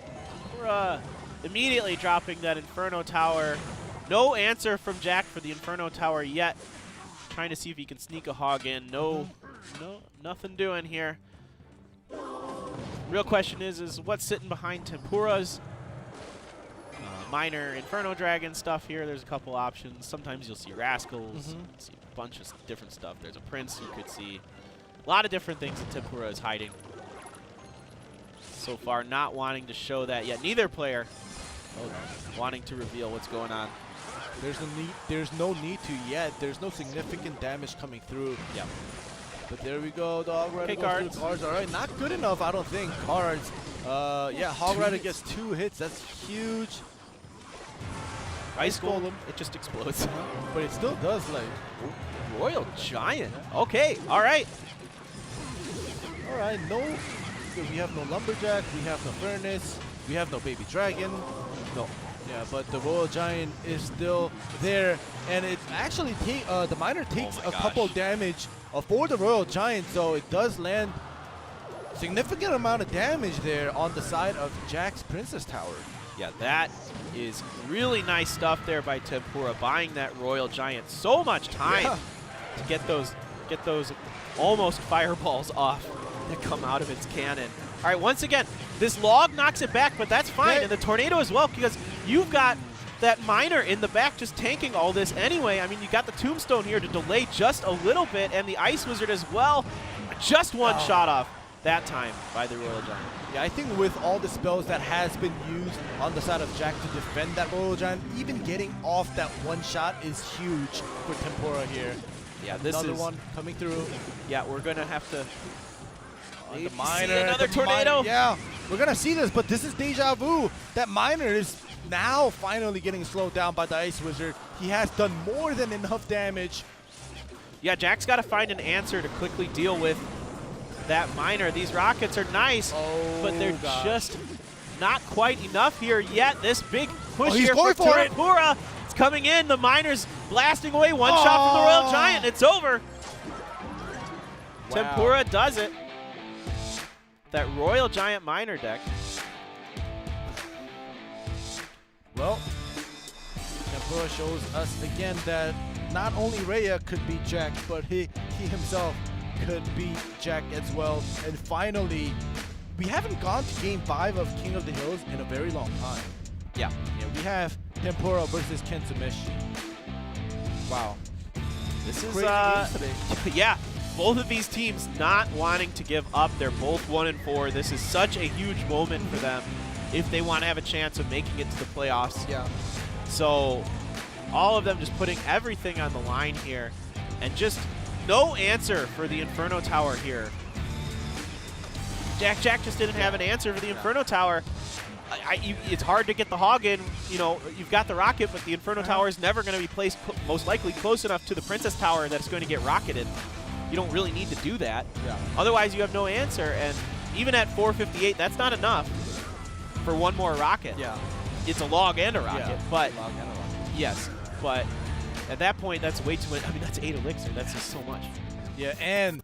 We're immediately dropping that Inferno Tower. No answer from Jack for the Inferno Tower yet. Trying to see if he can sneak a Hog in. No, nothing doing here. Real question is what's sitting behind Tempura's minor Inferno Dragon stuff here. There's a couple options. Sometimes you'll see Rascals, see a bunch of different stuff. There's a Prince you could see. A lot of different things that Tempura is hiding. So far, not wanting to show that yet. Neither player wanting to reveal what's going on. There's no need to yet. There's no significant damage coming through. Yeah. But there we go. The Hog Rider goes cards. through cards. All right, not good enough, I don't think. Cards. Yeah, Hog Rider gets 2 hits. That's huge. Ice Golem, it just explodes. But it still does, like. Royal Giant. Okay, all right. All right, we have no Lumberjack, we have no Furnace, we have no Baby Dragon. No. Yeah, but the Royal Giant is still there, and it actually the miner takes a couple damage for the Royal Giant, so it does land significant amount of damage there on the side of Jack's Princess Tower. Yeah, that is really nice stuff there by Tempura, buying that Royal Giant so much time to get those almost fireballs off that come out of its cannon. All right, once again, this log knocks it back, but that's fine. And the tornado as well, because you've got that miner in the back just tanking all this anyway. I mean, you got the tombstone here to delay just a little bit, and the ice wizard as well. Just one shot off that time by the Royal Giant. Yeah, I think with all the spells that has been used on the side of Jack to defend that Royal Giant, even getting off that one shot is huge for Tempura here. Yeah, this another is one coming through. Yeah, we're gonna have to. The miner, see another tornado. Yeah, we're gonna see this, but this is deja vu. That miner is now finally getting slowed down by the Ice Wizard. He has done more than enough damage. Yeah, Jack's got to find an answer to quickly deal with that miner. These rockets are nice, but they're just not quite enough here yet. This big push here for Tempura. It's coming in. The miner's blasting away. One shot from the Royal Giant. It's over. Wow. Tempura does it. That Royal Giant miner deck. Well, Tempura shows us again that not only Rhea could beat Jack, but he himself could beat Jack as well. And finally, we haven't gone to Game 5 of King of the Hills in a very long time. Yeah. We have Tempura versus Kensumeshi. Wow. This is crazy games today. Yeah. Both of these teams not wanting to give up. They're both 1-4. This is such a huge moment for them if they want to have a chance of making it to the playoffs. Yeah. So all of them just putting everything on the line here, and just no answer for the Inferno Tower here. Jack just didn't have an answer for the Inferno Tower. It's hard to get the hog in. You know, you've got the rocket, but the Inferno Tower is never going to be placed most likely close enough to the Princess Tower that it's going to get rocketed. You don't really need to do that. Yeah. Otherwise, you have no answer. And even at 458, that's not enough for one more rocket. Yeah. It's a log and a rocket, but log and a rocket. yes, but at that point, that's way too much. I mean, that's 8 elixir. That's just so much. Yeah, and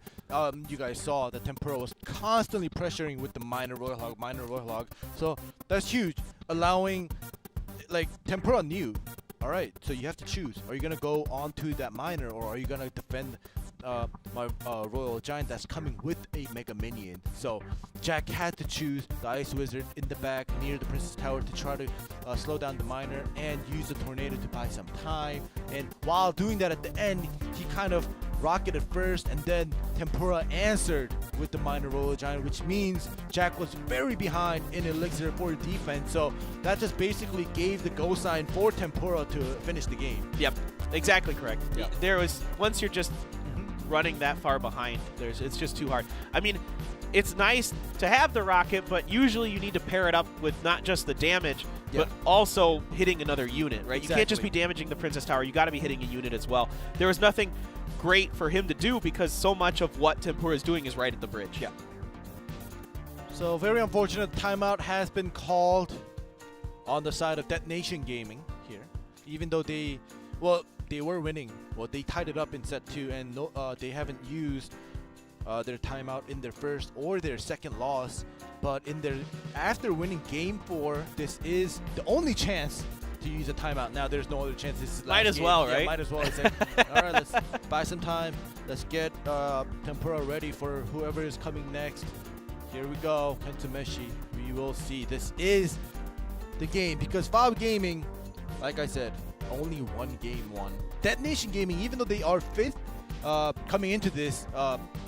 you guys saw that Tempura was constantly pressuring with the minor Royal Hog. So that's huge, allowing, like, Tempura knew, all right, so you have to choose. Are you going to go on to that miner, or are you going to defend my Royal Giant that's coming with a Mega Minion? So Jack had to choose the Ice Wizard in the back near the Princess Tower to try to slow down the miner and use the tornado to buy some time. And while doing that at the end, he kind of rocketed first, and then Tempura answered with the minor Royal Giant, which means Jack was very behind in elixir for defense. So that just basically gave the go sign for Tempura to finish the game. Yep, exactly correct. Yeah. There was, once you're just running that far behind, it's just too hard. I mean, it's nice to have the rocket, but usually you need to pair it up with not just the damage, but also hitting another unit, right? Exactly. You can't just be damaging the Princess Tower. You got to be hitting a unit as well. There was nothing great for him to do because so much of what Tempura is doing is right at the bridge. Yeah. So very unfortunate timeout has been called on the side of Detonation Gaming here, even though they were winning. Well, they tied it up in set 2, and they haven't used their timeout in their first or their second loss. But after winning Game 4, this is the only chance to use a timeout. Now there's no other chance. This is might as well, right? Yeah, might as well. It's like, all right, let's buy some time. Let's get Tempura ready for whoever is coming next. Here we go, Kensumeshi. We will see. This is the game, because OP.GAMING, like I said, only one game won. Detonation Gaming, even though they are 5th coming into this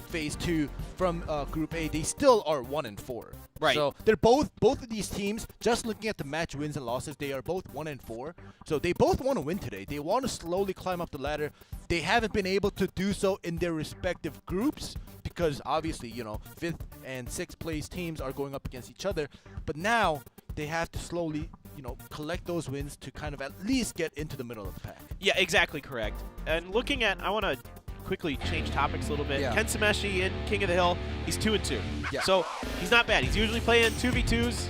phase 2 from Group A, they still are 1-4. Right. So they're both of these teams, just looking at the match wins and losses, they are both 1-4. So they both want to win today. They want to slowly climb up the ladder. They haven't been able to do so in their respective groups because obviously, 5th and 6th place teams are going up against each other. But now they have to slowly, collect those wins to kind of at least get into the middle of the pack. Yeah, exactly correct. And looking at, I want to quickly change topics a little bit. Yeah. Kensumeshi in King of the Hill, he's 2-2. Yeah. So he's not bad. He's usually playing 2v2s,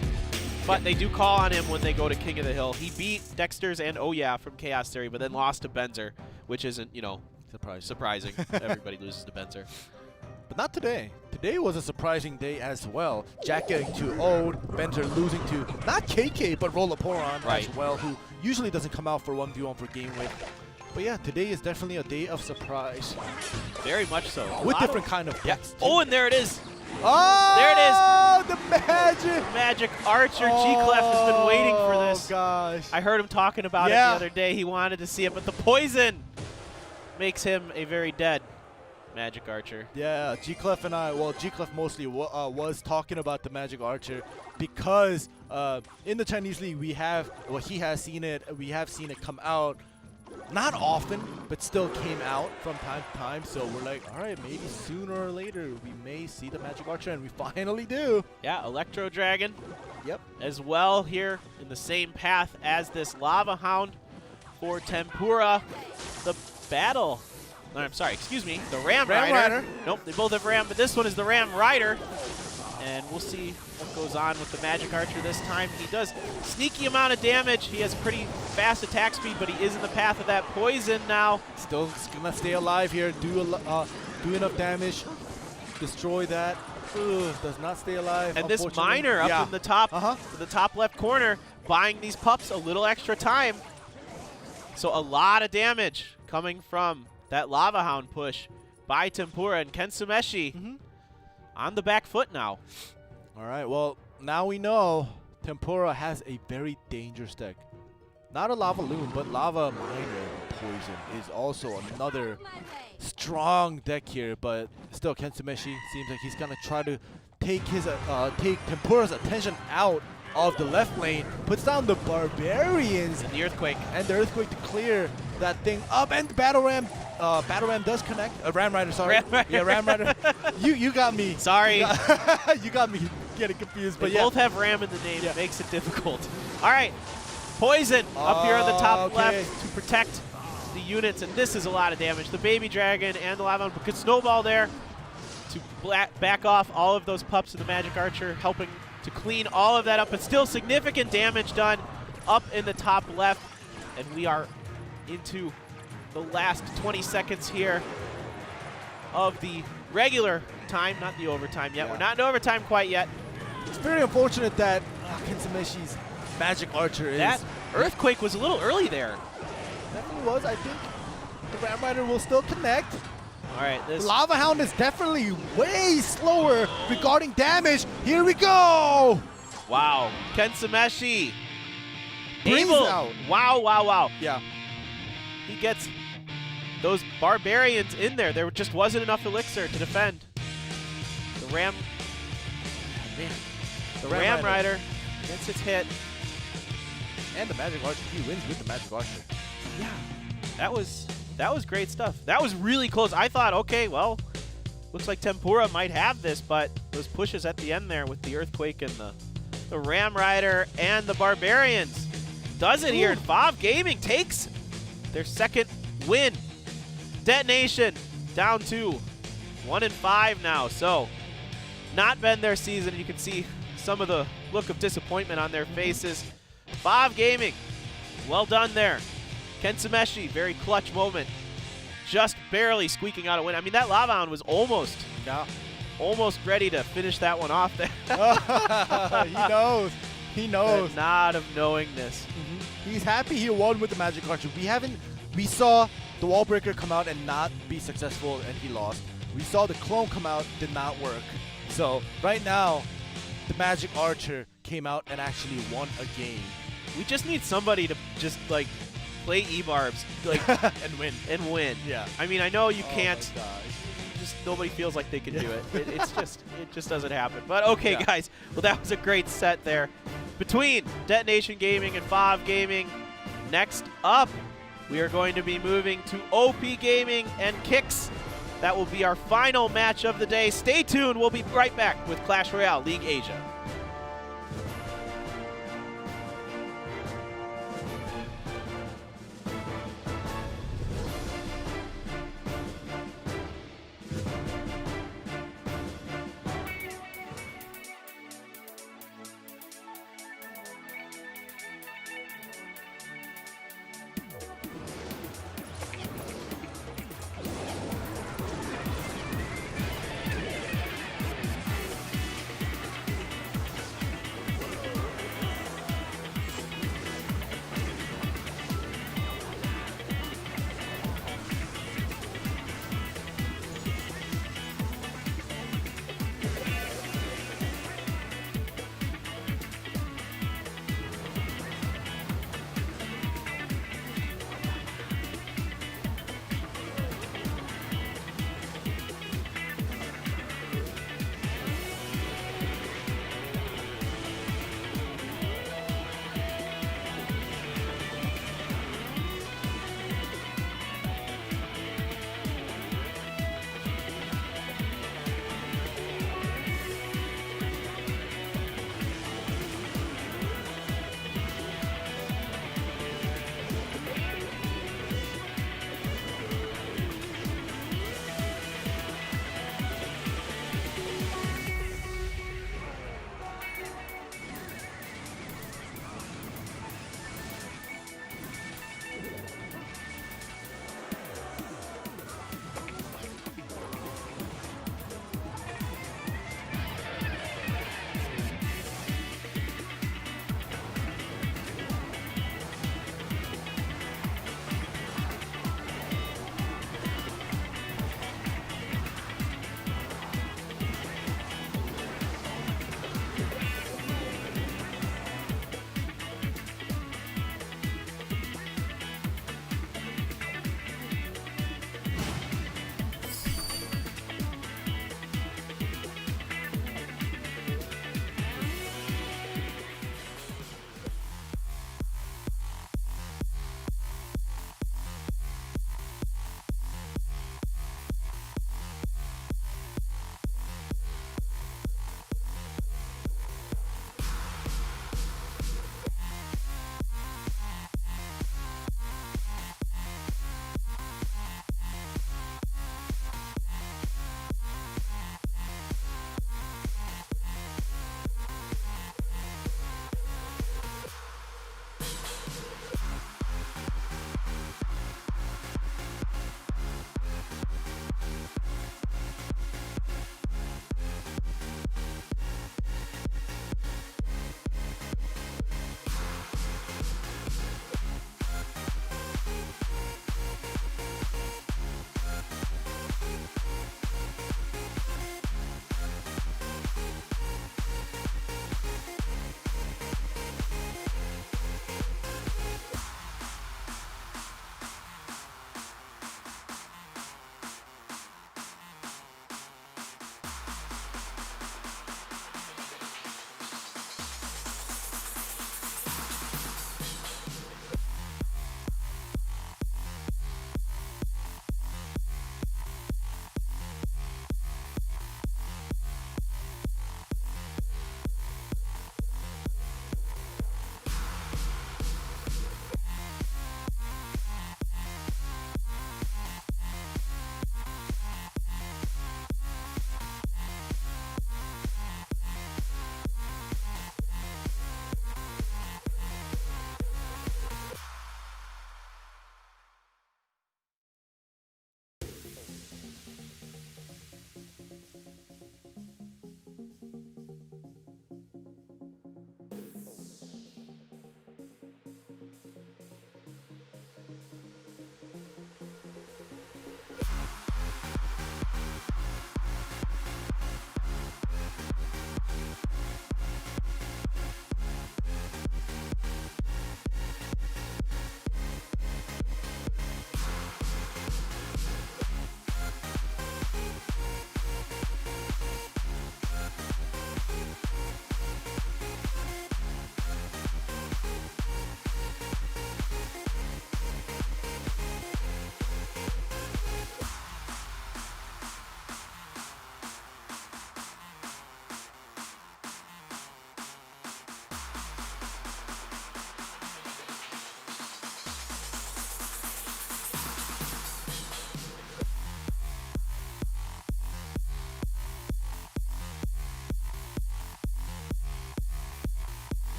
but they do call on him when they go to King of the Hill. He beat Dexter's and Oh Yeah from Chaos Theory, but then lost to Benzer, which isn't, surprising. Everybody loses to Benzer. But not today. Today was a surprising day as well. Jack getting 2-0'd, Benzer losing to not KK, but Rollaporon as well, who usually doesn't come out for 1v1 for GameWith. But yeah, today is definitely a day of surprise. Very much so. With different kind of decks. Oh, and there it is. Oh! There it is. The magic. Magic Archer. G-Clef has been waiting for this. Oh, gosh. I heard him talking about it the other day. He wanted to see it, but the poison makes him a very dead Magic Archer. Yeah, G-Clef and I, well, G-Clef mostly was talking about the Magic Archer because in the Chinese League he has seen it. We have seen it come out. Not often, but still came out from time to time. So we're like, all right, maybe sooner or later we may see the Magic Archer, and we finally do. Yeah, Electro Dragon. Yep. As well here in the same path as this Lava Hound for Tempura. The battle. No, I'm sorry, excuse me. The Ram Rider. Nope, they both have Ram, but this one is the Ram Rider. And we'll see what goes on with the Magic Archer this time. He does sneaky amount of damage. He has pretty fast attack speed, but he is in the path of that poison now. Still gonna stay alive here, do enough damage, destroy that. Ugh, does not stay alive. And this miner up in the top left corner, buying these pups a little extra time. So a lot of damage coming from that Lava Hound push by Tempura, and Kensumeshi on the back foot now. All right, well, now we know Tempura has a very dangerous deck. Not a Lava Loon, but Lava Miner Poison is also another strong deck here, but still Kensumeshi seems like he's gonna try to take Tempura's attention out of the left lane, puts down the Barbarians and the Earthquake. And the Earthquake to clear that thing up, and the Battle Ram does connect. Ram Rider, sorry. Ram Rider. Yeah, Ram Rider. you got me. Sorry. You got me getting confused. But they both have Ram in the name. Yeah. It makes it difficult. All right. Poison up here on the top left to protect the units, and this is a lot of damage. The Baby Dragon and the Lava could snowball there to back off all of those pups of the Magic Archer, helping to clean all of that up, but still significant damage done up in the top left. And we are into the last 20 seconds here of the regular time, not the overtime yet. Yeah. We're not in overtime quite yet. It's very unfortunate that Kensumeshi's Magic Archer is... That Earthquake was a little early there. Definitely was. I think the Ram Rider will still connect. All right, this Lava Hound is definitely way slower regarding damage. Here we go. Wow, Kensumeshi. Brings out. Wow. Yeah. He gets those Barbarians in there. There just wasn't enough elixir to defend. The Ram Rider gets its hit. And the Magic Archer, he wins with the Magic Archer. Yeah, that was great stuff. That was really close. I thought, okay, well, looks like Tempura might have this, but those pushes at the end there with the Earthquake and the Ram Rider and the Barbarians does it here. And OP.GAMING takes their second win. Detonation down to 1-5 now. So not been their season. You can see some of the look of disappointment on their faces. OP.GAMING, well done there. Kensumeshi, very clutch moment. Just barely squeaking out a win. I mean, that Lava Hound was almost ready to finish that one off there. He knows. The nod of knowing this. He's happy he won with the Magic Archer. We saw the Wall Breaker come out and not be successful, and he lost. We saw the clone come out, did not work. So right now, the Magic Archer came out and actually won a game. We just need somebody to just like play E-Barbs and win. Yeah. I mean, I know you Oh can't. my gosh. Just nobody feels like they can do it. It just doesn't happen. But okay, guys. Well, that was a great set there between Detonation Gaming and OP.GAMING. Next up, we are going to be moving to OP.GAMING and Kicks. That will be our final match of the day. Stay tuned. We'll be right back with Clash Royale League Asia.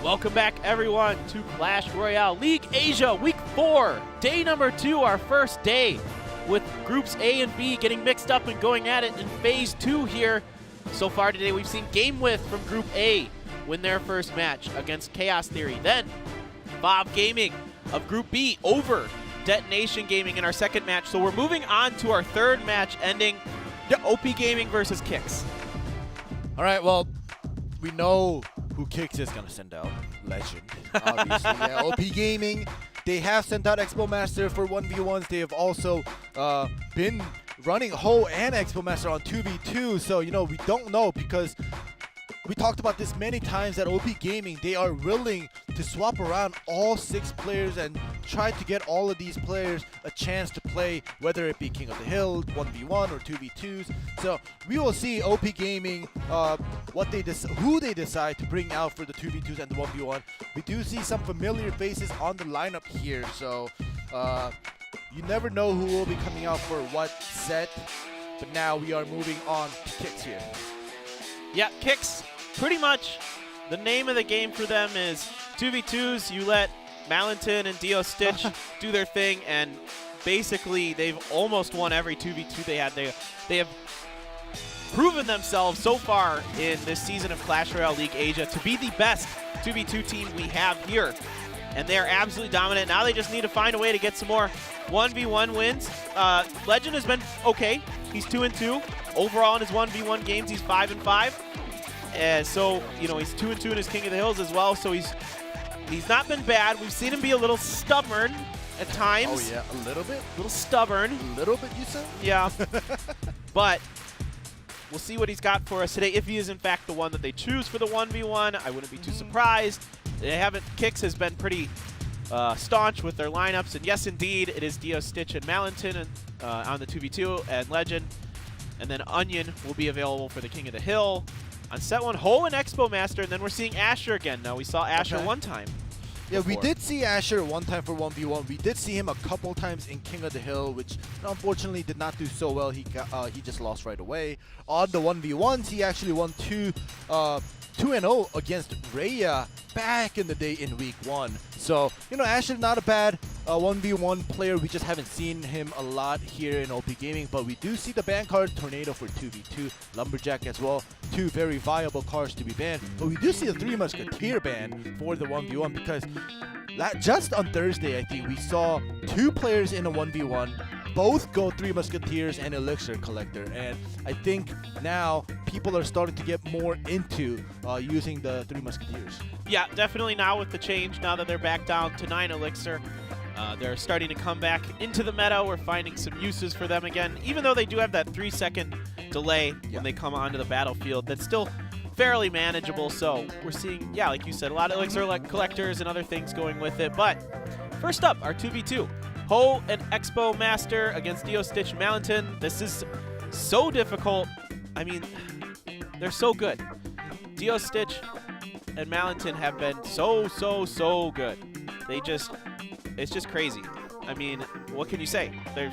Welcome back, everyone, to Clash Royale League Asia Week 4, day number 2, our first day, with Groups A and B getting mixed up and going at it in Phase 2 here. So far today, we've seen GameWith from Group A win their first match against Chaos Theory. Then, OP.GAMING of Group B over Detonation Gaming in our second match. So we're moving on to our third match, ending OP.GAMING versus Kicks. All right, well, we know who Kicks is going to send out. Legend, obviously. Yeah, OP.GAMING, they have sent out Expo Master for 1v1s. They have also been running Ho and Expo Master on 2v2. So, you know, we don't know, because we talked about this many times that OP.GAMING, they are willing to swap around all 6 players and try to get all of these players a chance to play, whether it be King of the Hill, 1v1 or 2v2s. So we will see OP.GAMING, who they decide to bring out for the 2v2s and the 1v1. We do see some familiar faces on the lineup here, so you never know who will be coming out for what set. But now we are moving on to Kicks here. Yeah, Kicks, pretty much the name of the game for them is 2v2s. You let Malenton and Dio Stitch do their thing, and basically they've almost won every 2v2 they had. They have proven themselves so far in this season of Clash Royale League Asia to be the best 2v2 team we have here. And they are absolutely dominant. Now they just need to find a way to get some more 1v1 wins. Legend has been okay. He's 2-2. Overall in his 1v1 games, he's 5-5. So, you know, he's 2-2 in his King of the Hills as well. So he's not been bad. We've seen him be a little stubborn at times. Oh, yeah, a little bit? A little stubborn. A little bit, you said? Yeah. But we'll see what he's got for us today. If he is, in fact, the one that they choose for the 1v1, I wouldn't be too surprised. Kicks has been pretty staunch with their lineups. And yes, indeed, it is Dio Stitch and Malenton on the 2v2 and Legend. And then Onion will be available for the King of the Hill. On set 1, Ho and Expo Master, and then we're seeing Asher again. Now, we saw Asher one time. Yeah, before. we did see Asher one time for 1v1. We did see him a couple times in King of the Hill, which unfortunately did not do so well. He just lost right away. On the 1v1s, he actually won 2-0 against Rhea back in the day in week 1. So, you know, Asher not a bad 1v1 player. We just haven't seen him a lot here in OP.GAMING, but we do see the ban card Tornado for 2v2, Lumberjack as well. 2 very viable cards to be banned. But we do see the 3 Musketeer ban for the 1v1, because just on Thursday, I think, we saw 2 players in a 1v1 both go 3 Musketeers and Elixir Collector, and I think now people are starting to get more into using the 3 Musketeers. Yeah, definitely now with the change, now that they're back down to 9 Elixir, they're starting to come back into the meta. We're finding some uses for them again, even though they do have that 3-second delay when they come onto the battlefield. That's still fairly manageable, so we're seeing, yeah, like you said, a lot of Elixir Collectors and other things going with it. But first up, our 2v2. Ho and Expo Master against Dio Stitch and Malenton. This is so difficult. I mean, they're so good. Dio Stitch and Malenton have been so good. It's just crazy. I mean, what can you say? They're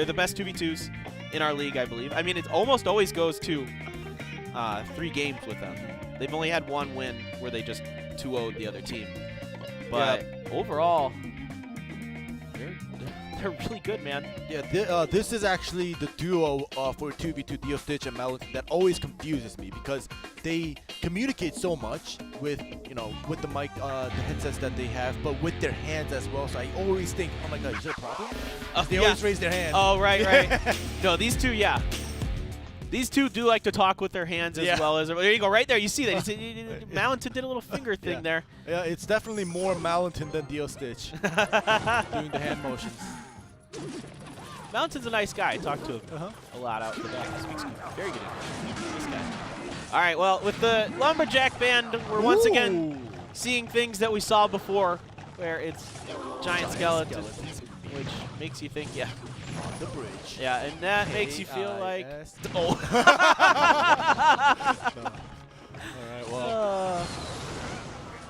the best 2v2s in our league, I believe. I mean, it almost always goes to 3 games with them. They've only had 1 win where they just 2-0'd the other team. But overall, they're really good, man. Yeah, this is actually the duo for 2v2, Dio Stitch and Malenton, that always confuses me, because they communicate so much with, you know, with the mic, the headsets that they have, but with their hands as well. So I always think, oh my god, is there a problem? They always raise their hand. Oh, right. No, these two, yeah. These two do like to talk with their hands as well. There you go, right there. You see that. Malenton did a little finger thing there. Yeah, it's definitely more Malenton than Dio Stitch doing the hand motions. Malenton's a nice guy. I talked to him a lot out the back. Speaks very good English. Nice guy. All right, well, with the Lumberjack band, we're once again seeing things that we saw before, where it's giant skeletons, which makes you think, the bridge. Yeah, and that makes you feel like... All right, well...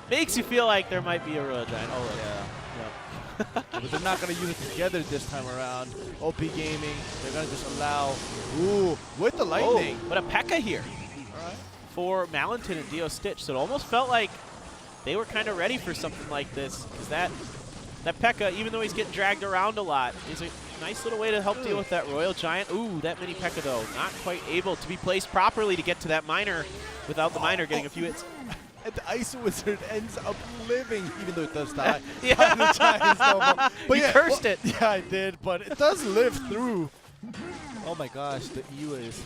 makes you feel like there might be a Royal Giant. Oh, yeah. But they're not going to use it together this time around. OP.GAMING, they're going to just allow... Ooh, with the lightning. But a P.E.K.K.A. here for Malenton and Dio Stitch. So it almost felt like they were kind of ready for something like this. Because that P.E.K.K.A, even though he's getting dragged around a lot, is a nice little way to help deal with that Royal Giant. Ooh, that mini P.E.K.K.A, though, not quite able to be placed properly to get to that miner without the miner getting a few hits. And the Ice Wizard ends up living, even though it does die. Yeah. The Giant snowball. But you yeah, cursed it. Yeah, I did, but it does live through. Oh my gosh, the EU is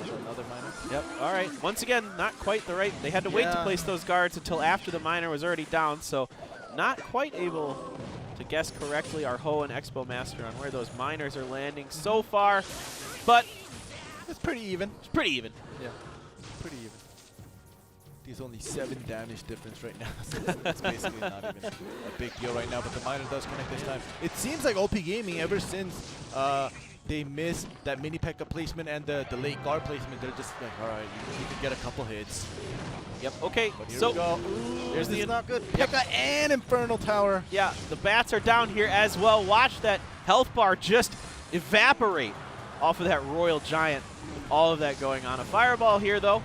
another miner. Yep. All right. Once again, not quite the right. They had to wait to place those guards until after the miner was already down, so not quite able to guess correctly, our Ho and Expo Master, on where those miners are landing so far. But it's pretty even. It's pretty even. Yeah, pretty even. There's only 7 damage difference right now, so it's basically not even a big deal right now, but the miner does connect this time. It seems like OP.GAMING, ever since they missed that mini P.E.K.K.A placement and the late guard placement, they're just like, all right, you can get a couple hits. Yep, okay, But here so we go. There's the not good. P.E.K.K.A and Infernal Tower. Yeah, the bats are down here as well. Watch that health bar just evaporate off of that Royal Giant. All of that going on. A fireball here, though.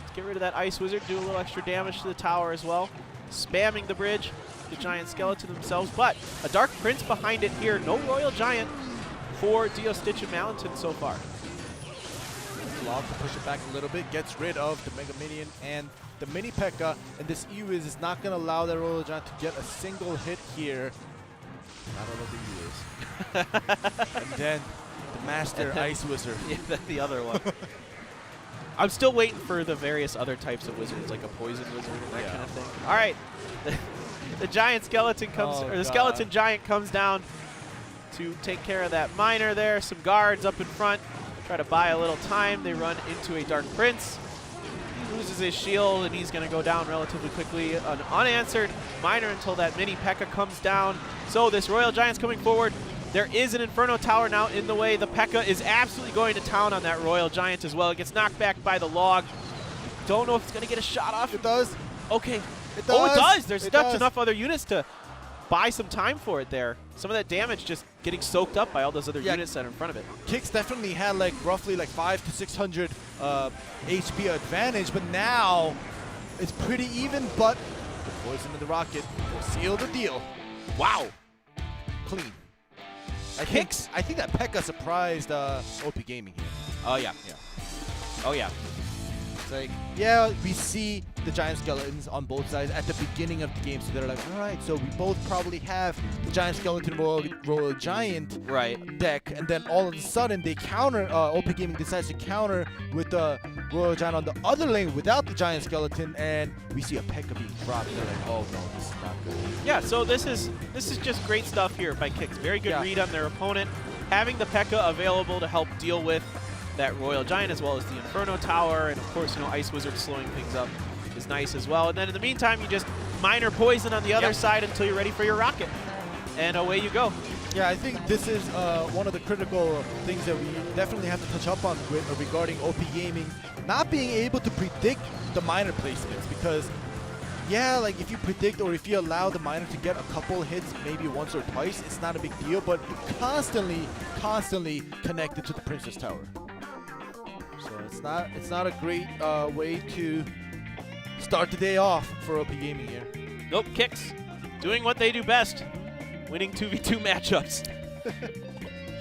Let's get rid of that Ice Wizard, do a little extra damage to the tower as well. Spamming the bridge, the Giant Skeleton themselves, but a Dark Prince behind it here. No Royal Giant for Dio Stitch and Malenton so far. Log to push it back a little bit, gets rid of the Mega Minion and the mini P.E.K.K.A, and this EU is not going to allow that Royal Giant to get a single hit here. Not all of the EU is. And then the Master Ice Wizard. Yeah, the other one. I'm still waiting for the various other types of wizards, like a poison wizard and that kind of thing. All right, the giant skeleton comes, or the skeleton giant comes down to take care of that miner there. Some guards up in front try to buy a little time. They run into a Dark Prince. He loses his shield and he's going to go down relatively quickly. An unanswered miner until that mini P.E.K.K.A comes down. So this Royal Giant's coming forward. There is an Inferno Tower now in the way. The P.E.K.K.A is absolutely going to town on that Royal Giant as well. It gets knocked back by the log. Don't know if it's going to get a shot off. It does. Okay. It does. Oh, it does. There's enough other units to buy some time for it there. Some of that damage just getting soaked up by all those other units that are in front of it. Kicks definitely had like roughly like 500 to 600 HP advantage, but now it's pretty even, but the poison of the rocket will seal the deal. Wow. Clean. I think that P.E.K.K.A surprised OP.GAMING here. Oh, yeah. Oh, yeah. It's like, yeah, we see the giant skeletons on both sides at the beginning of the game, so they're like, all right, so we both probably have the giant skeleton Royal Giant deck, and then all of a sudden they counter, OP.GAMING decides to counter with the Royal Giant on the other lane without the giant skeleton, and we see a P.E.K.K.A being dropped. They're like, oh no, this is not good. Yeah, so this is just great stuff here by Kicks. Very good read on their opponent. Having the P.E.K.K.A available to help deal with that Royal Giant as well as the Inferno Tower, and of course, you know, Ice Wizard slowing things up is nice as well. And then in the meantime, you just miner poison on the other side until you're ready for your rocket, and away you go. Yeah, I think this is one of the critical things that we definitely have to touch up on regarding OP.GAMING not being able to predict the miner placements, because yeah, like if you predict or if you allow the miner to get a couple hits, maybe once or twice, it's not a big deal, but constantly connected to the Princess Tower. So it's not a great way to start the day off for OP.GAMING here. Nope, Kicks doing what they do best, winning 2v2 matchups.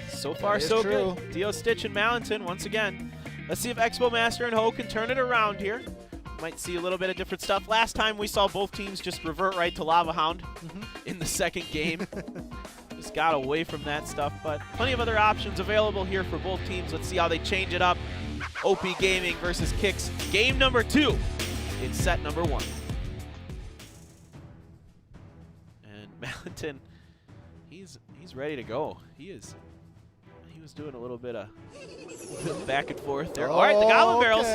So far, so good. Dio Stitch and Malenton once again. Let's see if Expo Master and Ho can turn it around here. Might see a little bit of different stuff. Last time we saw both teams just revert right to Lava Hound in the second game. Just got away from that stuff, but plenty of other options available here for both teams. Let's see how they change it up. OP.GAMING versus Kicks, game number 2 in set number 1. And Malenton, he's ready to go. He was doing a little bit of back and forth there. All right, the Goblin Barrels,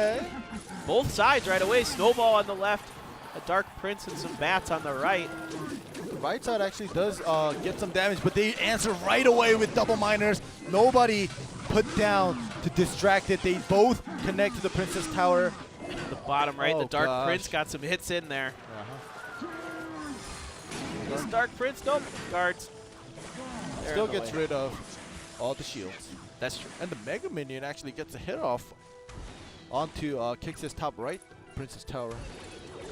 both sides right away. Snowball on the left, a Dark Prince and some bats on the right. The right side actually does get some damage, but they answer right away with double miners. Nobody put down to distract it. They both connect to the Princess Tower. The bottom right, the Dark Prince got some hits in there. This Dark Prince, nope, guards. Still gets rid of all the shields. That's true. And the Mega Minion actually gets a hit off onto Kicks' top right Princess Tower.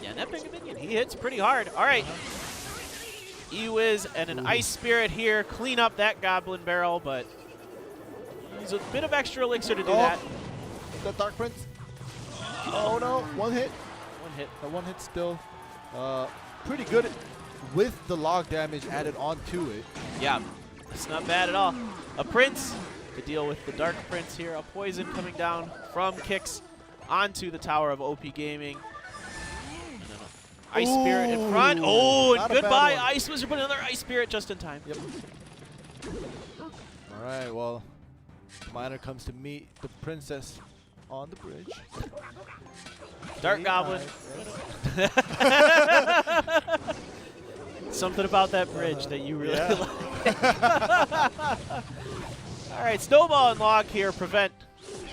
Yeah, that big minion, he hits pretty hard. All right. E-Wiz and an Ice Spirit here. Clean up that Goblin Barrel, but use a bit of extra elixir to do that. The Dark Prince. Oh no, one hit. One hit. The one hit still pretty good with the log damage added onto it. Yeah, it's not bad at all. A Prince to deal with the Dark Prince here. A poison coming down from Kicks onto the tower of OP.GAMING. Ice Spirit in front. Oh, and goodbye, Ice Wizard. Put another Ice Spirit just in time. Yep. All right, well, Miner comes to meet the princess on the bridge. Dark Goblin. Something about that bridge that you really like. All right, Snowball and Log here prevent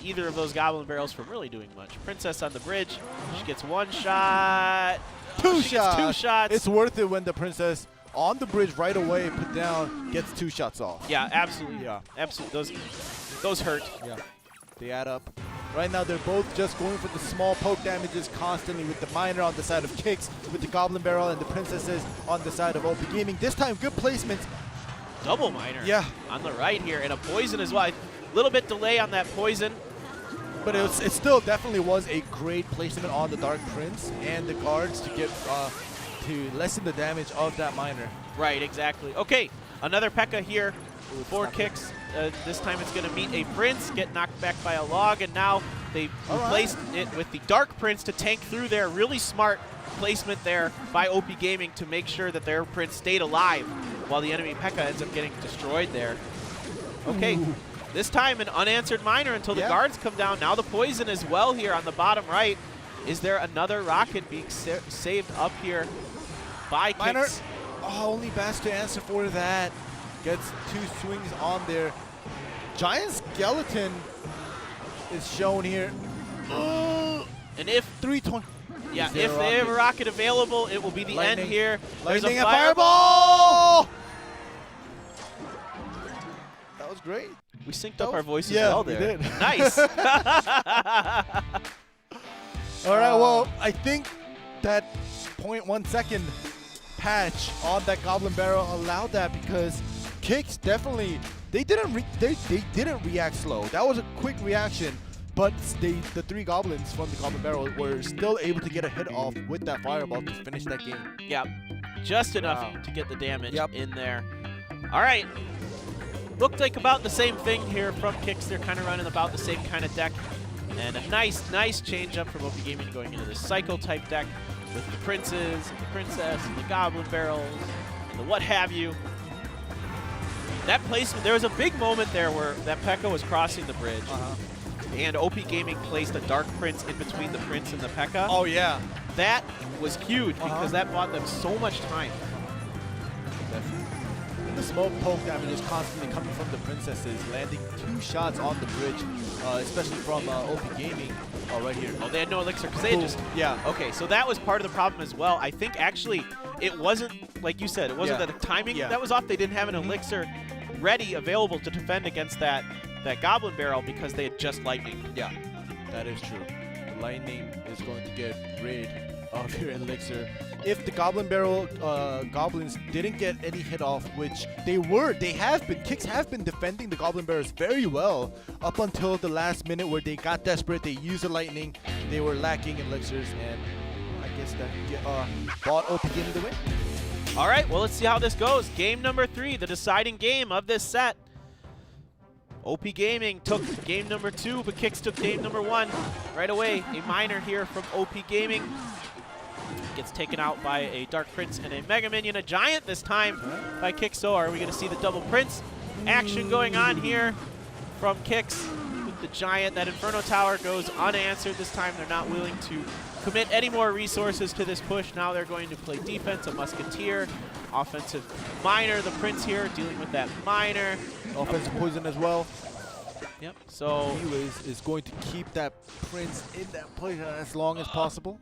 either of those Goblin Barrels from really doing much. Princess on the bridge. She gets one shot. Two shots. It's worth it when the princess on the bridge right away put down gets 2 shots off. Yeah, absolutely. Yeah, absolutely. Those hurt. Yeah, they add up. Right now they're both just going for the small poke damages constantly, with the Miner on the side of Kicks, with the Goblin Barrel, and the princesses on the side of OP.GAMING. This time, good placements. Double Miner. Yeah, on the right here, and a poison as well. A little bit delay on that poison. But it still definitely was a great placement on the Dark Prince and the guards to get to lessen the damage of that Miner. Right, exactly. Okay, another P.E.K.K.A. here. 4 Kicks. This time it's going to meet a Prince, get knocked back by a Log, and now they've replaced it with the Dark Prince to tank through there. Really smart placement there by OP.GAMING to make sure that their Prince stayed alive while the enemy P.E.K.K.A. ends up getting destroyed there. Okay. Ooh. This time an unanswered Miner until the guards come down. Now the poison as well here on the bottom right. Is there another rocket being saved up here by Miner? Kicks? Oh, only Bass to answer for that. Gets 2 swings on there. Giant Skeleton is shown here. And if 320. Yeah, if they have a rocket available, it will be the end here. Lightning and fireball! That was great. We synced up our voices well there. We did. Nice. All right, well, I think that 0.1 second patch on that Goblin Barrel allowed that, because Kicks definitely, they didn't react slow. That was a quick reaction, but the 3 goblins from the Goblin Barrel were still able to get a hit off with that fireball to finish that game. Yeah, just enough to get the damage in there. All right. Looked like about the same thing here from Kicks. They're kind of running about the same kind of deck. And a nice change up from OP.GAMING going into this Cycle type deck with the Princes and the Princess and the Goblin Barrels and the what have you. That placement, there was a big moment there where that P.E.K.K.A. was crossing the bridge. And OP.GAMING placed a Dark Prince in between the Prince and the P.E.K.K.A. Oh, yeah. That was huge because that bought them so much time. The smoke poke damage is constantly coming from the princesses, landing 2 shots on the bridge, especially from OP.GAMING right here. Oh, they had no elixir because they had just... Yeah. Okay, so that was part of the problem as well. I think actually it wasn't, like you said, it wasn't that the timing that was off. They didn't have an elixir ready, available to defend against that Goblin Barrel because they had just Lightning. Yeah, that is true. The Lightning is going to get rid of your elixir. If the Goblin Barrel goblins didn't get any hit off, which Kicks have been defending the Goblin Barrels very well up until the last minute where they got desperate. They used the Lightning. They were lacking elixirs, and I guess that bought OP.GAMING the win. All right, well, let's see how this goes. Game number 3, the deciding game of this set. OP.GAMING took game number 2, but Kicks took game number 1 right away. A Miner here from OP.GAMING. Gets taken out by a Dark Prince and a Mega Minion. A Giant this time by Kicks. So are we going to see the double Prince action going on here from Kicks with the Giant? That Inferno Tower goes unanswered this time. They're not willing to commit any more resources to this push. Now they're going to play defense, a Musketeer, offensive Miner. The Prince here dealing with that Miner. Offensive poison as well. Yep. So he is going to keep that Prince in that poison as long as possible.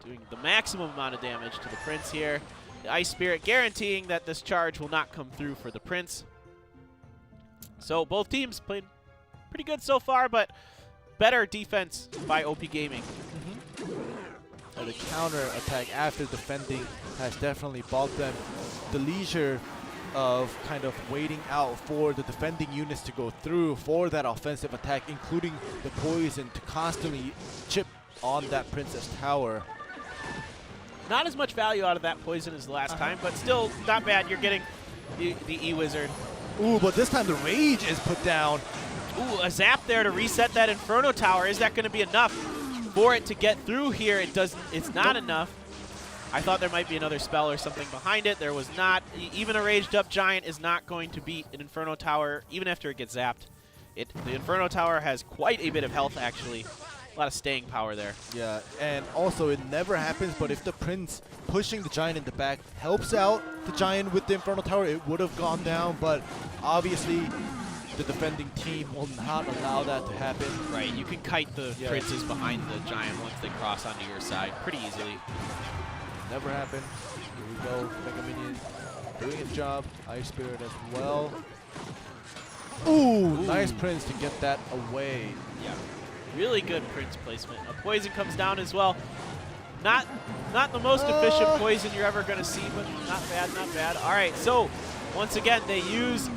Doing the maximum amount of damage to the Prince here. The Ice Spirit guaranteeing that this charge will not come through for the Prince. So both teams played pretty good so far, but better defense by OP.GAMING. the counter attack after defending has definitely bought them the leisure of kind of waiting out for the defending units to go through for that offensive attack, including the poison to constantly chip on that Princess Tower. Not as much value out of that poison as the last time, but still not bad. You're getting the E-Wizard. Ooh, but this time the Rage is put down. Ooh, a zap there to reset that Inferno Tower. Is that going to be enough for it to get through here? It's not enough. I thought there might be another spell or something behind it. There was not. Even a raged up giant is not going to beat an Inferno Tower, even after it gets zapped. The Inferno Tower has quite a bit of health, actually. A lot of staying power there. Yeah, and also it never happens, but if the Prince pushing the Giant in the back helps out the Giant with the Inferno Tower, it would have gone down, but obviously the defending team will not allow that to happen. Right, you can kite the Princes behind the Giant once they cross onto your side pretty easily. Never happened. Here we go, Mega Minion doing its job. Ice Spirit as well. Ooh, nice Prince to get that away. Yeah. Really good Prince placement. A poison comes down as well. Not the most efficient poison you're ever going to see, but not bad, not bad. All right, so once again, they use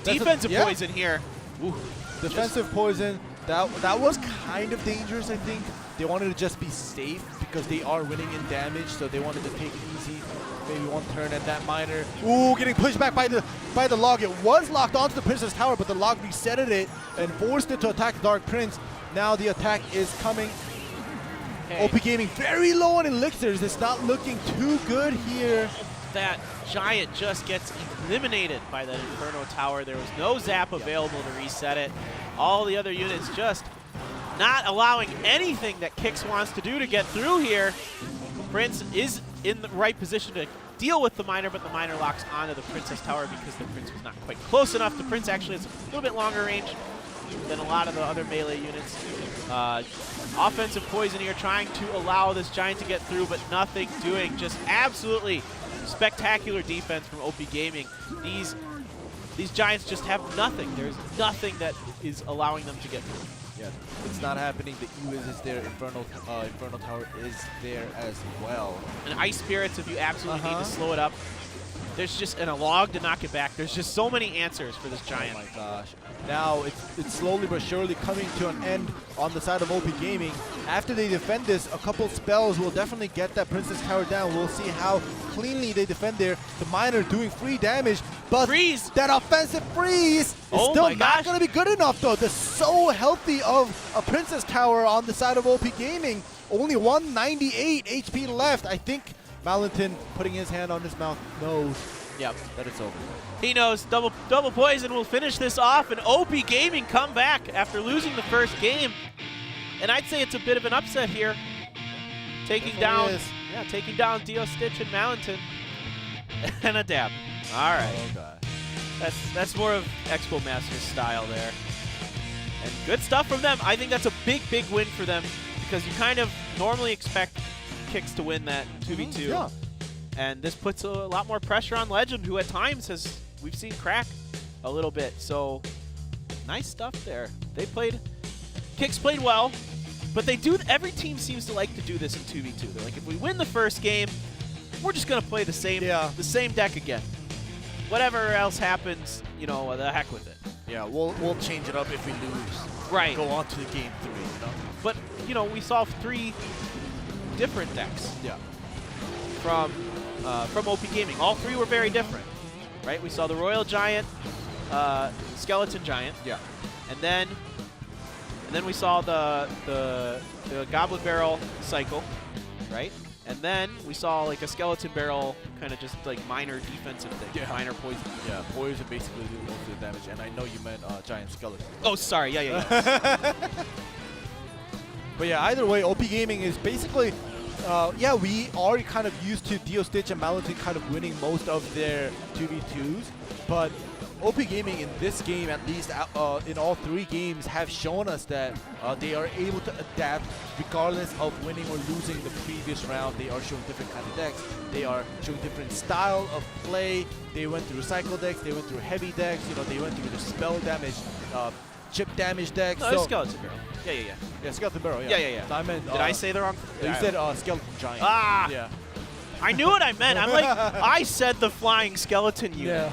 defensive poison here. Ooh, defensive poison. That was kind of dangerous, I think. They wanted to just be safe because they are winning in damage, so they wanted to take it easy. Maybe one turn at that miner. Ooh, getting pushed back by the log. It was locked onto the Princess Tower, but the log resetted it and forced it to attack the Dark Prince. Now the attack is coming. Okay. OP.GAMING very low on elixirs. It's not looking too good here. That Giant just gets eliminated by that Inferno Tower. There was no zap available to reset it. All the other units just not allowing anything that Kix wants to do to get through here. Prince is in the right position to deal with the miner, but the miner locks onto the Princess Tower because the Prince was not quite close enough. The Prince actually has a little bit longer range than a lot of the other melee units. Offensive poison here trying to allow this Giant to get through, but nothing doing. Just absolutely spectacular defense from OP.GAMING. These Giants just have nothing. There's nothing that is allowing them to get through. Yeah, it's not happening. The E-Wiz is there. Inferno Tower is there as well. And Ice Spirits, if you absolutely need to slow it up. There's just, and a log to knock it back. There's just so many answers for this Giant. Oh my gosh. Now it's slowly but surely coming to an end on the side of OP.GAMING. After they defend this, a couple spells will definitely get that Princess Tower down. We'll see how cleanly they defend there. The miner doing free damage, but that offensive freeze is still not going to be good enough though. The so healthy of a Princess Tower on the side of OP.GAMING. Only 198 HP left. I think Valentin, putting his hand on his mouth, knows that it's over. He knows double poison will finish this off, and OP.GAMING come back after losing the first game. And I'd say it's a bit of an upset here. Taking down Dio Stitch and Valentin. And a dab. All right. Oh God. That's more of Expo Masters style there. And good stuff from them. I think that's a big win for them because you kind of normally expect Kix to win that 2v2. Yeah. And this puts a lot more pressure on Legend, who at times we've seen crack a little bit. So nice stuff there. Kix played well, but every team seems to like to do this in 2v2. They're like, if we win the first game, we're just gonna play the same deck again. Whatever else happens, the heck with it. Yeah, we'll change it up if we lose. Right. Go on to the game 3. But we saw 3 different decks. Yeah. From OP.GAMING. All 3 were very different, right? We saw the Royal Giant, Skeleton Giant. Yeah. And then we saw the Goblet Barrel cycle, right? And then we saw like a Skeleton Barrel kind of just like minor defensive thing. Yeah. Minor poison. Yeah, poison basically do most of the damage. And I know you meant Giant Skeleton. Oh, sorry. Yeah. But yeah, either way, OP.GAMING is basically, we are kind of used to Dio Stitch and Valentin kind of winning most of their 2v2s, but OP.GAMING in this game, at least in all 3 games, have shown us that they are able to adapt regardless of winning or losing the previous round. They are showing different kind of decks. They are showing different style of play. They went through cycle decks. They went through heavy decks. They went through the spell damage chip damage decks. No, so it's Skeleton Barrel. Yeah. yeah, Skeleton Barrel. Yeah. So I meant, Did I say the wrong? You said Skeleton Giant. Ah! Yeah. I knew what I meant. I'm like, I said the flying skeleton unit. Yeah.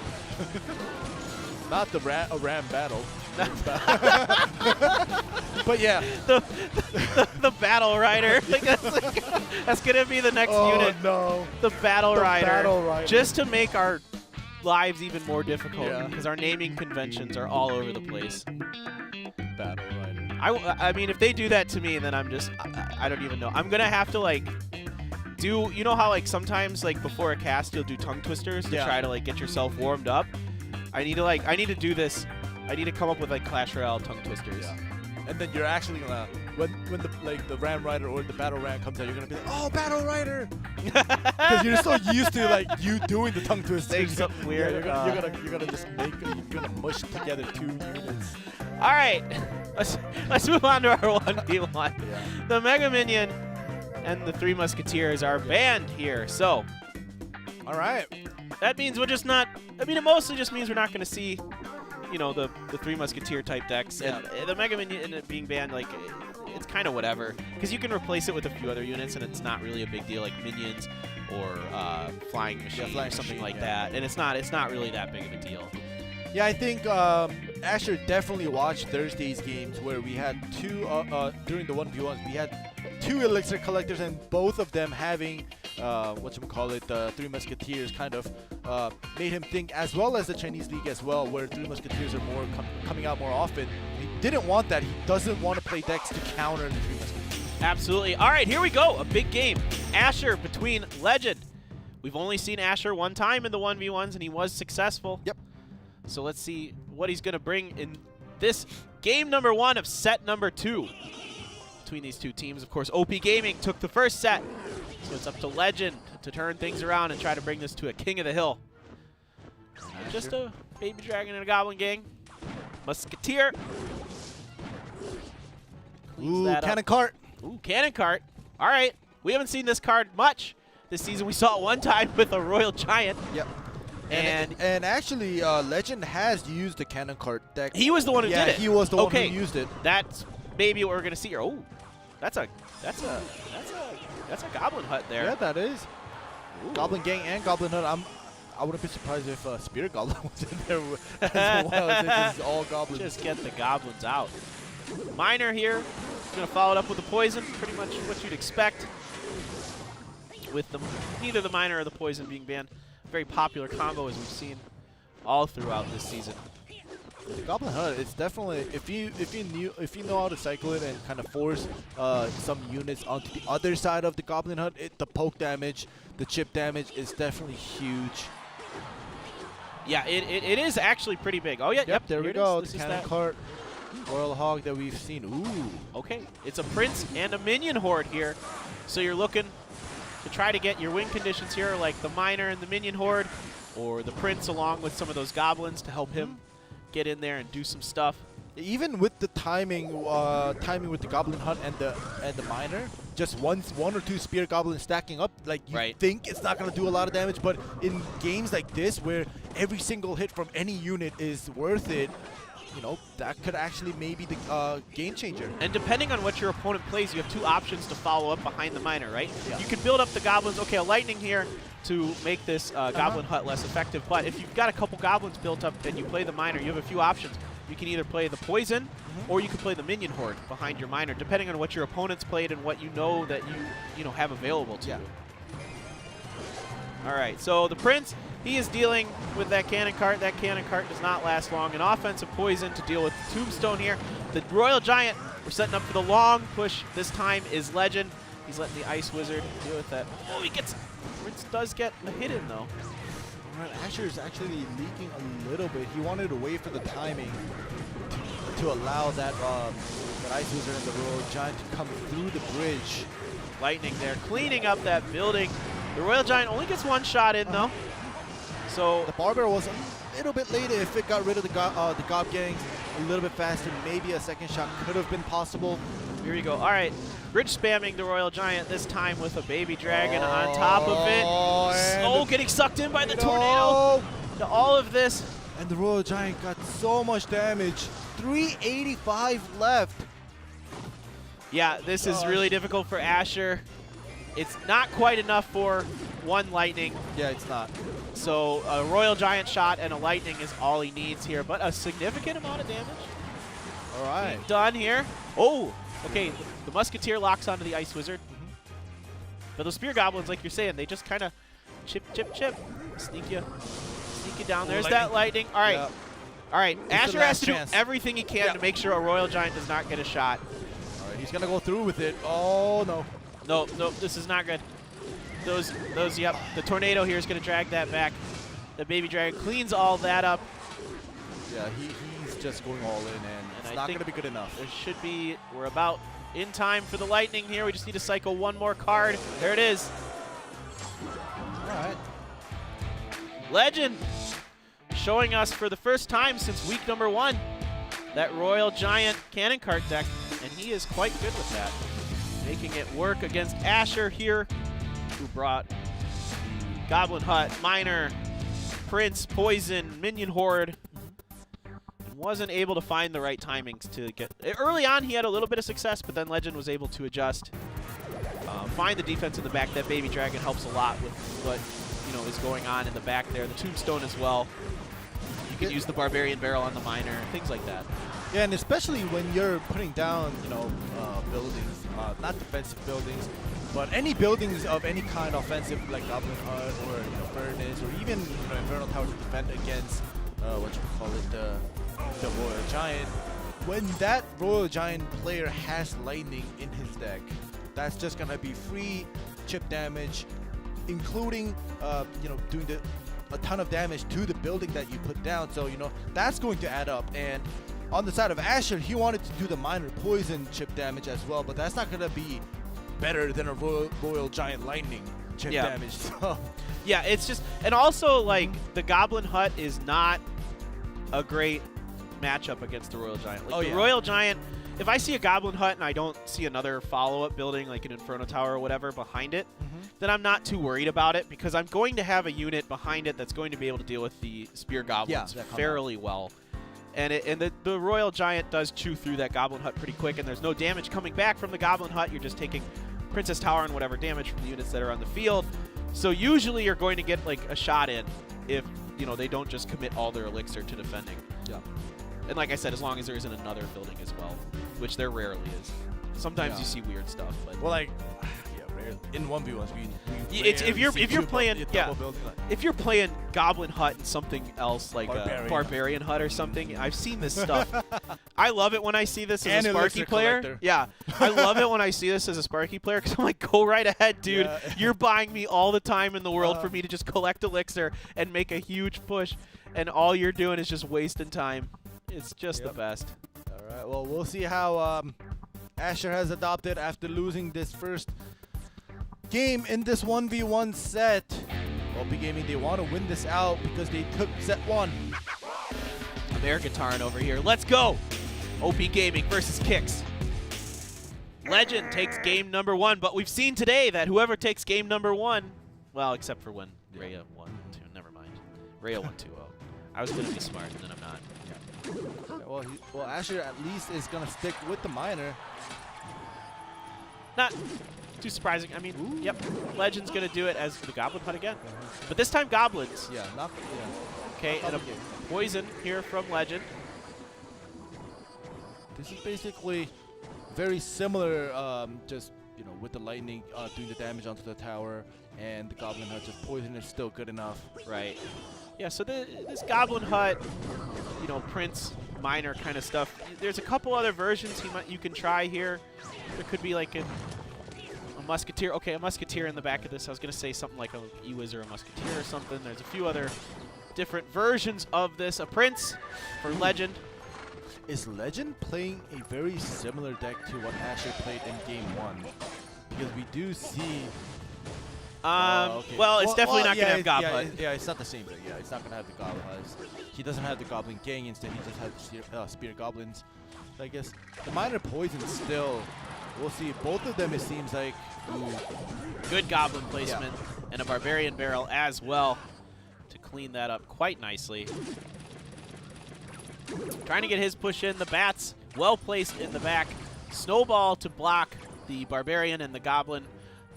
Not the ram battle. But yeah. The battle rider. Like, that's gonna be the next unit. No. The battle rider. Battle rider. Just to make our lives even more difficult, Yeah. because our naming conventions are all over the place. Battle rider. I mean, if they do that to me, then I'm just, I don't even know. I'm gonna have to like do, you know how like sometimes like before a cast you'll do tongue twisters to try to like get yourself warmed up. I need to do this. I need to come up with like Clash Royale tongue twisters. Yeah. And then you're actually gonna, when the Ram Rider or the Battle Ram comes out, you're gonna be like, oh, Battle Rider, because you're so used to like you doing the tongue twisters. Saying something weird. Yeah, you're gonna just you're gonna mush together 2 units. All right, let's move on to our 1v1. Yeah. The Mega Minion and the 3 Musketeers are banned here, so All right. that means we're just not. I mean, it mostly just means we're not going to see, you know, the 3 Musketeer type decks. Yeah. And the Mega Minion and it being banned, like, it's kind of whatever, because you can replace it with a few other units, and it's not really a big deal, like minions or flying machine or something like that. And it's not really that big of a deal. Yeah, I think Asher definitely watched Thursday's games where we had 2 during the 1v1s. We had 2 elixir collectors, and both of them having the 3 Musketeers kind of made him think, as well as the Chinese League as well, where 3 Musketeers are more coming out more often. He didn't want that. He doesn't want to play decks to counter the 3 Musketeers. Absolutely. All right, here we go. A big game. Asher between Legend. We've only seen Asher 1 time in the 1v1s, and he was successful. Yep. So let's see what he's going to bring in this game number 1 of set number 2 between these 2 teams. Of course, OP.GAMING took the first set, so it's up to Legend to turn things around and try to bring this to a king of the hill. Just a baby dragon and a goblin gang. Musketeer. Ooh, cannon cart. Ooh, cannon cart. All right. We haven't seen this card much this season. We saw it 1 time with a Royal Giant. Yep. And actually, Legend has used the cannon cart deck. he was the one who did it. He was the one who used it. That's maybe what we're gonna see here. Oh, that's a goblin hut there. Yeah, that is. Ooh. Goblin gang and goblin hut. I wouldn't be surprised if Spirit Goblin was in there as well, since this is all goblins. Just get the goblins out. Miner here, gonna follow it up with the poison. Pretty much what you'd expect with neither the miner or the poison being banned. Very popular combo, as we've seen all throughout this season. The Goblin Hut, it's definitely, if you know how to cycle it and kind of force some units onto the other side of the Goblin Hut, the poke damage, the chip damage is definitely huge. Yeah, it is actually pretty big. Oh yeah, yep. There we it go. is. The This is cannon that. cart, Royal Hog that we've seen. Ooh. Okay, it's a Prince and a Minion Horde here, so you're looking to try to get your win conditions here, like the Miner and the Minion Horde, or the Prince along with some of those goblins to help him get in there and do some stuff. Even with the timing with the Goblin Hut and the Miner, just one or two Spear Goblins stacking up, like you think it's not gonna do a lot of damage, but in games like this where every single hit from any unit is worth it, you know, that could actually maybe the game changer. And depending on what your opponent plays, you have 2 options to follow up behind the Miner, right? Yeah. You can build up the goblins. Okay, a lightning here to make this Goblin Hut less effective, but if you've got a couple goblins built up and you play the Miner, you have a few options. You can either play the poison, or you can play the Minion Horde behind your Miner, depending on what your opponent's played and what you know that you have available to you. All right, so the Prince, he is dealing with that cannon cart. That cannon cart does not last long. An offensive poison to deal with the Tombstone here. The Royal Giant, we're setting up for the long push. This time is Legend. He's letting the Ice Wizard deal with that. Oh, he gets, Prince does get a hit in though. Right, Asher is actually leaking a little bit. He wanted to wait for the timing to allow that Ice Wizard and the Royal Giant to come through the bridge. Lightning there, cleaning up that building. The Royal Giant only gets 1 shot in though. So the Barber was a little bit later. If it got rid of the Gob Gangs a little bit faster, maybe a second shot could have been possible. Here we go. All right, bridge spamming the Royal Giant, this time with a baby dragon on top of it. Oh, getting sucked in by the tornado. All of this And the Royal Giant got so much damage. 385 left. Yeah, this is really difficult for Asher. It's not quite enough for one Lightning. Yeah, it's not. So a Royal Giant shot and a Lightning is all he needs here, but a significant amount of damage. All right. Done here. Oh, okay. The Musketeer locks onto the Ice Wizard. But those Spear Goblins, like you're saying, they just kind of chip, chip, chip. Sneak you down. There's that Lightning. All right. Yep. All right. Asher has to do chance. everything he can to make sure a Royal Giant does not get a shot. All right, he's going to go through with it. Oh, no. No, this is not good. Yep. The Tornado here is going to drag that back. The Baby Dragon cleans all that up. Yeah, he's just going all in, and it's not going to be good enough. There should be, we're about in time for the Lightning here. We just need to cycle one more card. There it is. All right. Legend showing us for the first time since week number 1 that Royal Giant Cannon Cart deck, and he is quite good with that. Making it work against Asher here, who brought Goblin Hut, Miner, Prince, Poison, Minion Horde. Wasn't able to find the right timings to get... Early on, he had a little bit of success, but then Legend was able to adjust. Find the defense in the back. That Baby Dragon helps a lot with what is going on in the back there. The Tombstone as well. You can use the Barbarian Barrel on the Miner, things like that. Yeah, and especially when you're putting down, buildings, not defensive buildings, but any buildings of any kind, offensive, like Goblin Hut or Furnace, or even Infernal Tower to defend against the Royal Giant. When that Royal Giant player has Lightning in his deck, that's just gonna be free chip damage, including doing a ton of damage to the building that you put down. So that's going to add up. And on the side of Asher, he wanted to do the Minor Poison chip damage as well, but that's not gonna be better than a Royal Giant Lightning chip damage. So yeah, it's just, and also like the Goblin Hut is not a great matchup against the Royal Giant. Like the Royal Giant, if I see a Goblin Hut and I don't see another follow-up building like an Inferno Tower or whatever behind it, then I'm not too worried about it, because I'm going to have a unit behind it that's going to be able to deal with the Spear Goblins fairly well. And the Royal Giant does chew through that Goblin Hut pretty quick, and there's no damage coming back from the Goblin Hut. You're just taking Princess Tower and whatever damage from the units that are on the field. So usually you're going to get like a shot in if they don't just commit all their elixir to defending. Yeah. And like I said, as long as there isn't another building as well, which there rarely is. Sometimes you see weird stuff, but rarely. In 1v1s, if you're playing if you're playing Goblin Hut and something else like Barbarian Hut or something, I've seen this stuff. I love it when I see this as a Sparky player. Collector. Yeah, I love it when I see this as a Sparky player, because I'm like, go right ahead, dude. Yeah. You're buying me all the time in the world for me to just collect elixir and make a huge push, and all you're doing is just wasting time. It's just the best. All right, well, we'll see how Asher has adopted after losing this first game in this 1v1 set. OP.GAMING, they want to win this out because they took set 1. American Taran over here. Let's go! OP.GAMING versus Kicks. Legend takes game number 1, but we've seen today that whoever takes game number 1, well, except for when Rhea won 2, never mind. Rhea won 2-0. I was going to be smart, and then I'm not. Yeah, well, Asher at least is going to stick with the Miner. Not too surprising. I mean, Legend's going to do it as the Goblin Hut again. But this time Goblins. Yeah, Okay, and a Poison here from Legend. This is basically very similar, just, with the Lightning doing the damage onto the tower, and the Goblin Hut, just Poison is still good enough. Right. Yeah, so this Goblin Hut, Prince, Miner kind of stuff. There's a couple other versions you can try here. There could be like a Musketeer. Okay, a Musketeer in the back of this. I was going to say something like a E-Wiz or a Musketeer or something. There's a few other different versions of this. A Prince for Legend. Is Legend playing a very similar deck to what Asher played in game 1? Because we do see... Well, it's definitely not going to have Goblin Hut. Yeah, it's not the same thing. Yeah, it's not going to have the Goblin Hut. He doesn't have the Goblin Gang. Instead, he just has the Spear Goblins. So I guess the Minor Poison still... We'll see. Both of them, it seems like... Good Goblin placement. And a Barbarian Barrel as well to clean that up quite nicely. Trying to get his push in. The bats well placed in the back. Snowball to block the Barbarian and the Goblin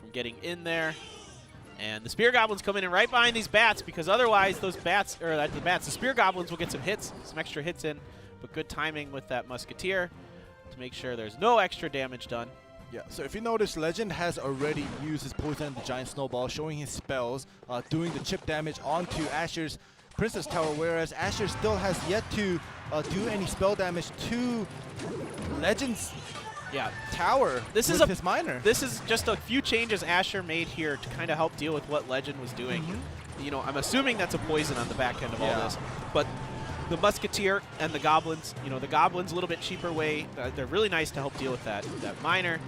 from getting in there. And the Spear Goblins come in and right behind these bats because otherwise those bats, or the Spear Goblins will get some hits, some extra hits in. But good timing with that Musketeer to make sure there's no extra damage done. Yeah, so if you notice, Legend has already used his poison and the giant snowball, showing his spells, doing the chip damage onto Asher's Princess Tower, whereas Asher still has yet to do any spell damage to Legend's tower with his miner. This is just a few changes Asher made here to kind of help deal with what Legend was doing. You know, I'm assuming that's a poison on the back end of all this, but the Musketeer and the Goblins, you know, the Goblins a little bit cheaper way. They're really nice to help deal with that miner.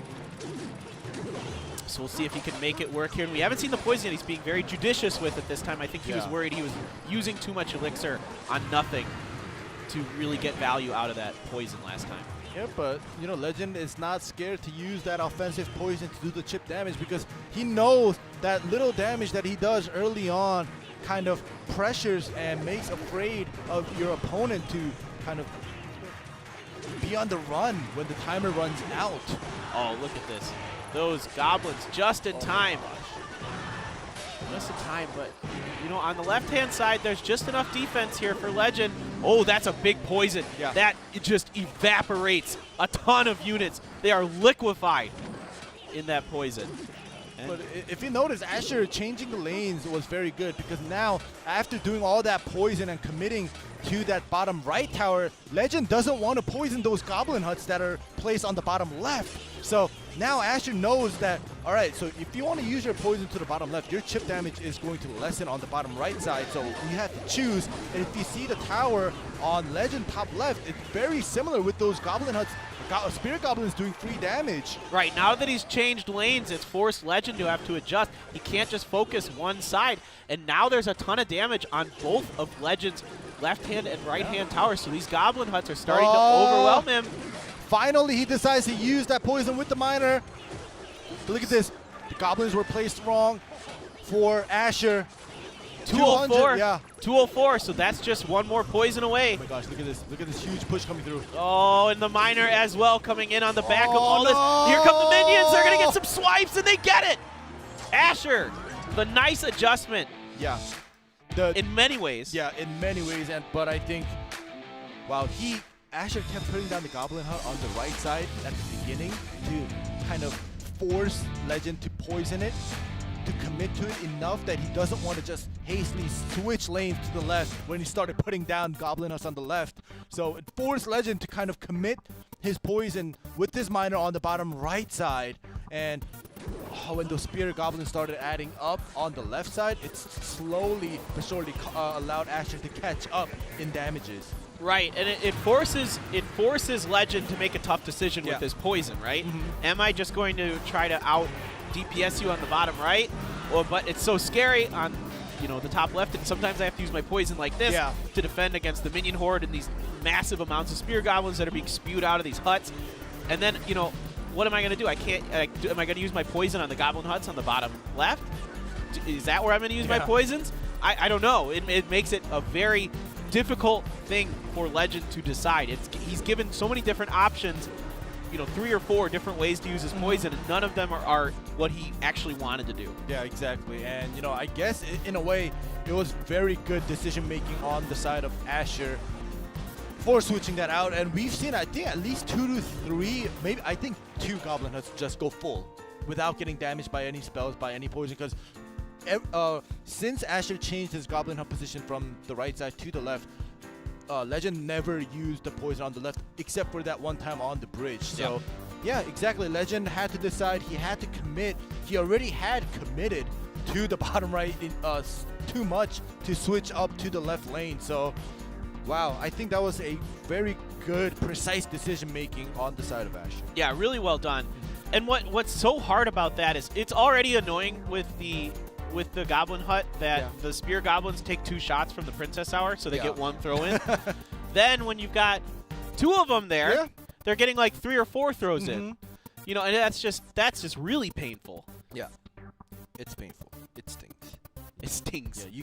So we'll see if he can make it work here. And we haven't seen the poison yet. He's being very judicious with it this time. I think he was worried he was using too much elixir on nothing to really get value out of that poison last time. Yeah, but, you know, Legend is not scared to use that offensive poison to do the chip damage because he knows that little damage that he does early on kind of pressures and makes afraid of your opponent to kind of be on the run when the timer runs out. Oh, look at this. Those Goblins just in time. Just in time, but, you know, on the left-hand side, there's just enough defense here for Legend. Oh, that's a big poison. That it just evaporates a ton of units. They are liquefied in that poison. But if you notice, Asher changing the lanes was very good because now, after doing all that poison and committing to that bottom right tower, Legend doesn't want to poison those Goblin huts that are placed on the bottom left. So now Asher knows that, all right, so if you want to use your poison to the bottom left, your chip damage is going to lessen on the bottom right side. So you have to choose. And if you see the tower on Legend top left, it's very similar with those Goblin huts. Spirit Goblins doing free damage. Right, now that he's changed lanes, it's forced Legend to have to adjust. He can't just focus one side. And now there's a ton of damage on both of Legend's left-hand and right-hand towers. So these Goblin huts are starting to overwhelm him. Finally, he decides to use that poison with the miner. But look at this. The Goblins were placed wrong for Asher. 204. 204, so that's just one more poison away. Oh my gosh, look at this. Look at this huge push coming through. Oh, and the miner as well coming in on the back of all this. Here come the minions. They're going to get some swipes, and they get it. Asher, the nice adjustment. Yeah. In many ways. Yeah, in many ways. But I think, wow, Asher kept putting down the Goblin Hut on the right side at the beginning to kind of force Legend to poison it, to commit to it enough that he doesn't want to just hastily switch lanes to the left when he started putting down Goblin Huts on the left. So it forced Legend to kind of commit his poison with this miner on the bottom right side. And when those Spirit Goblins started adding up on the left side, it's slowly but surely allowed Asher to catch up in damages. Right, and it forces Legend to make a tough decision with his poison, right? Am I just going to try to out DPS you on the bottom right? But it's so scary on, you know, the top left, and sometimes I have to use my poison like this to defend against the minion horde and these massive amounts of Spear Goblins that are being spewed out of these huts. And then, you know, what am I going to do? I can't. Am I going to use my poison on the Goblin huts on the bottom left? Is that where I'm going to use my poisons? I don't know. It makes it a very difficult thing for Legend to decide. He's given so many different options, you know, 3 or 4 different ways to use his poison, and none of them are what he actually wanted to do. Yeah, exactly. And, you know, I guess in a way, it was very good decision making on the side of Asher for switching that out. And we've seen, I think, at least 2 to 3, maybe, I think 2 Goblin Huts just go full without getting damaged by any spells, by any poison, because since Asher changed his Goblin Hut position from the right side to the left, Legend never used the poison on the left except for that one time on the bridge. So, yeah, exactly. Legend had to decide. He had to commit. He already had committed to the bottom right too much to switch up to the left lane. So, wow, I think that was a very good, precise decision making on the side of Asher. Yeah, really well done. And what's so hard about that is it's already annoying with the Goblin Hut that the Spear Goblins take 2 shots from the Princess Tower, so they get 1 throw in. Then when you've got 2 of them there, they're getting like 3 or 4 throws in. You know, and that's just really painful. Yeah, it's painful. It stinks. It stings. Yeah, you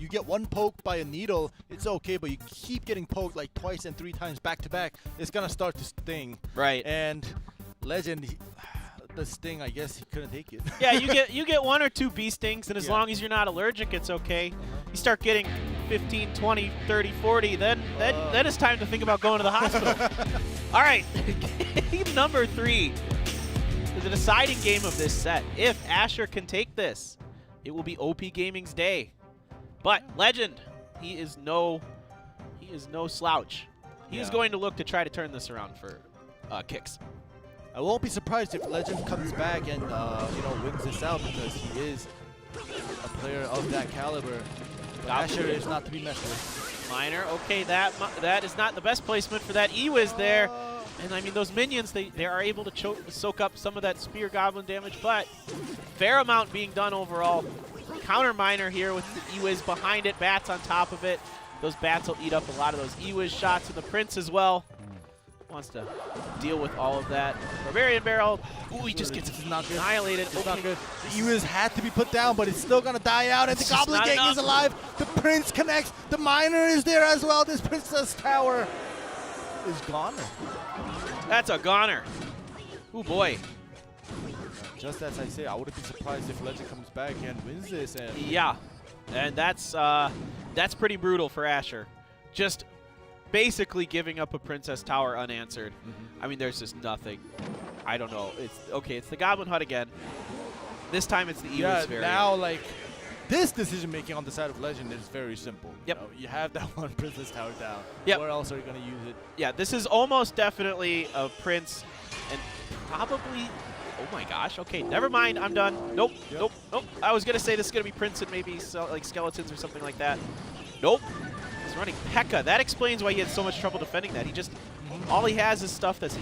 get one poke by a needle, it's okay, but you keep getting poked like twice and 3 times back to back, it's gonna start to sting. Right. And Legend, the sting, I guess he couldn't take it. Yeah, you get 1 or 2 bee stings, and as long as you're not allergic, it's okay. You start getting 15, 20, 30, 40, then it's time to think about going to the hospital. All right, game number 3 is the deciding game of this set. If Asher can take this, it will be OP.GAMING's day. But Legend, he is no slouch. He is going to look to try to turn this around for kicks. I won't be surprised if Legend comes back and wins this out, because he is a player of that caliber. But Asher is not to be messed with. Miner, okay, that is not the best placement for that E-Wiz there. And I mean, those minions, they are able to soak up some of that spear goblin damage, but fair amount being done overall. Counter Miner here with the E-Wiz behind it, bats on top of it. Those bats will eat up a lot of those E-Wiz shots, and the Prince as well wants to deal with all of that. Barbarian Barrel, ooh, he just gets annihilated. It's not good. The E-Wiz had to be put down, but it's still going to die out, and the Goblin Gang is alive. The Prince connects. The Miner is there as well. This Princess Tower is gone. That's a goner. Ooh, boy. Just as I say, I wouldn't be surprised if Legend comes back and wins this. And yeah, and that's pretty brutal for Asher. Just basically giving up a Princess Tower unanswered. I mean, there's just nothing. I don't know. It's the Goblin Hut again. This time it's the E-Wiz variant. Now, like, this decision-making on the side of Legend is very simple. Yep. You have that one Princess Tower down. Yep. Where else are you going to use it? Yeah, this is almost definitely a Prince, and probably... Oh my gosh, okay, never mind, I'm done. Nope, nope. I was going to say this is going to be Prince and maybe like Skeletons or something like that. Nope. He's running P.E.K.K.A. That explains why he had so much trouble defending that. He just... All he has is stuff that's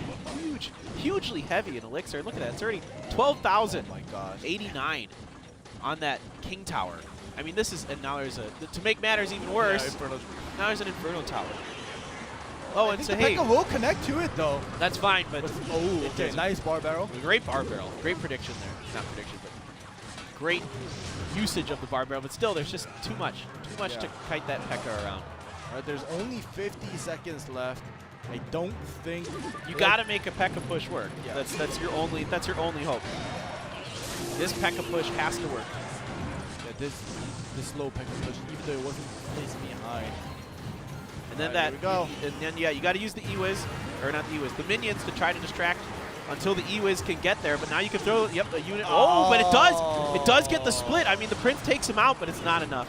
hugely heavy in Elixir. Look at that, it's already 12,000. Oh my gosh. 89 on that King Tower. I mean, this is... And now there's a... To make matters even worse, now there's an Inferno Tower. Oh, and so hey, P.E.K.K.A. will connect to it though. That's fine, but okay, nice bar barrel. Great bar barrel. Great prediction there. Not prediction, but great usage of the bar barrel. But still, there's just too much to kite that P.E.K.K.A. around. All right, there's only 50 seconds left. I don't think you got to make a P.E.K.K.A. push work. Yeah. That's your only hope. This P.E.K.K.A. push has to work. Yeah, this low P.E.K.K.A. push, even though it wasn't placed behind. And then you got to use the E-Wiz, or not the E-Wiz, the minions to try to distract until the E-Wiz can get there. But now you can throw, a unit. Oh, but it does get the split. I mean, the Prince takes him out, but it's not enough.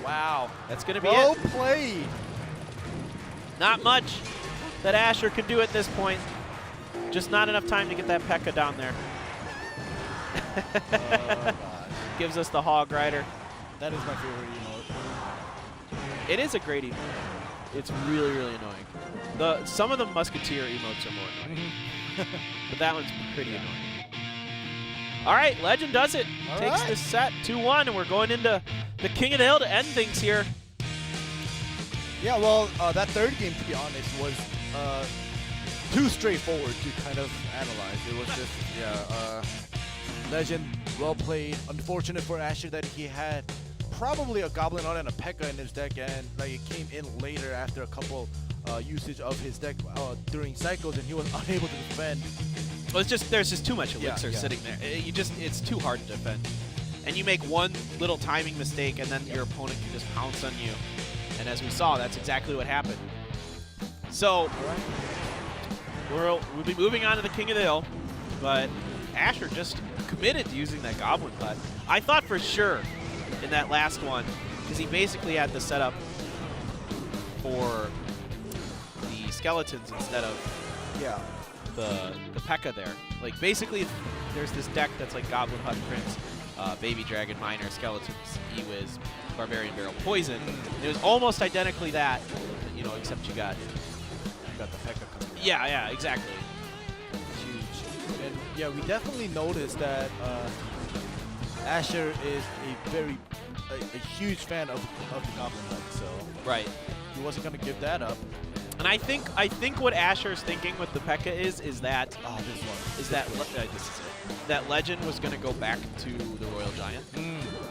Wow, that's going to be well played. Not much that Asher can do at this point. Just not enough time to get that P.E.K.K.A. down there. Gives us the Hog Rider. That is my favorite emote. It is a great emote. It's really, really annoying. Some of the Musketeer emotes are more annoying. But that one's pretty annoying. All right, Legend does it. Takes this set 2-1, and we're going into the King of the Hill to end things here. Yeah, well, that third game, to be honest, was too straightforward to kind of analyze. It was just, Legend, well played. Unfortunate for Asher that he had probably a Goblin Hut and a P.E.K.K.A. in his deck, and like it came in later after a couple usage of his deck during cycles, and he was unable to defend. Well, there's just too much Elixir sitting there. It's too hard to defend. And you make one little timing mistake, and then your opponent can just pounce on you. And as we saw, that's exactly what happened. So, we'll be moving on to the King of the Hill, but Asher just committed to using that Goblin Hut. I thought for sure in that last one, because he basically had the setup for the Skeletons instead of the P.E.K.K.A. there. Like, basically, there's this deck that's like Goblin Hut, Prince, Baby Dragon, Miner, Skeletons, E-Wiz, Barbarian Barrel, Poison. It was almost identically that, except you got the P.E.K.K.A. coming. Yeah, exactly. Huge. And yeah, we definitely noticed that Asher is a huge fan of the Goblin Hut, so he wasn't gonna give that up. And I think what Asher's thinking with the P.E.K.K.A. is that this is it. that Legend was gonna go back to the Royal Giant.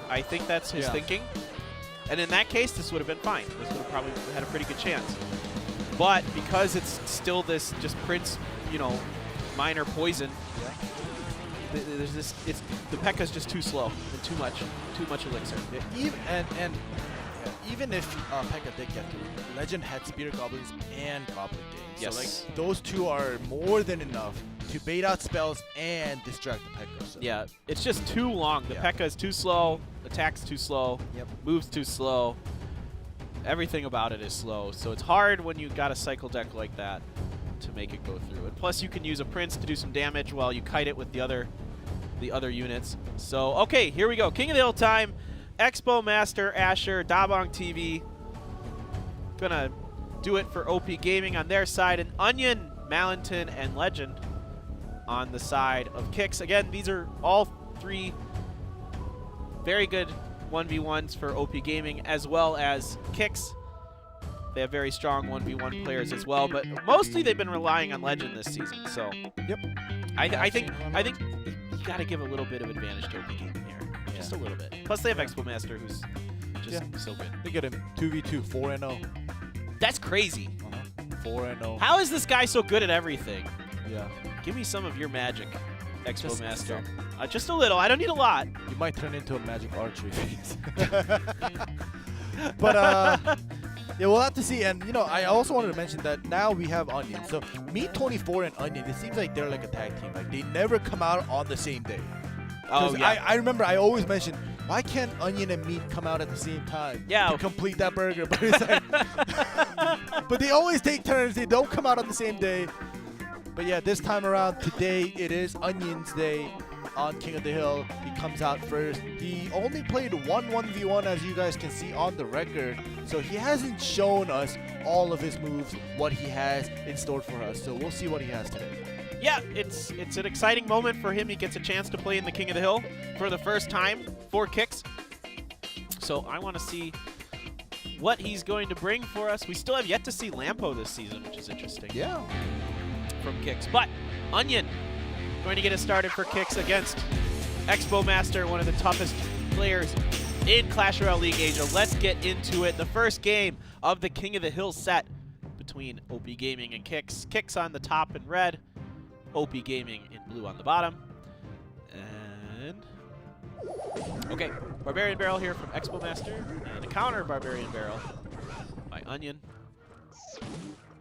I think that's his thinking. And in that case, this would have been fine. This would have probably had a pretty good chance. But because it's still this just Prince, you know, minor poison, there's this. The P.E.K.K.A is just too slow and too much elixir. Yeah, even if P.E.K.K.A did get through, Legend had Spirit Goblins and Goblin Games. Yes. So like those two are more than enough to bait out spells and distract the P.E.K.K.A. So. Yeah, it's just too long. The P.E.K.K.A is too slow. Attack's too slow. Moves too slow. Everything about it is slow. So it's hard when you got a cycle deck like that to make it go through. And plus, you can use a Prince to do some damage while you kite it with the other units. So okay, here we go. King of the Hill time. Expo Master, Asher, Dabong TV. Gonna do it for OP Gaming on their side, and Onion, Malinton, and Legend on the side of Kix. Again, these are all 3 very good 1v1s for OP Gaming, as well as Kix. They have very strong 1v1 players as well, but mostly they've been relying on Legend this season. So, I think you got to give a little bit of advantage to OP Gaming here, just a little bit. Plus, they have Expo Master, who's just so good. They get him 2v2, 4-0. That's crazy. 4-0. How is this guy so good at everything? Yeah. Give me some of your magic, Expo Master. Just a little. I don't need a lot. You might turn into a magic archery piece. But yeah, we'll have to see. And you know, I also wanted to mention that now we have Onion. So Meat 24 and Onion, it seems like they're like a tag team. Like they never come out on the same day. Oh yeah. I remember I always mentioned, why can't Onion and Meat come out at the same time to complete that burger? But it's like, but they always take turns. They don't come out on the same day. But yeah, this time around, today it is Onion's day on King of the Hill. He comes out first. He only played 1v1, as you guys can see on the record. So he hasn't shown us all of his moves, what he has in store for us. So we'll see what he has today. Yeah, it's an exciting moment for him. He gets a chance to play in the King of the Hill for the first time for Kix. So I want to see what he's going to bring for us. We still have yet to see Lampo this season, which is interesting. Yeah. From Kix. But Onion going to get us started for Kix against Expo Master, one of the toughest players in Clash Royale League Asia. Let's get into it. The first game of the King of the Hill set between OP Gaming and Kix. Kix on the top in red, OP Gaming in blue on the bottom. And okay, Barbarian Barrel here from Expo Master, and a counter Barbarian Barrel by Onion.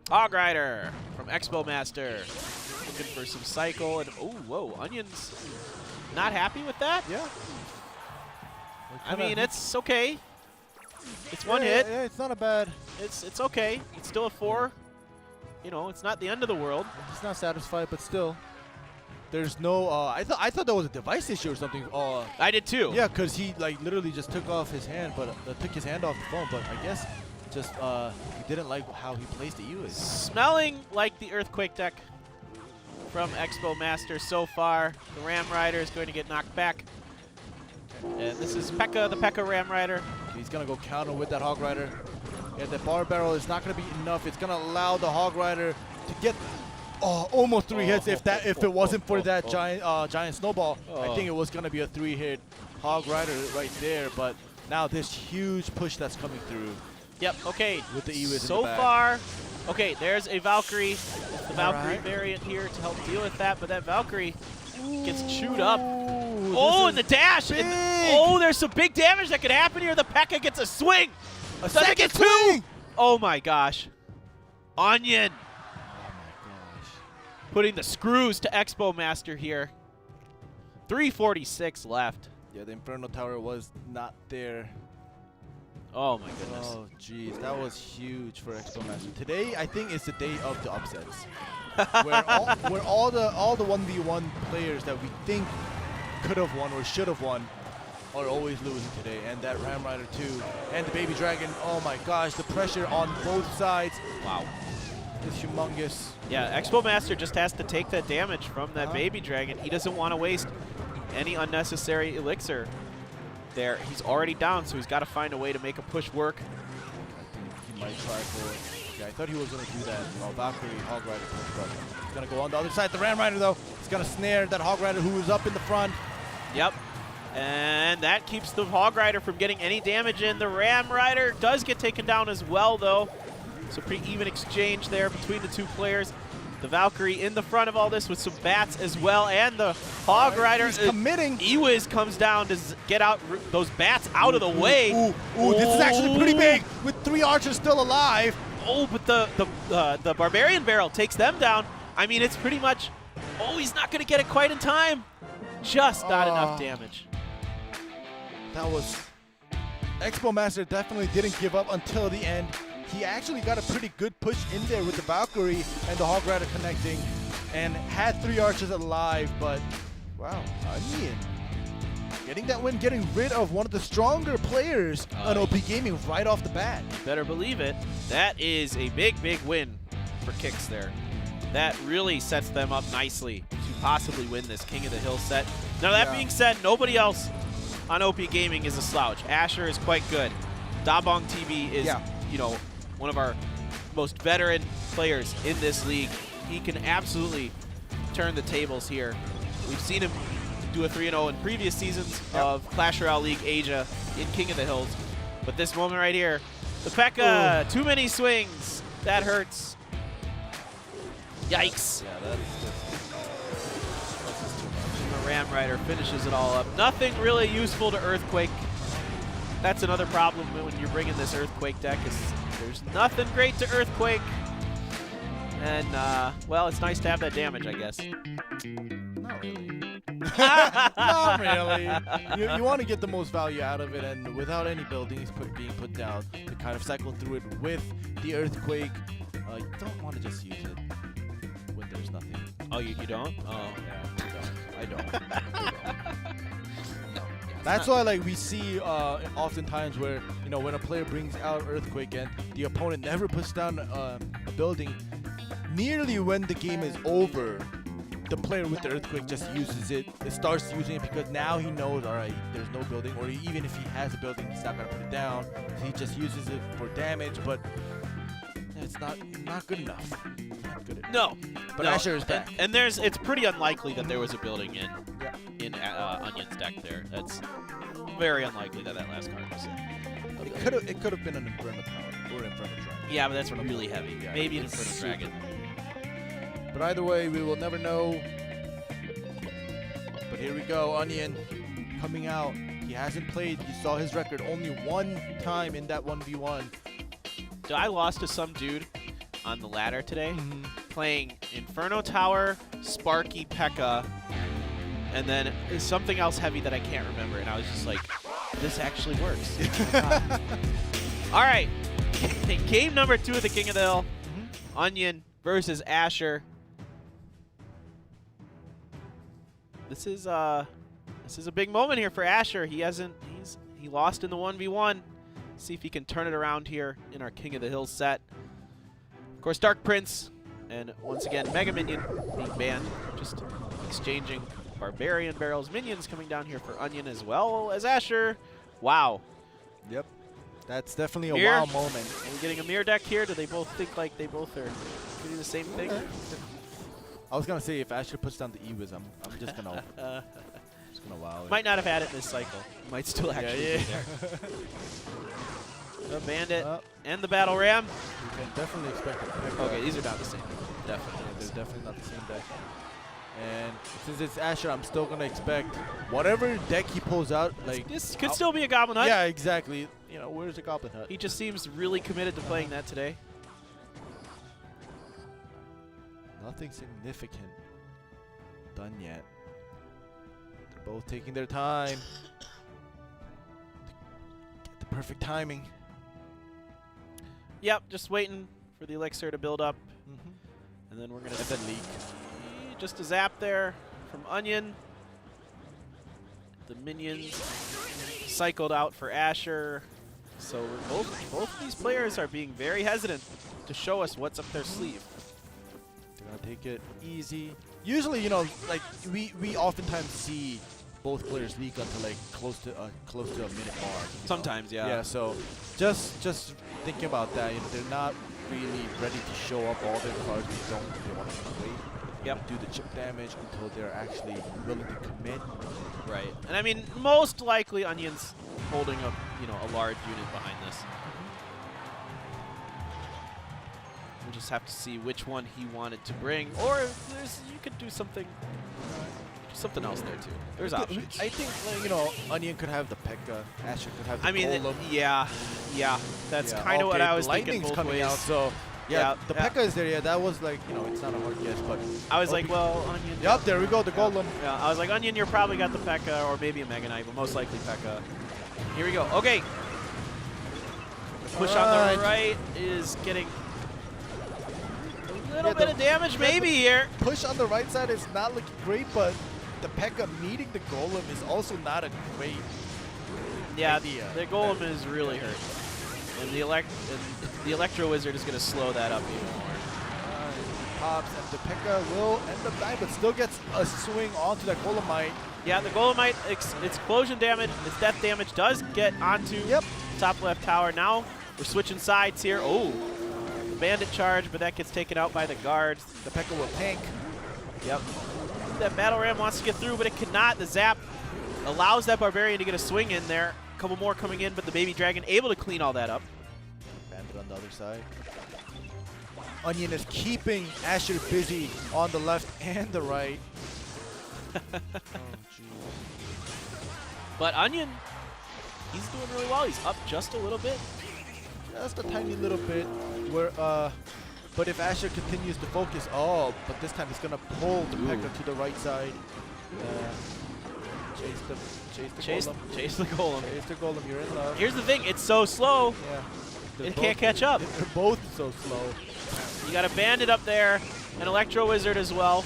Hog Rider from Expo Master, looking for some cycle, and oh, whoa, Onion's not happy with that? Yeah. I mean, it's okay. It's one hit. Yeah, it's not a bad. It's okay. It's still a 4. You know, it's not the end of the world. He's not satisfied, but still. There's no. I thought there was a device issue or something. I did too. Yeah, because he like literally just took off his hand, but took his hand off the phone. But I guess just he didn't like how he placed the U. Smelling like the Earthquake deck from Expo Master so far. The Ram Rider is going to get knocked back. And this is P.E.K.K.A, the P.E.K.K.A Ram Rider. He's going to go counter with that Hog Rider. And the Bar Barrel is not going to be enough. It's going to allow the Hog Rider to get almost 3 hits. If it wasn't for that giant snowball, I think it was going to be a 3-hit Hog Rider right there. But now this huge push that's coming through. Yep, okay. With the E-Wiz so in the back. far, okay, there's a Valkyrie. The Valkyrie variant here to help deal with that, but that Valkyrie gets chewed up. Oh, and the dash! And oh, there's some big damage that could happen here. The P.E.K.K.A gets a swing. A second swing! Oh my gosh. Onion. Oh my gosh. Putting the screws to Expo Master here. 346 left. Yeah, the Inferno Tower was not there. Oh my goodness. Oh jeez, that was huge for Expo Master. Today, I think is the day of the upsets, where all the 1v1 players that we think could have won or should have won are always losing today. And that Ram Rider too, and the Baby Dragon. Oh my gosh, the pressure on both sides. Wow, it's humongous. Yeah, Expo Master just has to take that damage from that Baby Dragon. He doesn't want to waste any unnecessary elixir. There, he's already down, so he's got to find a way to make a push work. I think he might try for it. Yeah, I thought he was going to do that. Valkyrie, Hog Rider push, but he's going to go on the other side. The Ram Rider, though, he's going to snare that Hog Rider who was up in the front. Yep. And that keeps the Hog Rider from getting any damage in. The Ram Rider does get taken down as well, though. So pretty even exchange there between the two players. The Valkyrie in the front of all this with some bats as well, and the Hog Rider is committing. Ewiz comes down to get out those bats out of the way. Ooh, this is actually pretty big with 3 archers still alive. Oh, but the Barbarian Barrel takes them down. I mean, it's pretty much, oh, he's not going to get it quite in time. Just not enough damage. That was, Expo Master definitely didn't give up until the end. He actually got a pretty good push in there with the Valkyrie and the Hog Rider connecting and had 3 archers alive, but wow, Onion getting that win, getting rid of one of the stronger players on OP Gaming right off the bat. Better believe it. That is a big, big win for Kicks there. That really sets them up nicely to possibly win this King of the Hill set. Now that being said, nobody else on OP Gaming is a slouch. Asher is quite good. Dabong TV is, you know, one of our most veteran players in this league. He can absolutely turn the tables here. We've seen him do a 3-0 in previous seasons of Clash Royale League Asia in King of the Hills. But this moment right here, the P.E.K.K.A, too many swings. That hurts. Yikes. Yeah, that's just too much. The Ram Rider finishes it all up. Nothing really useful to Earthquake. That's another problem when you're bringing this Earthquake deck, is there's nothing great to Earthquake. And, well, it's nice to have that damage, I guess. Not really. Not really. You want to get the most value out of it, and without any buildings being put down, to kind of cycle through it with the Earthquake, you don't want to just use it when there's nothing. Oh, you don't? Oh, yeah, I don't. That's why, like, we see oftentimes where, you know, when a player brings out Earthquake and the opponent never puts down a building, nearly when the game is over, the player with the Earthquake just uses it. It starts using it because now he knows, all right, there's no building, or even if he has a building, he's not gonna put it down. He just uses it for damage, but it's not good enough. Not good enough. No. But no. Asher is back. And it's pretty unlikely that there was a building in Onion's deck there. That's very unlikely that last card was in. It could have been an Inferno Tower or Inferno Dragon. Yeah, but that's really heavy. Yeah, maybe an Inferno Dragon. But either way, we will never know. But here we go, Onion coming out. He hasn't played. You saw his record only one time in that 1v1. I lost to some dude on the ladder today playing Inferno Tower, Sparky, P.E.K.K.A, and then something else heavy that I can't remember. And I was just like, this actually works. All right. Game number 2 of the King of the Hill. Onion versus Asher. This is a big moment here for Asher. He lost in the 1v1. See if he can turn it around here in our King of the Hill set. Of course, Dark Prince, and once again, Mega Minion being banned. Just exchanging Barbarian Barrels. Minions coming down here for Onion as well as Asher. Wow. Yep. That's definitely a wow moment. Are we getting a mirror deck here? Do they both think like they both are doing the same thing? I was gonna say if Asher puts down the Ewiz, I'm just gonna wow it. Might not have had it this cycle. Might still actually be there. The Bandit and the Battle Ram. You can definitely expect it. Okay, these are not the same. Definitely. Yeah, they're definitely not the same deck. And since it's Asher, I'm still gonna expect whatever deck he pulls out. Like this could still be a Goblin Hut. Yeah, exactly. You know, where's the Goblin Hut? He just seems really committed to playing that today. Nothing significant done yet. They're both taking their time. Get the perfect timing. Yep, just waiting for the elixir to build up. And then we're going to then leak. Just a zap there from Onion. The minions cycled out for Asher. So both of these players are being very hesitant to show us what's up their sleeve. They're going to take it easy. Usually, you know, like we oftentimes see both players leak until like close to a minute mark. Sometimes, yeah. Yeah. So just thinking about that, you know, they're not really ready to show up all their cards. They want to wait. do the chip damage until they're actually willing to commit. Right. And I mean, most likely Onion's holding a a large unit behind this. We'll just have to see which one he wanted to bring, or you could do something else there too. There's options. I think Onion could have the P.E.K.K.A. Asher could have the Golem. yeah, that's kind of what I was thinking. Lightning's Both coming ways. out, so the P.E.K.K.A. is there. Yeah, that was like it's not a hard guess, but I was like, well, Onion. Yep, there we go, the Golem. Yeah, I was like, Onion, you're probably got the P.E.K.K.A. or maybe a Mega Knight, but most likely P.E.K.K.A. Here we go. Okay. Push on the right is getting a little bit of damage maybe here. Push on the right side is not looking great, but the P.E.K.K.A. meeting the Golem is also not a great idea. The Golem is really hurt. And the Electro Wizard is going to slow that up even more. Pops, and the P.E.K.K.A. will end up dying, but still gets a swing onto that Golemite. Yeah, the Golemite, its explosion damage, its death damage does get onto top left tower. Now we're switching sides here. Oh, the Bandit charge, but that gets taken out by the guards. The P.E.K.K.A. will tank. Yep. That Battle Ram wants to get through, but it cannot. The Zap allows that Barbarian to get a swing in there. A couple more coming in, but the Baby Dragon able to clean all that up. Bandit on the other side. Onion is keeping Asher busy on the left and the right. But Onion, he's doing really well. He's up just a little bit. Just a tiny little bit. But if Asher continues to focus, but this time he's gonna pull the P.E.K.K.A. to the right side. Chase the Golem. Chase the Golem. Chase the Golem. You're in love. Here's the thing. It's so slow. Yeah. It can't catch up. They're both so slow. You got a Bandit up there, an Electro Wizard as well.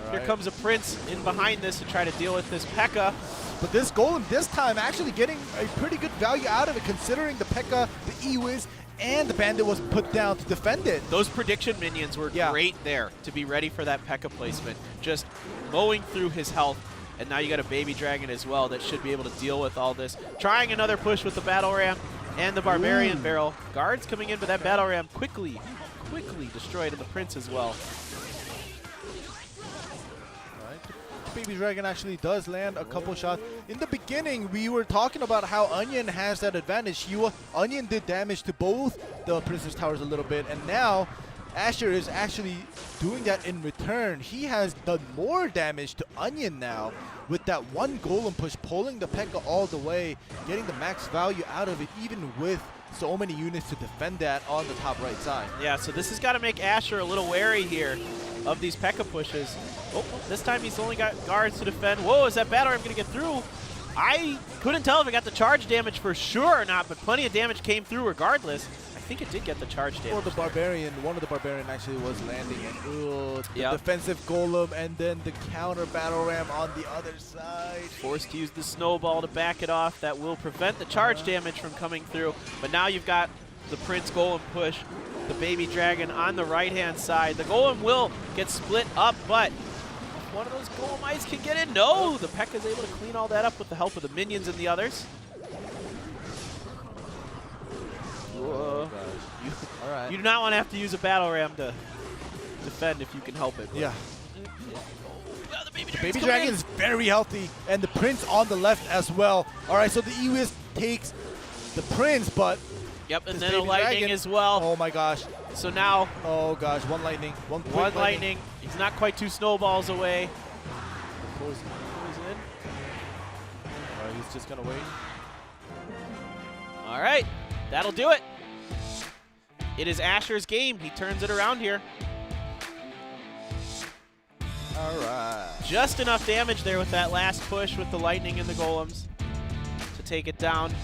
Right. Here comes a Prince in behind this to try to deal with this P.E.K.K.A. But this Golem this time actually getting a pretty good value out of it, considering the P.E.K.K.A., the E-Wiz, and the Bandit was put down to defend it. Those prediction minions were great there to be ready for that P.E.K.K.A. placement. Just mowing through his health. And now you got a Baby Dragon as well that should be able to deal with all this. Trying another push with the Battle Ram and the Barbarian Barrel. Guards coming in, but that Battle Ram quickly destroyed, and the Prince as well. Baby Dragon actually does land a couple shots. In the beginning, we were talking about how Onion has that advantage. Onion did damage to both the Princess Towers a little bit, and now Asher is actually doing that in return. He has done more damage to Onion now with that one Golem push, pulling the P.E.K.K.A. all the way, getting the max value out of it, even with so many units to defend that on the top right side. Yeah, so this has got to make Asher a little wary here of these P.E.K.K.A. pushes. Oh, this time he's only got guards to defend. Whoa, is that Battle Ram going to get through? I couldn't tell if it got the charge damage for sure or not, but plenty of damage came through regardless. I think it did get the charge damage. Or the Barbarian, one of the Barbarian actually was landing, and the defensive Golem, and then the counter Battle Ram on the other side. Forced to use the Snowball to back it off. That will prevent the charge damage from coming through. But now you've got the Prince Golem push, the Baby Dragon on the right-hand side. The Golem will get split up, but if one of those Golemites can get in, no! The P.E.K.K.A. is able to clean all that up with the help of the minions and the others. Oh, all right. You do not want to have to use a Battle Ram to defend if you can help it. Yeah. The Baby Dragon is very healthy, and the Prince on the left as well. All right, so the E-Wiz takes the Prince, but and then a Lightning as well. Oh my gosh. So now, oh gosh, one Lightning, one Lightning. He's not quite 2 snowballs away. Poison in. All right, he's just gonna wait. All right, that'll do it. It is Asher's game. He turns it around here. All right. Just enough damage there with that last push with the Lightning and the Golems to take it down.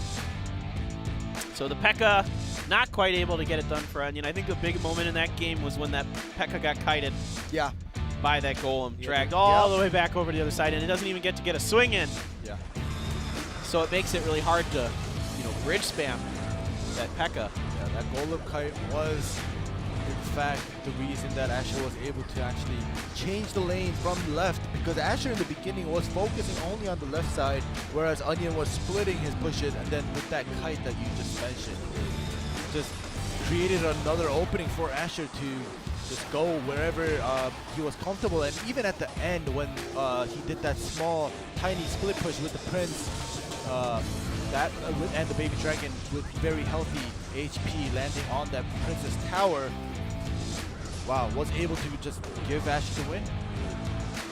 So the P.E.K.K.A. not quite able to get it done for Onion. I think the big moment in that game was when that P.E.K.K.A. got kited by that Golem. Dragged all the way back over to the other side, and it doesn't even get to get a swing in. Yeah. So it makes it really hard to, bridge spam that P.E.K.K.A. Yeah, that Golem kite was, in fact, the reason that Asher was able to actually change the lane from left, because Asher in the beginning was focusing only on the left side, whereas Onion was splitting his pushes, and then with that kite that you just mentioned, just created another opening for Asher to just go wherever he was comfortable. And even at the end, when he did that small, tiny split push with the Prince, and the Baby Dragon with very healthy HP landing on that Princess Tower, wow, was able to just give Asher the win.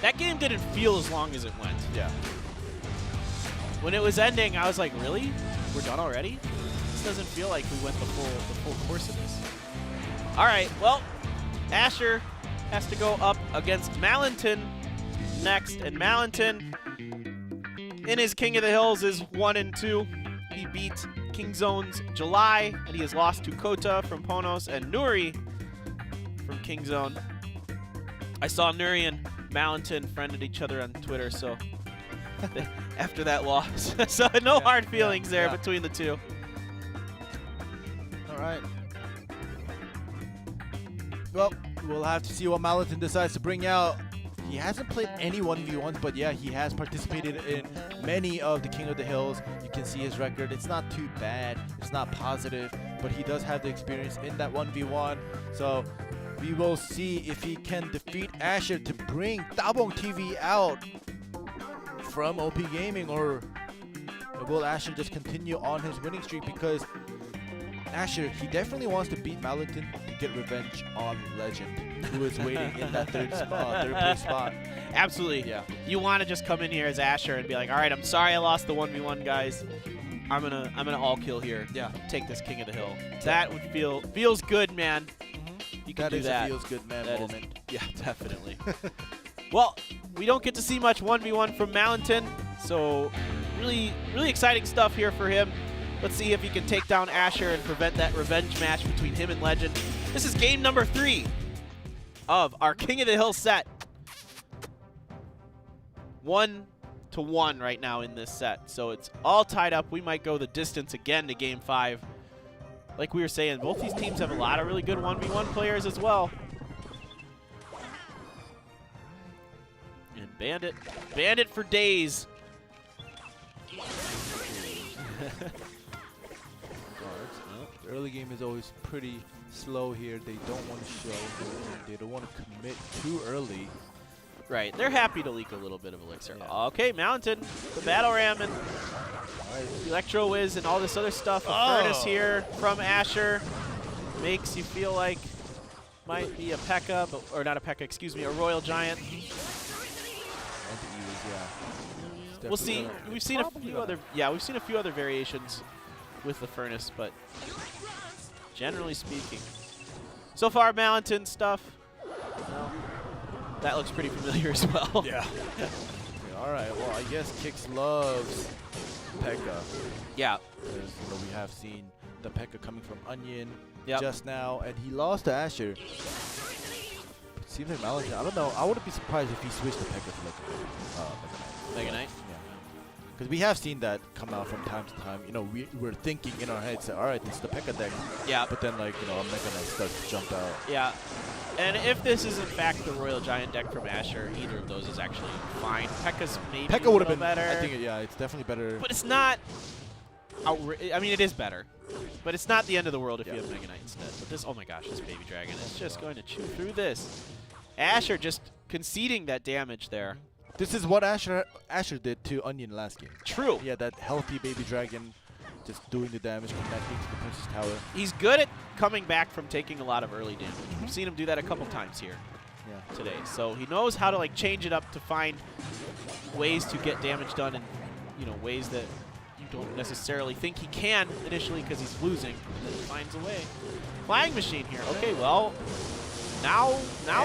That game didn't feel as long as it went. Yeah. When it was ending, I was like, really? We're done already? This doesn't feel like we went the full course of this. All right, well, Asher has to go up against Malinton next, and Malinton in his King of the Hills is 1-2. He beat King Zone's July, and he has lost to Kota from Ponos and Nuri from King Zone. I saw Nuri and Malinton friended each other on Twitter, so after that loss. So no hard feelings there between the two. All right. Well, we'll have to see what Malinton decides to bring out. He hasn't played any 1v1s, but yeah, he has participated in many of the King of the Hills. You can see his record. It's not too bad. It's not positive, but he does have the experience in that 1v1. So we will see if he can defeat Asher to bring Dabong TV out from OP Gaming, or will Asher just continue on his winning streak? Because Asher, he definitely wants to beat Malinton to get revenge on Legend, who is waiting in that third place spot. Absolutely. Yeah. You want to just come in here as Asher and be like, all right, I'm sorry I lost the 1v1, guys. I'm gonna all kill here. Yeah. Take this King of the Hill. That would feels good, man. You can That do is that. a feels good man moment. Yeah, definitely. Well, we don't get to see much 1v1 from Malinton, so really exciting stuff here for him. Let's see if he can take down Asher and prevent that revenge match between him and Legend. This is game number 3 of our King of the Hill set. 1-1 right now in this set, so it's all tied up. We might go the distance again to game 5. Like we were saying, both these teams have a lot of really good 1v1 players as well. And Bandit for days. The early game is always pretty slow here. They don't want to show. They don't want to commit too early. Right, they're happy to leak a little bit of elixir. Yeah. Okay, Malinton, the battle ram and Electro Whiz and all this other stuff. A Furnace here from Asher makes you feel like might be a P.E.K.K.A, but, or not a P.E.K.K.A, excuse me, a Royal Giant. We'll see. We've seen a few other variations with the Furnace, but generally speaking, so far Malinton stuff. Well, that looks pretty familiar as well. Yeah. All right. Well, I guess Kix loves P.E.K.K.A. Yeah. Because we have seen the P.E.K.K.A coming from Onion just now, and he lost to Asher. Seems like Malinton. I don't know. I wouldn't be surprised if he switched the P.E.K.K.A to like Mega Knight. Yeah. Because we have seen that come out from time to time. You know, we're thinking in our heads, all right, this is the P.E.K.K.A deck. Yeah. But then, like, you know, a Mega Knight starts to jump out. Yeah. And if this is in fact the Royal Giant deck from Asher, either of those is actually fine. P.E.K.K.A's maybe P.E.K.K.A would have been better. I think, yeah, it's definitely better. But it's not. I mean, it is better. But it's not the end of the world if you have Mega Knight instead. But this, oh my gosh, this Baby Dragon is just going to chew through this. Asher just conceding that damage there. This is what Asher did to Onion last game. True. Yeah, that healthy Baby Dragon just doing the damage, connecting to the Princess Tower. He's good at coming back from taking a lot of early damage. We've seen him do that a couple times here today. So he knows how to like change it up to find ways to get damage done in, you know, ways that you don't necessarily think he can initially because he's losing, and then he finds a way. Flying Machine here. Okay, well, now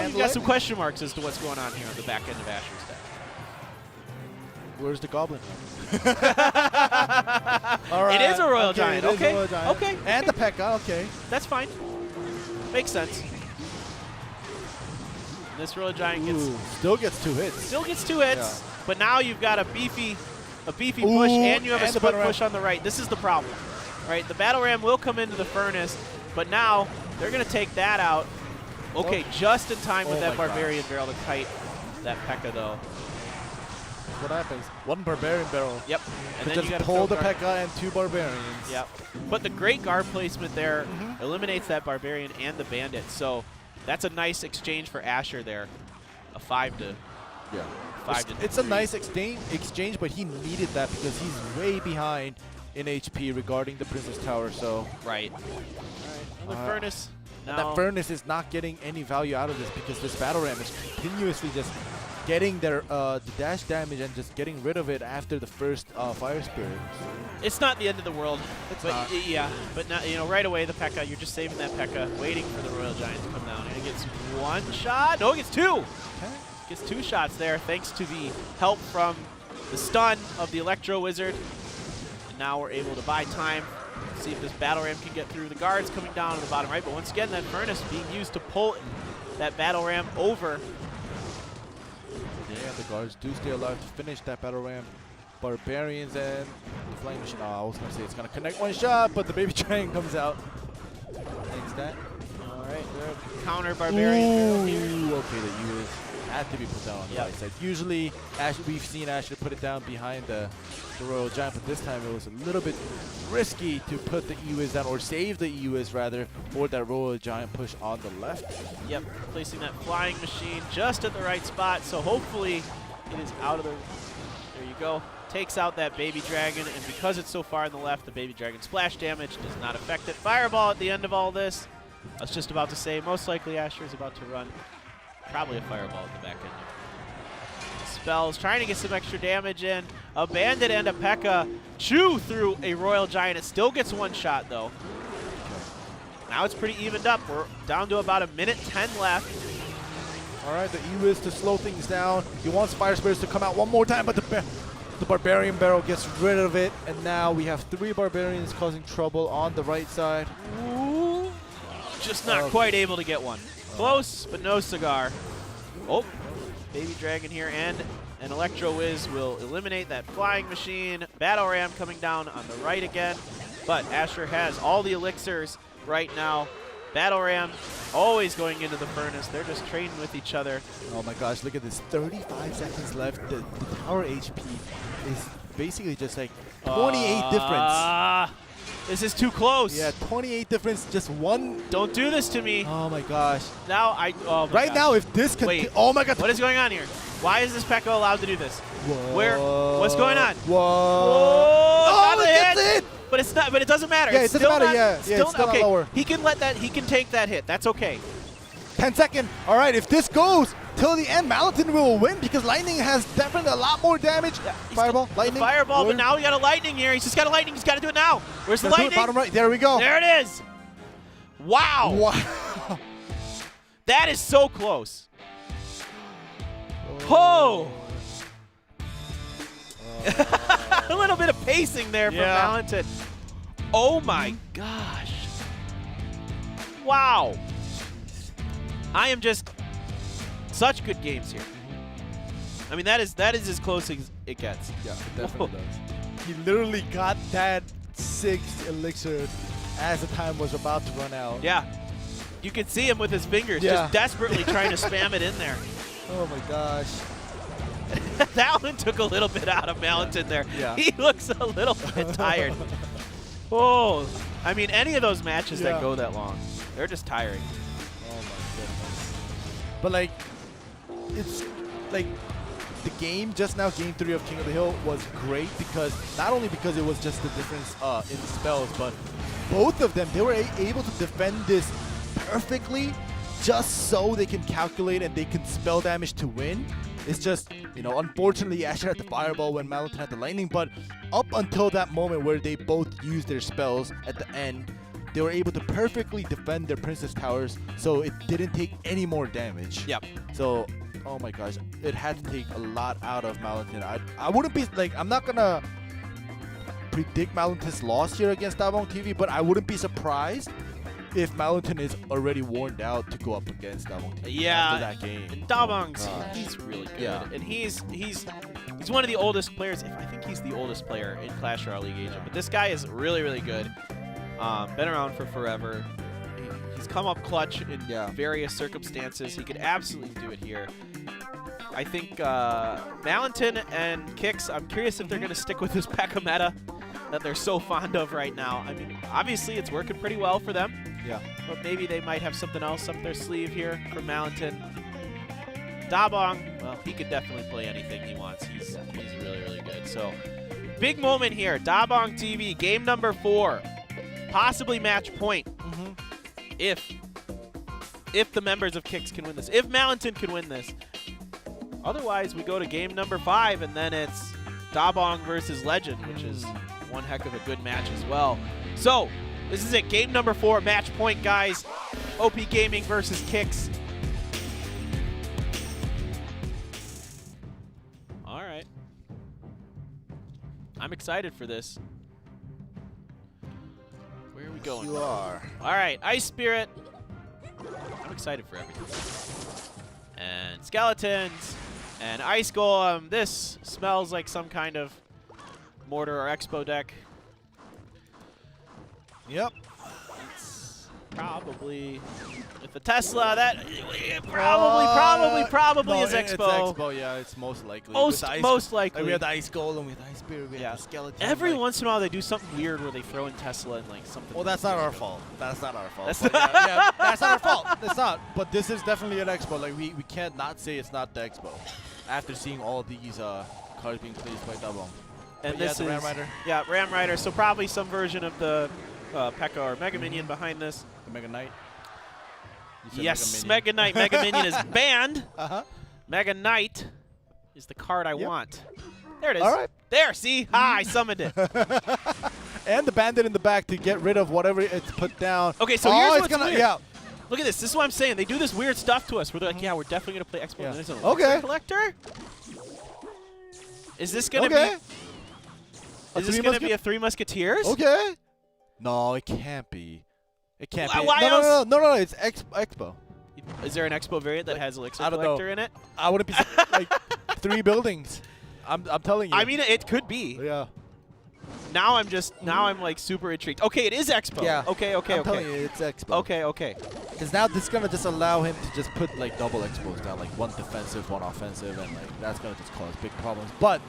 you've got some question marks as to what's going on here on the back end of Asher's deck. Where's the Goblin? All right. It is a Royal Giant. It is a Royal Giant. Okay. And the P.E.K.K.A, okay. That's fine. Makes sense. And this Royal Giant still gets 2 hits. Still gets 2 hits, Yeah. but now you've got a beefy push, and you have a split push on the right. This is the problem, right? The Battle Ram will come into the Furnace, but now they're going to take that out. Okay, just in time with that Barbarian Barrel to kite that P.E.K.K.A, though. What happens? 1 Barbarian Barrel. Yep. And then just you got to pull the P.E.K.K.A and 2 Barbarians. Yep. But the great guard placement there eliminates that Barbarian and the Bandit. So That's a nice exchange for Asher there. A 5 to Yeah. 5 to It's a 3. nice exchange, but he needed that because he's way behind in HP regarding the Princess Tower. So Right. All right. Another Furnace. and that Furnace is not getting any value out of this because this Battle Ram is continuously just getting their the dash damage and just getting rid of it after the first Fire Spirit. It's not the end of the world. It's but not. Yeah, but not, you know, right away the P.E.K.K.A. You're just saving that P.E.K.K.A. waiting for the Royal Giant to come down. And he gets 1 shot. No, he gets 2. Okay. Gets 2 shots there thanks to the help from the stun of the Electro Wizard. And now we're able to buy time. See if this Battle Ram can get through the guards coming down on the bottom right. But once again, that Furnace being used to pull that Battle Ram over. Yeah, the guards do stay alive to finish that Battle Ram. Barbarians and the Flying Machine. Oh, I was going to say it's going to connect 1 shot, but the Baby Dragon comes out. Thanks that. All right, counter Barbarian. Ooh, okay, the U is had to be put down on the right side. Usually, we've seen Asher put it down behind the Royal Giant, but this time it was a little bit risky to put the EWIZ down, or save the EWIZ rather, for that Royal Giant push on the left. Yep, placing that Flying Machine just at the right spot, so hopefully it is out of the... There you go. Takes out that Baby Dragon, and because it's so far on the left, the Baby Dragon splash damage does not affect it. Fireball at the end of all this. I was just about to say, most likely Asher is about to run probably a Fireball at the back end. Spells, trying to get some extra damage in. A Bandit and a P.E.K.K.A. chew through a Royal Giant. It still gets 1 shot, though. Now it's pretty evened up. We're down to about 1:10 left. All right, the EWIZ to slow things down. He wants Fire Spirits to come out 1 more time, but the Barbarian Barrel gets rid of it. And now we have 3 Barbarians causing trouble on the right side. Ooh. Just not quite able to get one. Close, but no cigar. Oh, Baby Dragon here, and an Electro Wiz will eliminate that Flying Machine. Battle Ram coming down on the right again, but Asher has all the elixirs right now. Battle Ram always going into the Furnace. They're just trading with each other. Oh my gosh, look at this. 35 seconds left. The tower HP is basically just like 28 difference. This is too close. Yeah, 28 difference, just 1. Don't do this to me. Oh my gosh. Now oh my right gosh. now, if this can... Wait, oh my god. what is going on here? Why is this P.E.K.K.A. allowed to do this? Whoa. What's going on? Whoa. Oh, it gets it! But it's not. But it doesn't matter. Yeah, it's it doesn't still matter. Not, Yeah, still, it's still okay. not lower. He can let that. He can take that hit. That's okay. 10 seconds. All right, if this goes till the end, Malatin will win because Lightning has definitely a lot more damage. Fireball, Lightning. Fireball, but now we got a Lightning here. He's just got a Lightning. He's got to do it now. Where's the Lightning? Bottom right. There we go. There it is. Wow. Wow. That is so close. Oh. A little bit of pacing there from Valentin. Oh my gosh. Wow. I am just such good games here. I mean, that is as close as it gets. Yeah, it definitely does. He literally got that 6th elixir as the time was about to run out. Yeah. You can see him with his fingers just desperately trying to spam it in there. Oh my gosh. That one took a little bit out of Valentin there. Yeah. He looks a little bit tired. Oh, I mean, any of those matches that go that long, they're just tiring. Oh my goodness. But like, it's like the game just now, game 3 of King of the Hill was great because not only because it was just the difference in spells, but both of them, they were able to defend this perfectly just so they can calculate and they can spell damage to win. It's just, you know, unfortunately Asher had the Fireball when Malatin had the Lightning, but up until that moment where they both used their spells at the end, they were able to perfectly defend their Princess Towers, so it didn't take any more damage. Yep. So, oh my gosh, it had to take a lot out of Malatin. I wouldn't be, like, I'm not gonna predict Malatin's loss here against Dabong TV, but I wouldn't be surprised if Malatin is already worn out to go up against Dabong TV after that game. And Dabong's, he's really good. Yeah. And he's one of the oldest players. I think he's the oldest player in Clash Royale League Asia. But this guy is really, really good. Been around for forever. He's come up clutch in various circumstances. He could absolutely do it here. I think Valentin and Kix, I'm curious if they're going to stick with this P.E.K.K.A. meta that they're so fond of right now. I mean, obviously it's working pretty well for them. Yeah. But maybe they might have something else up their sleeve here for Valentin. Dabong, well, he could definitely play anything he wants. He's really, really good. So, big moment here. Dabong TV, game number 4. Possibly match point if the members of Kicks can win this. If Valentin can win this. Otherwise, we go to game number 5, and then it's Dabong versus Legend, which is one heck of a good match as well. So, this is it. Game number 4, match point, guys. OP.GAMING versus Kicks. All right. I'm excited for this. Where are we going? You are. All right, Ice Spirit. I'm excited for everything. And Skeletons. And Ice Golem. This smells like some kind of Mortar or Expo deck. Yep. It's probably with the Tesla. That probably no, is Expo. It's Expo, yeah. It's most likely. Most likely. Like we have the Ice Golem, we have the Ice Spirit, we have the Skeleton. Every like, once in a while, they do something weird where they throw in Tesla and like something. Well, that's not our fault. That's not our fault. That's But yeah, that's not our fault. It's not. But this is definitely an Expo. Like we can't not say it's not the Expo after seeing all these cards being placed by Dabong. And But this yeah, the is Ram Rider. Yeah, Ram Rider. So probably some version of the P.E.K.K.A. or Mega Minion behind this. The Mega Knight. You said Yes, Mega Mega Knight. Mega Minion is banned. Uh-huh. Mega Knight is the card I want. There it is. All right. There, see? Ha, I summoned it. And the Bandit in the back to get rid of whatever it's put down. Okay, so here's it's what's gonna, weird. Yeah. Look at this. This is what I'm saying. They do this weird stuff to us where they're like, yeah, we're definitely going to play Expo. Yeah. And there's an Okay. Elixir Collector? Is this going to Okay. be... Is this going to be a Three Musketeers? Okay. No, it can't be. It can't be. Why no, else? no, it's Expo. Is there an Expo variant that has Elixir I don't know. Collector in it? I wouldn't be like 3 buildings. I'm telling you. I mean, it could be. Yeah. Now I'm like super intrigued. Okay, it is Expo. Yeah. Okay. I'm telling you, it's Expo. Okay. Because now this is gonna just allow him to just put like double Expos down, like one defensive, one offensive, and like that's gonna just cause big problems. But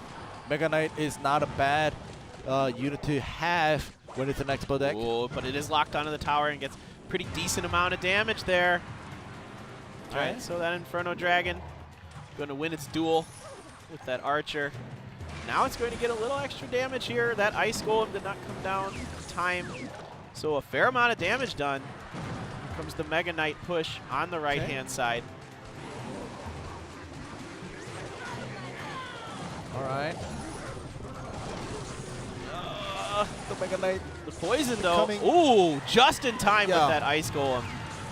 Mega Knight is not a bad unit to have when it's an Expo deck. Ooh, but it is locked onto the tower and gets pretty decent amount of damage there. All right, so that Inferno Dragon going to win its duel with that Archer. Now it's going to get a little extra damage here. That Ice Golem did not come down in time. So a fair amount of damage done. Here comes the Mega Knight push on the right-hand side. All right. The Mega Knight. The poison, though. Coming. Ooh, just in time with Yeah. that Ice Golem.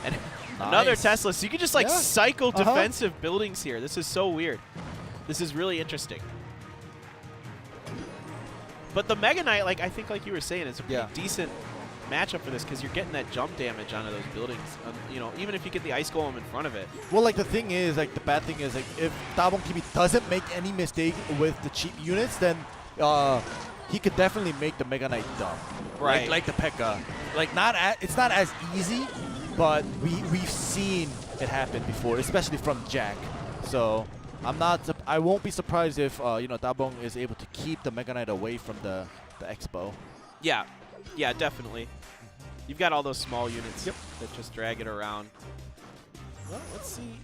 And another Nice. Tesla. So you can just like Yeah. cycle defensive buildings here. This is so weird. This is really interesting. But the Mega Knight, like I think like you were saying, is a pretty decent matchup for this because you're getting that jump damage onto those buildings. You know, even if you get the Ice Golem in front of it. Well, like the thing is, like the bad thing is, like if Dabong TV doesn't make any mistake with the cheap units, then he could definitely make the Mega Knight dumb. Right. Like the P.E.K.K.A. Like it's not as easy, but we've seen it happen before, especially from Jack. So I won't be surprised if you know, Dabong is able to keep the Mega Knight away from the Expo. Yeah, definitely. You've got all those small units that just drag it around. Well, let's see.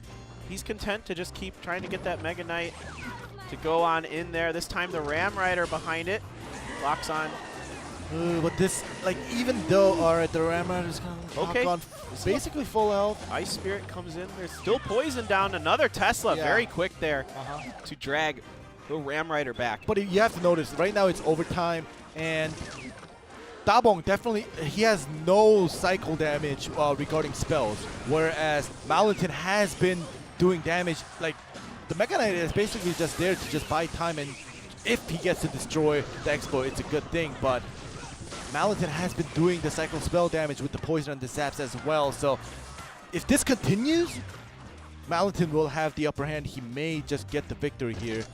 He's content to just keep trying to get that Mega Knight to go on in there. This time the Ram Rider behind it locks on. But this, like, even though the Ram Rider's gone basically full health. Ice Spirit comes in. There's still poison down. Another Tesla, very quick there to drag the Ram Rider back. But you have to notice, right now it's overtime, and Dabong definitely, he has no cycle damage regarding spells, whereas Valentin has been doing damage. Like, the Mega Knight is basically just there to just buy time, and if he gets to destroy the Expo, it's a good thing, but Valentin has been doing the cycle spell damage with the poison and the zaps as well, so if this continues, Valentin will have the upper hand. He may just get the victory here.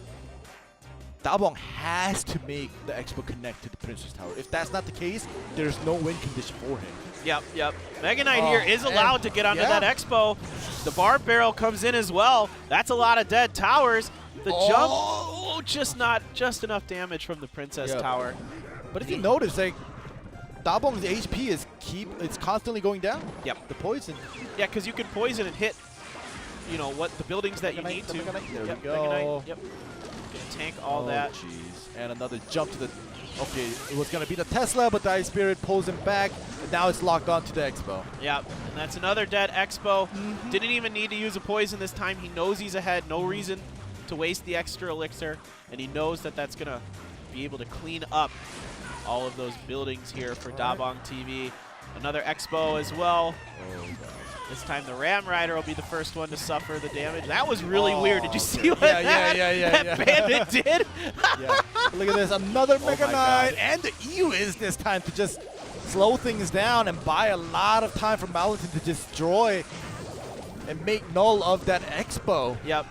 Dabong has to make the Expo connect to the Princess Tower. If that's not the case, there's no win condition for him. Yep. Mega Knight here is allowed to get onto that Expo. The Barb Barrel comes in as well. That's a lot of dead towers. The jump, just enough damage from the Princess Tower. But if you notice, like, Dabong's HP is it's constantly going down. Yep. The poison. Yeah, because you can poison and hit, you know, what the buildings that you need to. There Yep, we go. Yep. Gonna tank all that. Jeez. And another jump to the. Okay, it was gonna be the Tesla, but the Ice Spirit pulls him back. And now it's locked onto the Expo. Yep. And that's another dead Expo. Didn't even need to use a poison this time. He knows he's ahead. No reason to waste the extra elixir, and he knows that that's gonna be able to clean up all of those buildings here for Dabong TV. Another Expo as well. Oh, God. This time the Ram Rider will be the first one to suffer the damage. That was really weird. Did you see what yeah, that bandit did? Yeah. Look at this. Another Mega my Knight. God. And the EU is this time to just slow things down and buy a lot of time for Malatin to destroy and make null of that Expo. Yep.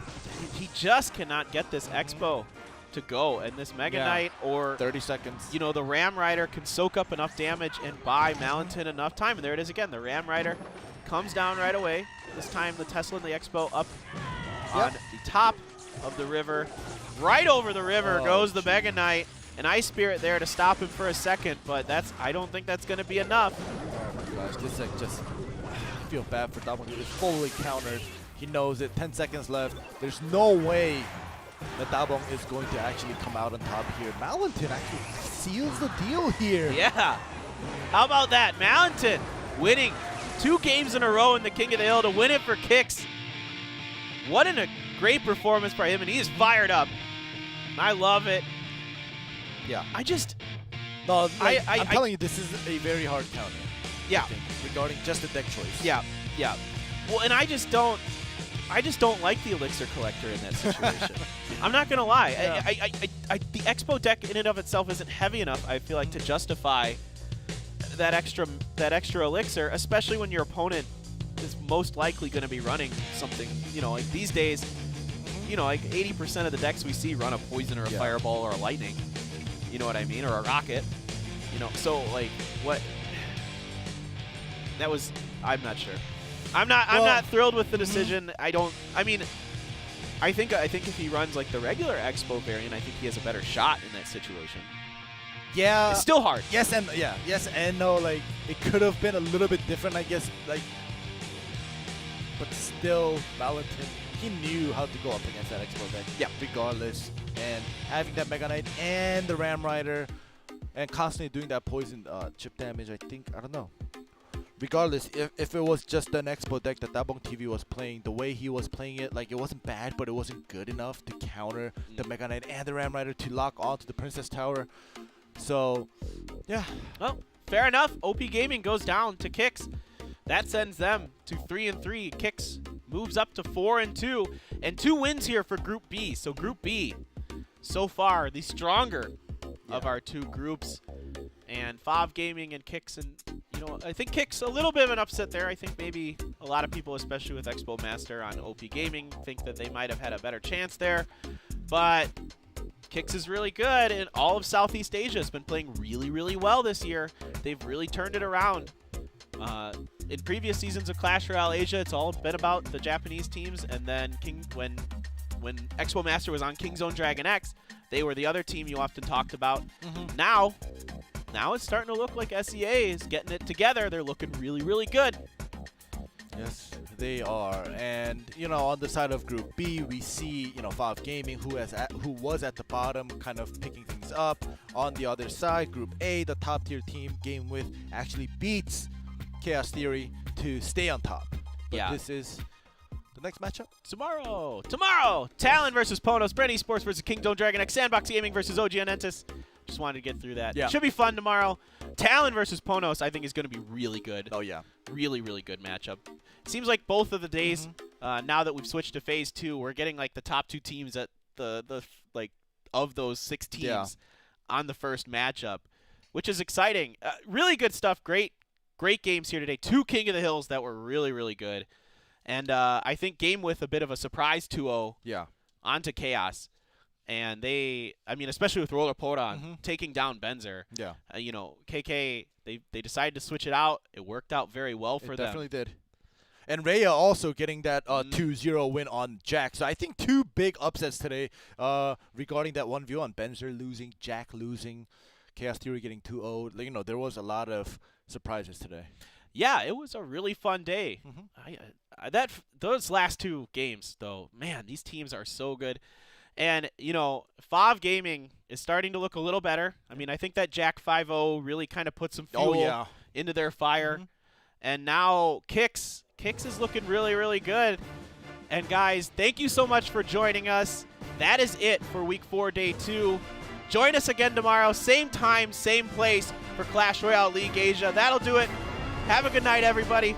He just cannot get this Expo to go. And this Mega Knight or 30 seconds. You know, the Ram Rider can soak up enough damage and buy Malatin enough time. And there it is again. The Ram Rider comes down right away. This time the Tesla and the Expo up on the top of the river. Right over the river goes the Mega Knight. An Ice Spirit there to stop him for a second, but I don't think that's going to be enough. Oh my gosh, this just I feel bad for Dabong. It's fully countered. He knows it. 10 seconds left. There's no way that Dabong is going to actually come out on top here. Malatin actually seals the deal here. Yeah. How about that? Malatin winning 2 games in a row in the King of the Hill to win it for Kicks. What a great performance by him, and he is fired up. I love it. Yeah. No, I'm telling you, this is a very hard counter. Yeah. I think, regarding just the deck choice. Yeah. Yeah. Well, and I just don't like the Elixir Collector in that situation. I'm not gonna lie. Yeah. The Expo deck in and of itself isn't heavy enough, I feel like, to justify that extra elixir, especially when your opponent is most likely going to be running something, you know, like these days, you know, like 80% of the decks we see run a poison or a fireball or a lightning, you know what I mean, or a rocket, you know, so like what that was, I'm not sure. I'm not thrilled with the decision. I think if he runs like the regular Expo variant, I think he has a better shot in that situation. Yeah. It's still hard. Yes and no. Like, it could have been a little bit different, I guess. Like, but still, Malatin, he knew how to go up against that Expo deck. Yeah. Regardless, and having that Mega Knight and the Ram Rider, and constantly doing that poison chip damage, I don't know. Regardless, if it was just an Expo deck that Dabong TV was playing, the way he was playing it, like, it wasn't bad, but it wasn't good enough to counter the Mega Knight and the Ram Rider to lock onto the Princess Tower. So, yeah. Well, fair enough. OP.GAMING goes down to Kicks. That sends them to 3-3. Kicks moves up to 4-2. And 2 wins here for Group B. So Group B, so far, the stronger of our 2 groups. And OP.GAMING and Kicks, and, you know, I think Kicks a little bit of an upset there. I think maybe a lot of people, especially with Expo Master on OP.GAMING, think that they might have had a better chance there. But Kicks is really good, and all of Southeast Asia has been playing really, really well this year. They've really turned it around. In previous seasons of Clash Royale Asia, it's all been about the Japanese teams, and then when Expo Master was on Kingzone Dragon X, they were the other team you often talked about. Now it's starting to look like SEA is getting it together. They're looking really, really good. Yes, they are. And, you know, on the side of Group B, we see, you know, OP.GAMING, who was at the bottom, kind of picking things up. On the other side, Group A, the top-tier team, GameWith, actually beats Chaos Theory to stay on top. But this is the next matchup. Tomorrow, Talon versus Ponos, Brent Esports versus Kingdome Dragon X, Sandbox Gaming versus OGN Entis. Just wanted to get through that. Yeah. Should be fun tomorrow. Talon versus Ponos, I think, is going to be really good. Oh, yeah. Really, really good matchup. It seems like both of the days, now that we've switched to Phase 2, we're getting like the top 2 teams at of those 6 teams on the first matchup, which is exciting. Really good stuff. Great games here today. 2 King of the Hills that were really, really good. And I think GameWith a bit of a surprise 2-0 onto Chaos. And especially with Roller Podon taking down Benzer. Yeah. You know, KK, they decided to switch it out. It worked out very well for them. It definitely did. And Rhea also getting that 2-0 win on Jack. So I think 2 big upsets today regarding that 1v1. Benzer losing, Jack losing. Chaos Theory getting 2-0. Like, you know, there was a lot of surprises today. Yeah, it was a really fun day. Those last 2 games, though, man, these teams are so good. And, you know, OP.GAMING is starting to look a little better. I mean, I think that Jack 5-0 really kind of put some fuel into their fire. And now Kix is looking really, really good. And, guys, thank you so much for joining us. That is it for Week 4, Day 2. Join us again tomorrow, same time, same place for Clash Royale League Asia. That'll do it. Have a good night, everybody.